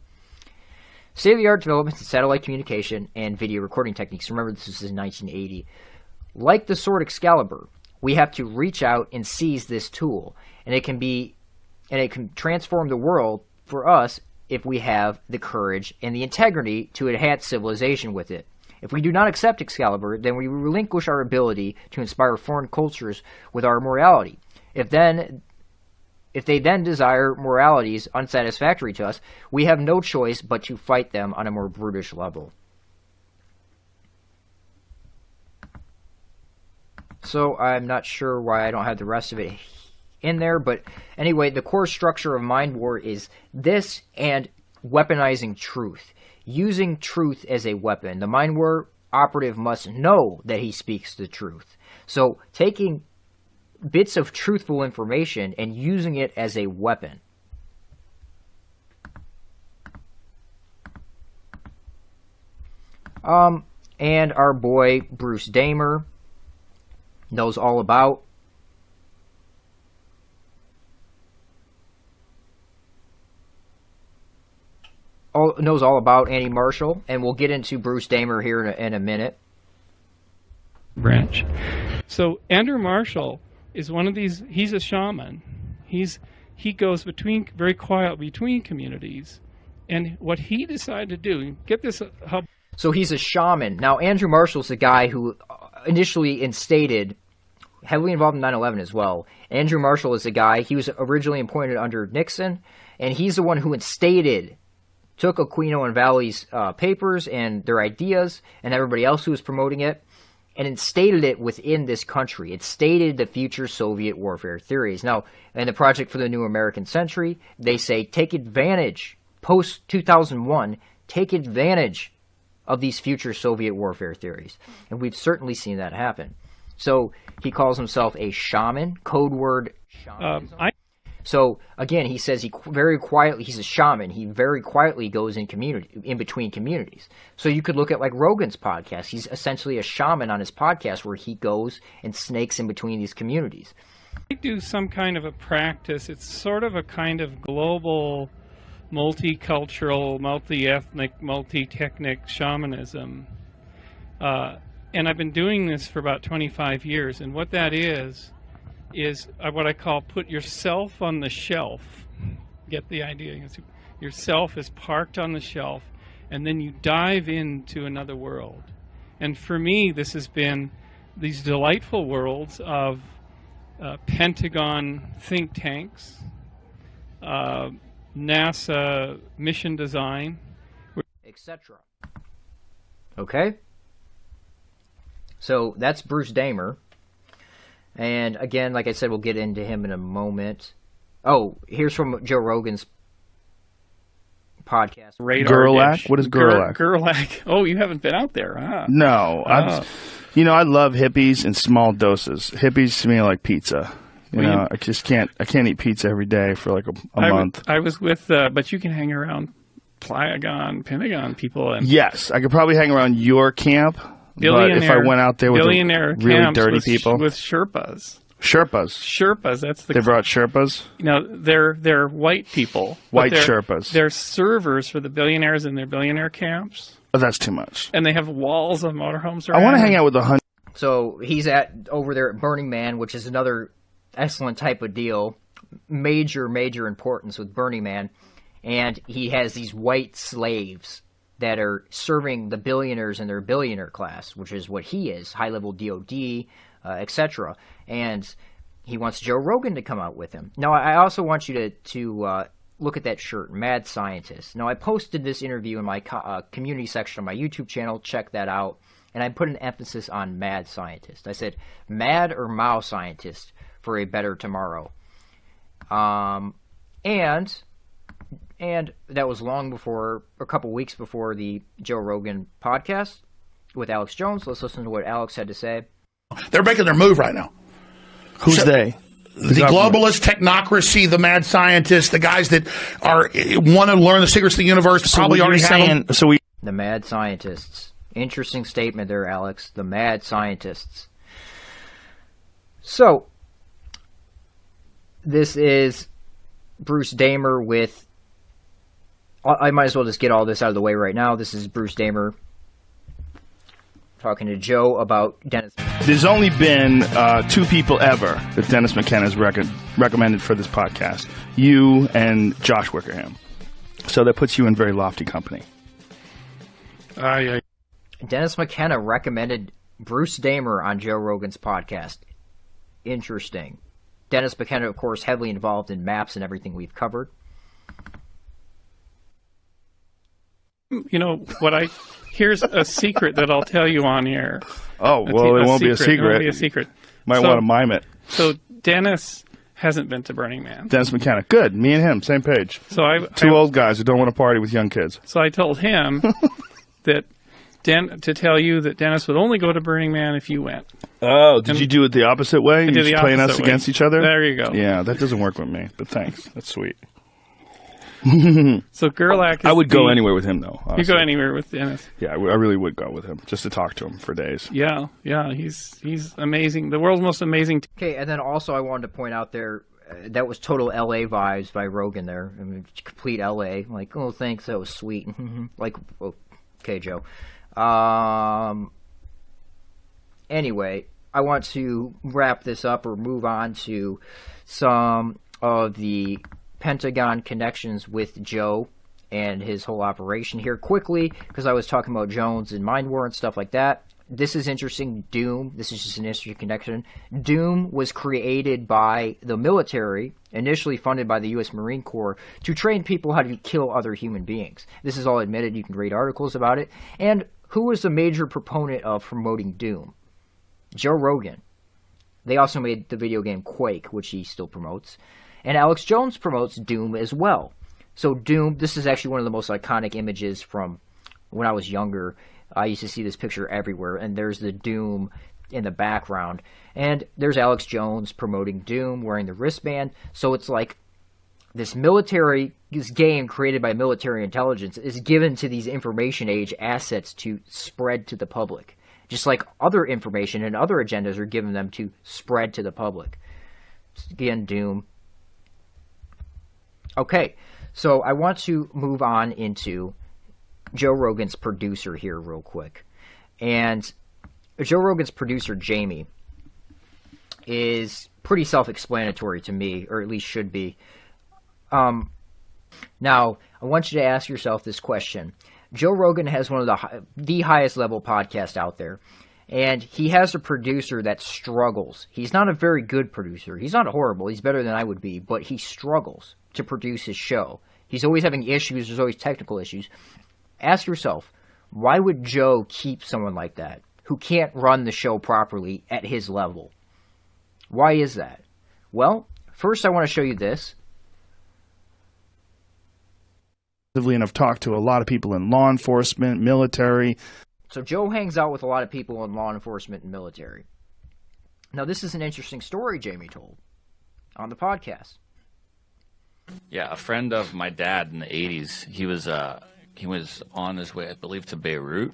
[SPEAKER 1] State-of-the-art developments in satellite communication and video recording techniques. Remember, this was in 1980. Like the sword Excalibur, we have to reach out and seize this tool. And it can transform the world for us if we have the courage and the integrity to enhance civilization with it. If we do not accept Excalibur, then we relinquish our ability to inspire foreign cultures with our morality. If they then desire moralities unsatisfactory to us, we have no choice but to fight them on a more brutish level. So I'm not sure why I don't have the rest of it in there, but anyway, the core structure of mind war is this and weaponizing truth. Using truth as a weapon. The mind war operative must know that he speaks the truth. So taking bits of truthful information and using it as a weapon. And our boy Bruce Damer knows all about Andy Marshall, and we'll get into Bruce Damer here in a minute.
[SPEAKER 18] Branch. So Andrew Marshall is one of these. He's a shaman. He goes very quiet between communities, and what he decided to do. Get this.
[SPEAKER 1] So he's a shaman. Now Andrew Marshall's the guy who initially instated, heavily involved in 9/11 as well. Andrew Marshall is the guy. He was originally appointed under Nixon, and he's the one who took Aquino and Valley's papers and their ideas and everybody else who was promoting it and instated it within this country. It stated the future Soviet warfare theories. Now, in the Project for the New American Century, they say take advantage, post-2001, take advantage of these future Soviet warfare theories. And we've certainly seen that happen. So he calls himself a shaman, code word shamanism. So again, he says he's a shaman. He very quietly goes in between communities. So you could look at like Rogan's podcast. He's essentially a shaman on his podcast where he goes and snakes in between these communities.
[SPEAKER 18] I do some kind of a practice. It's sort of a kind of global, multicultural, multi-ethnic, multi-technic shamanism. And I've been doing this for about 25 years. And what that is what I call put yourself on the shelf. Get the idea? Yourself is parked on the shelf, and then you dive into another world. And for me, this has been these delightful worlds of Pentagon think tanks, NASA mission design,
[SPEAKER 1] etc. Okay? So that's Bruce Damer. And again, like I said, we'll get into him in a moment. Oh, here's from Joe Rogan's podcast.
[SPEAKER 2] Gerlach? What is Gerlach?
[SPEAKER 18] Gerlach. Oh, you haven't been out there, huh?
[SPEAKER 2] No. I love hippies in small doses. Hippies to me are like pizza. I just can't eat pizza every day for like a month.
[SPEAKER 18] I was with, but you can hang around Pentagon people.
[SPEAKER 2] Yes, I could probably hang around your camp. But if I went out there with really dirty people.
[SPEAKER 18] With Sherpas.
[SPEAKER 2] Sherpas, they brought Sherpas?
[SPEAKER 18] They're white people.
[SPEAKER 2] White Sherpas.
[SPEAKER 18] They're servers for the billionaires in their billionaire camps.
[SPEAKER 2] Oh, that's too much.
[SPEAKER 18] And they have walls of motorhomes around.
[SPEAKER 2] I want to hang out with 100.
[SPEAKER 1] So he's over there at Burning Man, which is another excellent type of deal. Major importance with Burning Man. And he has these white slaves that are serving the billionaires in their billionaire class, which is what he is, high-level DOD, etc. And he wants Joe Rogan to come out with him. Now, I also want you to look at that shirt, Mad Scientist. Now, I posted this interview in my community section on my YouTube channel. Check that out. And I put an emphasis on Mad Scientist. I said, Mad or Mao Scientist for a better tomorrow. And that was a couple weeks before the Joe Rogan podcast with Alex Jones. Let's listen to what Alex had to say.
[SPEAKER 7] They're making their move right now.
[SPEAKER 2] Who's they?
[SPEAKER 7] The globalist technocracy, the mad scientists, the guys that want to learn the secrets of the universe, probably already have them.
[SPEAKER 1] The mad scientists. Interesting statement there, Alex. The mad scientists. So, this is Bruce Damer with... I might as well just get all this out of the way right now. This is Bruce Damer talking to Joe about Dennis.
[SPEAKER 2] There's only been 2 people ever that Dennis McKenna has recommended for this podcast. You and Josh Wickerham. So that puts you in very lofty company.
[SPEAKER 1] Dennis McKenna recommended Bruce Damer on Joe Rogan's podcast. Interesting. Dennis McKenna, of course, heavily involved in maps and everything we've covered.
[SPEAKER 18] Here's a secret that I'll tell you on air.
[SPEAKER 2] Oh, well, it won't be a secret.
[SPEAKER 18] It won't be a secret.
[SPEAKER 2] Might want to mime it.
[SPEAKER 18] So Dennis hasn't been to Burning Man.
[SPEAKER 2] Dennis McKenna. Good. Me and him, same page.
[SPEAKER 18] So
[SPEAKER 2] Two old guys who don't want to party with young kids.
[SPEAKER 18] So I told him that to tell you that Dennis would only go to Burning Man if you went.
[SPEAKER 2] Oh, did you do it the opposite way?
[SPEAKER 18] I did the
[SPEAKER 2] playing us
[SPEAKER 18] opposite way.
[SPEAKER 2] against each other?
[SPEAKER 18] There you go.
[SPEAKER 2] Yeah, that doesn't work with me, but thanks. That's sweet.
[SPEAKER 18] So Gerlach is
[SPEAKER 2] I would go anywhere with him, though. Honestly.
[SPEAKER 18] You go anywhere with Dennis.
[SPEAKER 2] Yeah, I really would go with him, just to talk to him for days.
[SPEAKER 18] Yeah, he's amazing. The world's most amazing.
[SPEAKER 1] Okay, and then also I wanted to point out there, that was total LA vibes by Rogan there. I mean, complete LA. Like, oh, thanks, that was sweet. Like, okay, Joe. Anyway, I want to wrap this up or move on to some of the Pentagon connections with Joe and his whole operation here quickly, because I was talking about Jones and Mind War and stuff like that. This is interesting. Doom, this is just an interesting connection. Doom was created by the military, initially funded by the U.S. Marine Corps, to train people how to kill other human beings. This is all admitted. You can read articles about it. And who was the major proponent of promoting Doom? Joe Rogan. They also made the video game Quake, which he still promotes. And Alex Jones promotes Doom as well. So Doom, this is actually one of the most iconic images from when I was younger. I used to see this picture everywhere, and there's the Doom in the background. And there's Alex Jones promoting Doom, wearing the wristband. So it's like this game created by military intelligence is given to these information age assets to spread to the public. Just like other information and other agendas are given them to spread to the public. Again, Doom. Okay, so I want to move on into Joe Rogan's producer here real quick. And Joe Rogan's producer, Jamie, is pretty self-explanatory to me, or at least should be. Now, I want you to ask yourself this question. Joe Rogan has one of the highest level podcasts out there, and he has a producer that struggles. He's not a very good producer. He's not horrible. He's better than I would be, but he struggles to produce his show. He's always having issues. There's always technical issues. Ask yourself, why would Joe keep someone like that who can't run the show properly at his level? Why is that? Well, first I want to show you this.
[SPEAKER 2] And I've talked to a lot of people in law enforcement, military.
[SPEAKER 1] So Joe hangs out with a lot of people in law enforcement and military. Now, this is an interesting story Jamie told on the podcast.
[SPEAKER 6] Yeah, a friend of my dad in the 80s, he was on his way, I believe, to Beirut,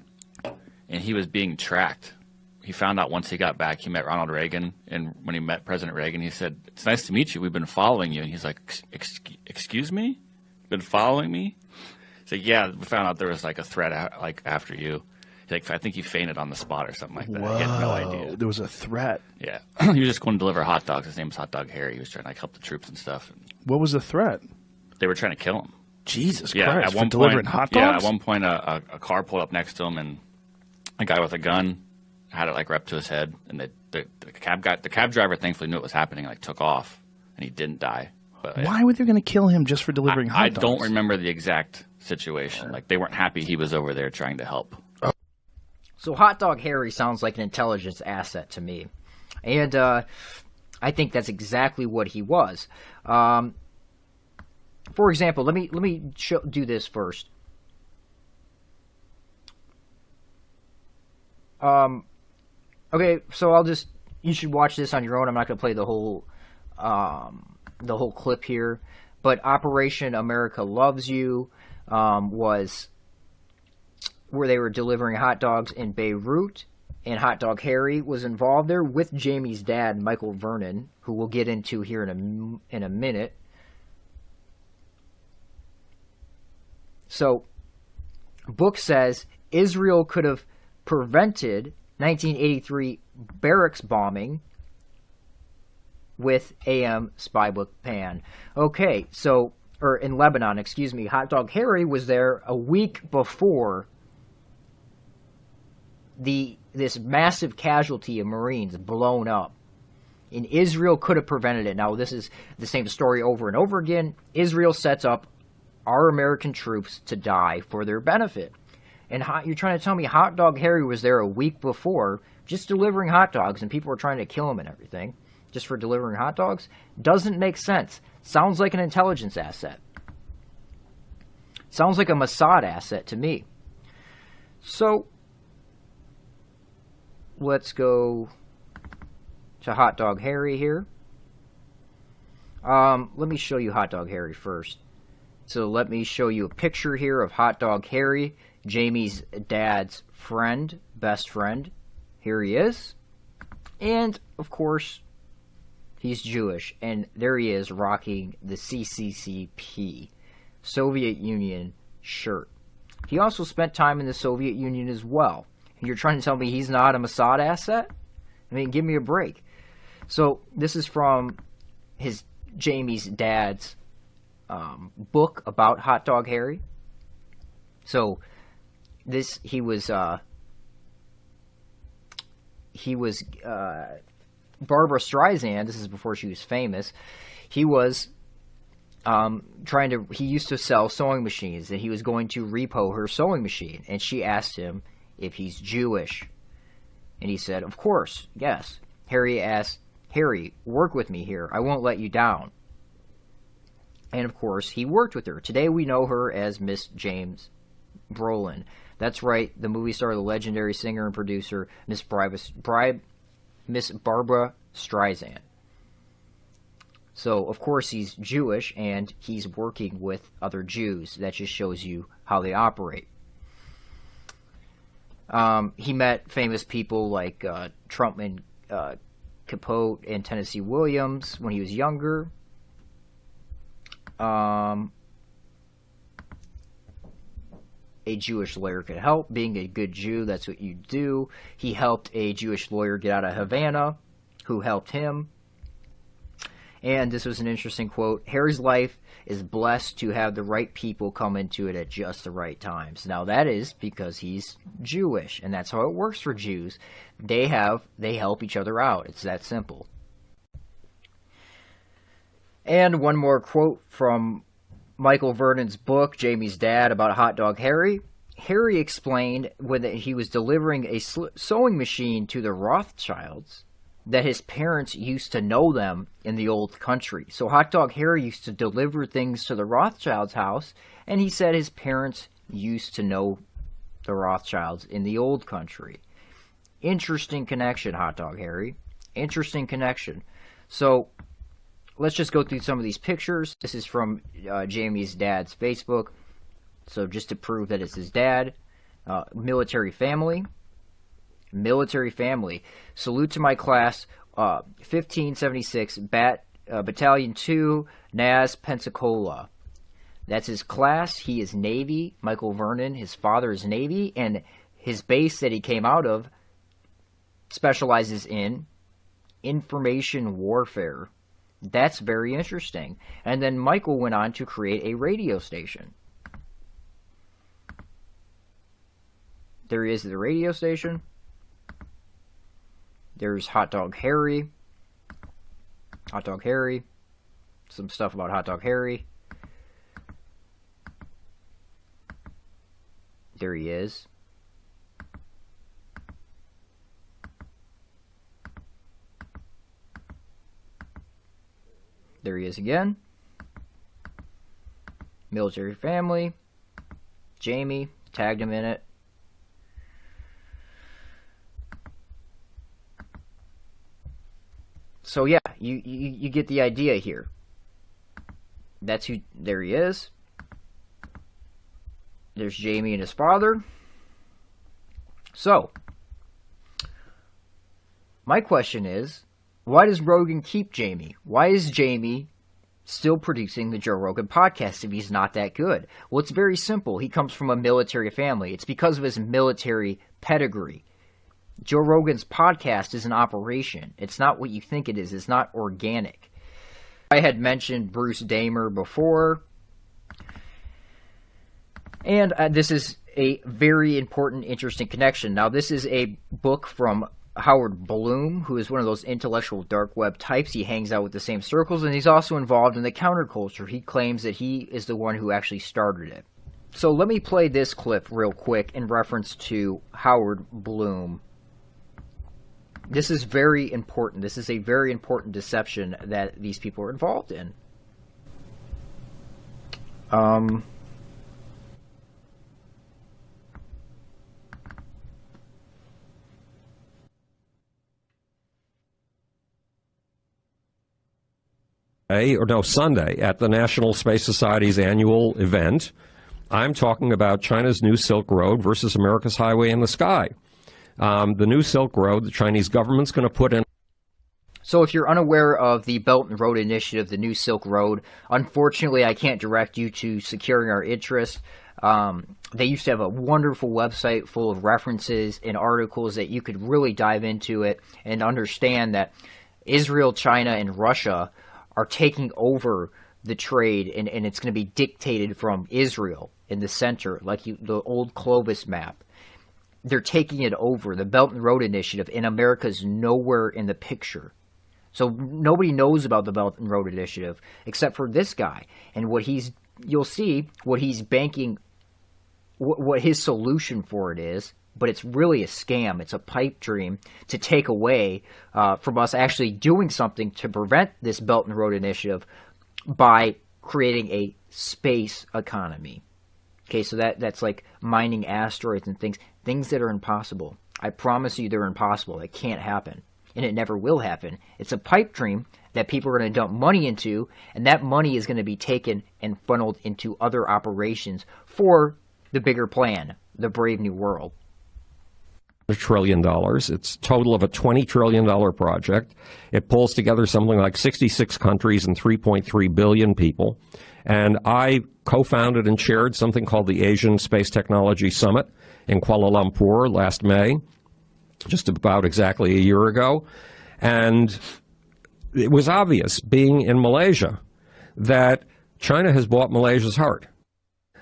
[SPEAKER 6] and he was being tracked. He found out once he got back, he met Ronald Reagan, and when he met President Reagan, he said, "It's nice to meet you. We've been following you." And he's like, "Excuse me? Been following me?" He's like, "Yeah, we found out there was like a threat after you." He's like, "I think he fainted on the spot or something like that."
[SPEAKER 2] Whoa,
[SPEAKER 6] he had no idea.
[SPEAKER 2] There was a threat.
[SPEAKER 6] Yeah. He was just going to deliver hot dogs. His name was Hot Dog Harry. He was trying to help the troops and stuff.
[SPEAKER 2] What was the threat?
[SPEAKER 6] They were trying to kill him.
[SPEAKER 2] Jesus
[SPEAKER 6] Christ.
[SPEAKER 2] at one delivering hot dogs?
[SPEAKER 6] Yeah, at one point a car pulled up next to him, and a guy with a gun had it rep to his head, and the cab driver thankfully knew what was happening, took off, and he didn't die. But
[SPEAKER 2] why were they going to kill him just for delivering hot dogs?
[SPEAKER 6] I don't remember the exact situation. They weren't happy he was over there trying to help.
[SPEAKER 1] So Hot Dog Harry sounds like an intelligence asset to me, and I think that's exactly what he was. For example, let me do this first. Okay, so you should watch this on your own. I'm not going to play the whole clip here, but Operation America Loves You was where they were delivering hot dogs in Beirut, and Hot Dog Harry was involved there with Jamie's dad, Michael Vernon, who we'll get into here in a minute. So, book says Israel could have prevented 1983 barracks bombing with AM Spybook Pan. Okay, so, or in Lebanon, excuse me, Hot Dog Harry was there a week before this massive casualty of Marines blown up. And Israel could have prevented it. Now, this is the same story over and over again. Israel sets up our American troops to die for their benefit. And you're trying to tell me Hot Dog Harry was there a week before just delivering hot dogs, and people were trying to kill him and everything just for delivering hot dogs? Doesn't make sense. Sounds like an intelligence asset. Sounds like a Mossad asset to me. So, let's go to Hot Dog Harry here. Let me show you Hot Dog Harry first. So let me show you a picture here of Hot Dog Harry, Jamie's dad's friend, best friend. Here he is. And, of course, he's Jewish. And there he is rocking the CCCP, Soviet Union shirt. He also spent time in the Soviet Union as well. And you're trying to tell me he's not a Mossad asset? I mean, give me a break. So this is from Jamie's dad's book about Hot Dog Harry. So he was Barbara Streisand. This is before she was famous. He was he used to sell sewing machines, and he was going to repo her sewing machine, and she asked him if he's Jewish, and he said, of course, yes. Harry asked, Harry, work with me here. I won't let you down. And, of course, he worked with her. Today we know her as Miss James Brolin. That's right, the movie star, the legendary singer and producer, Miss Barbara Streisand. So, of course, he's Jewish, and he's working with other Jews. That just shows you how they operate. He met famous people like Trumpman Capote and Tennessee Williams when he was younger. A Jewish lawyer could help. Being a good Jew, that's what you do. He helped a Jewish lawyer get out of Havana, who helped him. And this was an interesting quote. Harry's life is blessed to have the right people come into it at just the right times. Now that is because he's Jewish, and that's how it works for Jews. They help each other out. It's that simple. And one more quote from Michael Vernon's book, Jamie's Dad, about Hot Dog Harry. Harry explained when he was delivering a sewing machine to the Rothschilds that his parents used to know them in the old country. So Hot Dog Harry used to deliver things to the Rothschilds' house, and he said his parents used to know the Rothschilds in the old country. Interesting connection, Hot Dog Harry. Interesting connection. So let's just go through some of these pictures. This is from Jamie's dad's Facebook. So just to prove that it's his dad. Military family. Military family. Salute to my class, 1576, Battalion 2, NAS, Pensacola. That's his class. He is Navy. Michael Vernon, his father is Navy, and his base that he came out of specializes in information warfare. That's very interesting. And then Michael went on to create a radio station. There is the radio station. There's Hot Dog Harry. Hot Dog Harry. Some stuff about Hot Dog Harry. There he is. There he is again. Military family. Jamie. Tagged him in it. So yeah, you get the idea here. That's who. There he is. There's Jamie and his father. So, my question is, why does Rogan keep Jamie? Why is Jamie still producing the Joe Rogan podcast if he's not that good? Well, it's very simple. He comes from a military family. It's because of his military pedigree. Joe Rogan's podcast is an operation. It's not what you think it is. It's not organic. I had mentioned Bruce Damer before. And this is a very important, interesting connection. Now, this is a book from Howard Bloom, who is one of those intellectual dark web types. He hangs out with the same circles, and he's also involved in the counterculture. He claims that he is the one who actually started it. So let me play this clip real quick in reference to Howard Bloom. This is very important. This is a very important deception that these people are involved in.
[SPEAKER 25] Sunday at the National Space Society's annual event. I'm talking about China's new Silk Road versus America's highway in the sky. The new Silk Road, the Chinese government's going to put in.
[SPEAKER 1] So if you're unaware of the Belt and Road Initiative, the new Silk Road, unfortunately I can't direct you to Securing Our Interest. They used to have a wonderful website full of references and articles that you could really dive into it and understand that Israel, China, and Russia are taking over the trade, and it's going to be dictated from Israel in the center, like the old Clovis map. They're taking it over, the Belt and Road Initiative, and America's nowhere in the picture. So nobody knows about the Belt and Road Initiative except for this guy. And you'll see what he's banking, what his solution for it is, but it's really a scam. It's a pipe dream to take away from us actually doing something to prevent this Belt and Road Initiative by creating a space economy. Okay, so that's like mining asteroids and things that are impossible. I promise you they're impossible. It can't happen. And it never will happen. It's a pipe dream that people are going to dump money into, and that money is going to be taken and funneled into other operations for the bigger plan, the Brave New World.
[SPEAKER 25] $1 trillion. It's a total of a $20 trillion project. It pulls together something like 66 countries and 3.3 billion people. And I co-founded and chaired something called the Asian Space Technology Summit in Kuala Lumpur last May, just about exactly a year ago. And it was obvious, being in Malaysia, that China has bought Malaysia's heart,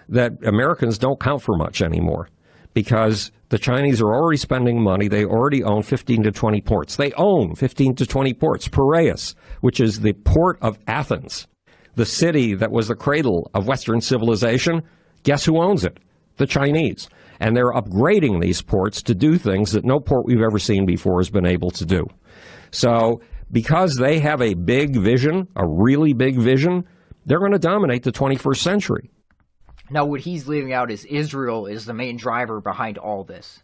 [SPEAKER 25] that Americans don't count for much anymore, because the Chinese are already spending money. They already own 15 to 20 ports. They own 15 to 20 ports. Piraeus, which is the port of Athens, the city that was the cradle of Western civilization, guess who owns it? The Chinese. And they're upgrading these ports to do things that no port we've ever seen before has been able to do. So because they have a big vision, a really big vision, they're going to dominate the 21st century.
[SPEAKER 1] Now, what he's leaving out is Israel is the main driver behind all this.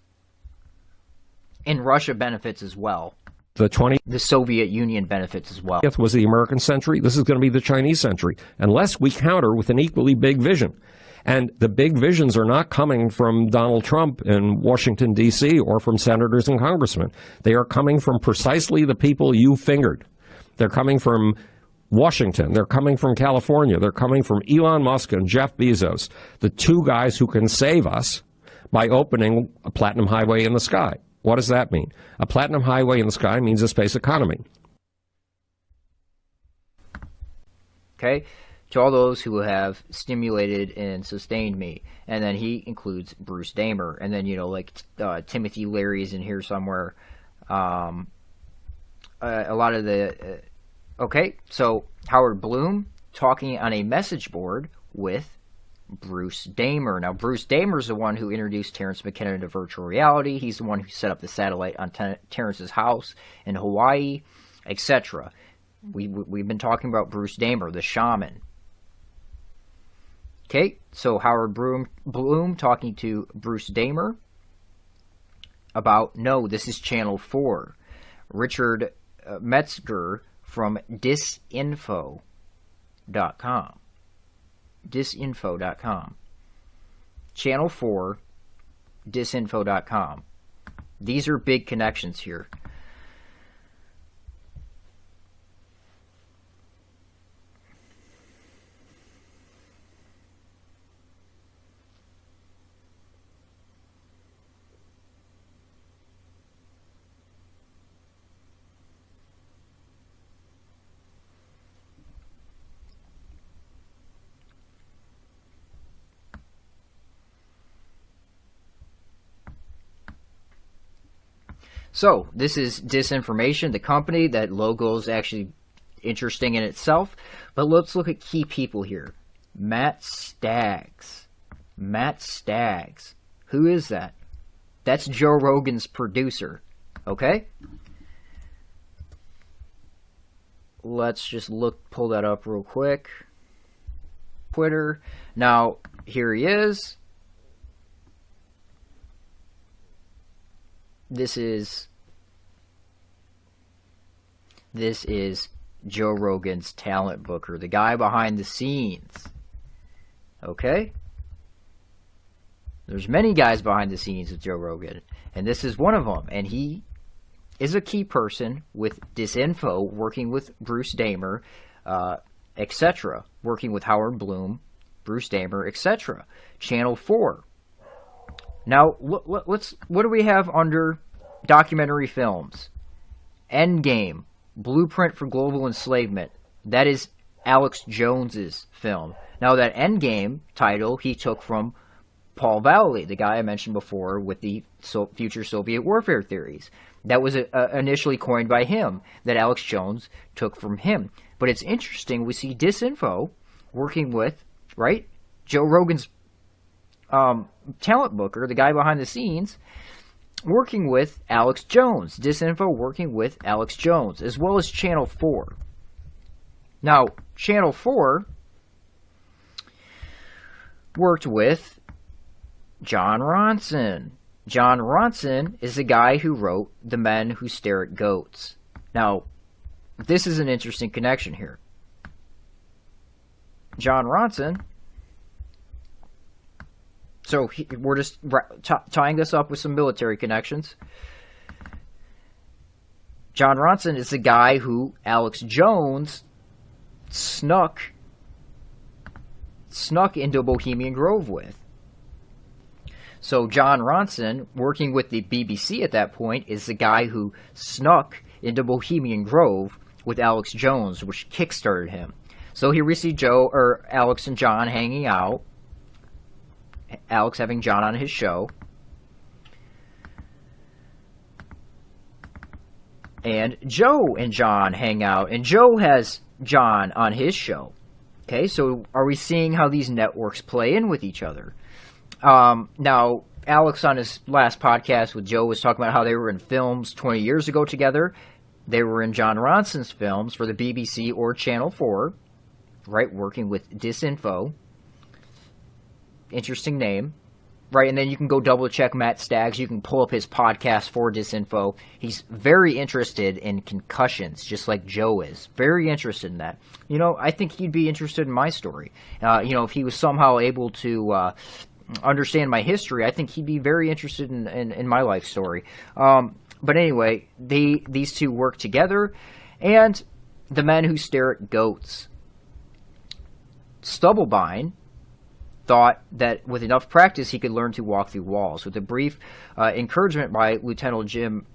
[SPEAKER 1] And Russia benefits as well. The Soviet Union benefits as well.
[SPEAKER 25] Was the American century. This is going to be the Chinese century, unless we counter with an equally big vision. And the big visions are not coming from Donald Trump in Washington, D.C., or from senators and congressmen. They are coming from precisely the people you fingered. They're coming from Washington. They're coming from California. They're coming from Elon Musk and Jeff Bezos, the two guys who can save us by opening a platinum highway in the sky. What does that mean? A platinum highway in the sky means a space economy.
[SPEAKER 1] Okay? To all those who have stimulated and sustained me. And then he includes Bruce Damer. And then, Timothy Leary is in here somewhere. A lot of the... okay, so Howard Bloom talking on a message board with Bruce Damer. Now, Bruce Damer is the one who introduced Terrence McKenna to virtual reality. He's the one who set up the satellite on Terrence's house in Hawaii, etc. We've been talking about Bruce Damer, the shaman. Okay, so Howard Bloom talking to Bruce Damer about, no, this is Channel 4. Richard Metzger from disinfo.com. Disinfo.com. Channel 4, disinfo.com. These are big connections here. So, this is Disinformation, the company. That logo is actually interesting in itself. But let's look at key people here. Matt Staggs. Matt Staggs. Who is that? That's Joe Rogan's producer. Okay? Let's just pull that up real quick. Twitter. Now, here he is. This is Joe Rogan's talent booker, the guy behind the scenes. Okay? There's many guys behind the scenes with Joe Rogan, and this is one of them. And he is a key person with Disinfo, working with Bruce Damer, etc., working with Howard Bloom, Bruce Damer, etc. Channel 4. Now, what do we have under documentary films? Endgame, Blueprint for Global Enslavement. That is Alex Jones's film. Now, that Endgame title he took from Paul Vallely, the guy I mentioned before with the future Soviet warfare theories. That was initially coined by him, that Alex Jones took from him. But it's interesting, we see Disinfo working with, right, Joe Rogan's talent booker, the guy behind the scenes, working with Alex Jones. Disinfo working with Alex Jones, as well as Channel 4. Now, Channel 4 worked with John Ronson. John Ronson is the guy who wrote The Men Who Stare at Goats. Now, this is an interesting connection here. John Ronson, so we're just tying this up with some military connections. John Ronson is the guy who Alex Jones snuck into Bohemian Grove with. So John Ronson, working with the BBC at that point, is the guy who snuck into Bohemian Grove with Alex Jones, which kickstarted him. So here we see Alex and John hanging out. Alex having John on his show. And Joe and John hang out. And Joe has John on his show. Okay, so are we seeing how these networks play in with each other? Now, Alex on his last podcast with Joe was talking about how they were in films 20 years ago together. They were in John Ronson's films for the BBC or Channel 4, right, working with Disinfo. Interesting name, right? And then you can go double check Matt Staggs. You can pull up his podcast for Disinfo. He's very interested in concussions, just like Joe is. Very interested in that. You know, I think he'd be interested in my story. You know, if he was somehow able to understand my history, I think he'd be very interested in my life story. But anyway, these two work together. And The Men Who Stare at Goats. Stubblebine thought that with enough practice he could learn to walk through walls. With a brief encouragement by Lieutenant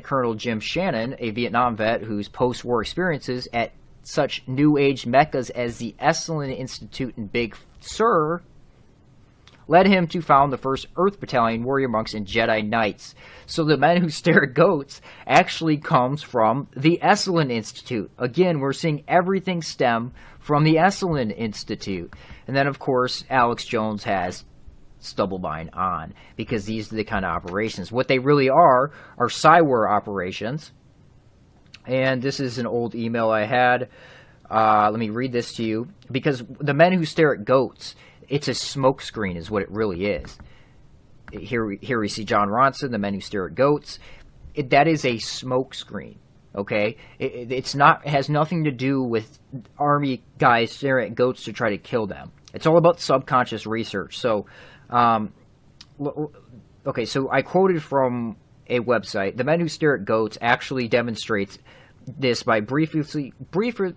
[SPEAKER 1] Colonel Jim Shannon, a Vietnam vet whose post-war experiences at such new age meccas as the ESALEN Institute in Big Sur led him to found the 1st Earth Battalion Warrior Monks and Jedi Knights. So The Men Who Stare at Goats actually comes from the ESALEN Institute. Again, we're seeing everything stem from the ESALEN Institute. And then, of course, Alex Jones has Stubblebine on, because these are the kind of operations. What they really are Psywar operations. And this is an old email I had. Let me read this to you. Because The Men Who Stare at Goats, it's a smokescreen is what it really is. Here we see John Ronson, The Men Who Stare at Goats. That is a smokescreen, okay? It has nothing to do with army guys staring at goats to try to kill them. It's all about subconscious research. So, okay, so I quoted from a website. The Men Who Stare at Goats actually demonstrates this by briefly referencing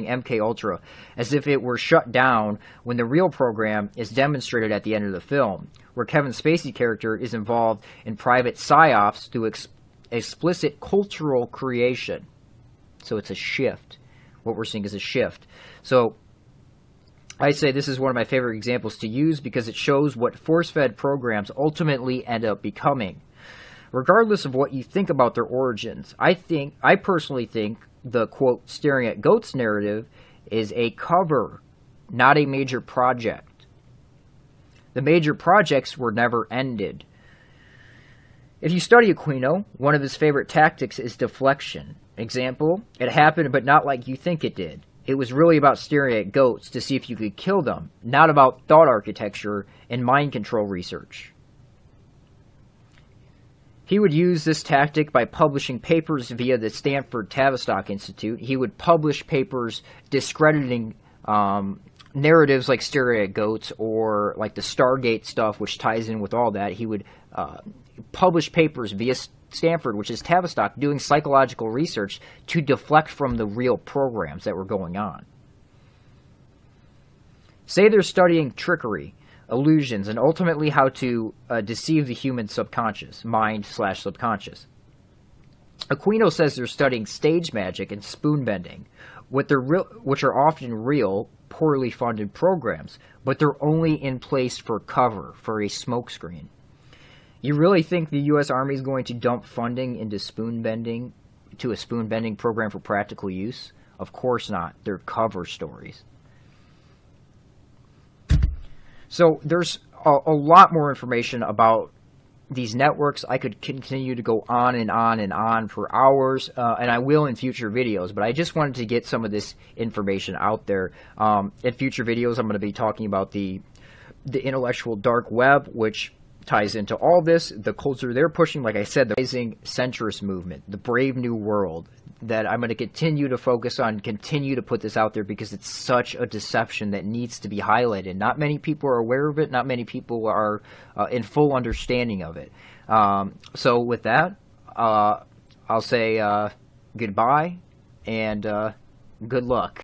[SPEAKER 1] MKUltra as if it were shut down when the real program is demonstrated at the end of the film, where Kevin Spacey character is involved in private psyops through explicit cultural creation. So it's a shift. What we're seeing is a shift. So I say this is one of my favorite examples to use because it shows what force-fed programs ultimately end up becoming. Regardless of what you think about their origins, I personally think the, quote, staring at goats narrative is a cover, not a major project. The major projects were never ended. If you study Aquino, one of his favorite tactics is deflection. Example, it happened but not like you think it did. It was really about staring at goats to see if you could kill them, not about thought architecture and mind control research. He would use this tactic by publishing papers via the Stanford Tavistock Institute. He would publish papers discrediting narratives like stereo goats or like the Stargate stuff, which ties in with all that. He would publish papers via Stanford, which is Tavistock, doing psychological research to deflect from the real programs that were going on. Say they're studying trickery, illusions, and ultimately how to deceive the human subconscious, mind/subconscious. Aquino says they're studying stage magic and spoon bending, which are often real, poorly funded programs, but they're only in place for cover, for a smokescreen. You really think the U.S. Army is going to dump funding into spoon bending, to a spoon bending program for practical use? Of course not. They're cover stories. So there's a lot more information about these networks. I could continue to go on and on and on for hours, and I will in future videos, but I just wanted to get some of this information out there. In future videos, I'm going to be talking about the intellectual dark web, which ties into all this, the culture they're pushing, like I said, the rising centrist movement, the brave new world, that I'm going to continue to focus on, continue to put this out there because it's such a deception that needs to be highlighted. Not many people are aware of it. Not many people are in full understanding of it. So with that, I'll say goodbye and good luck.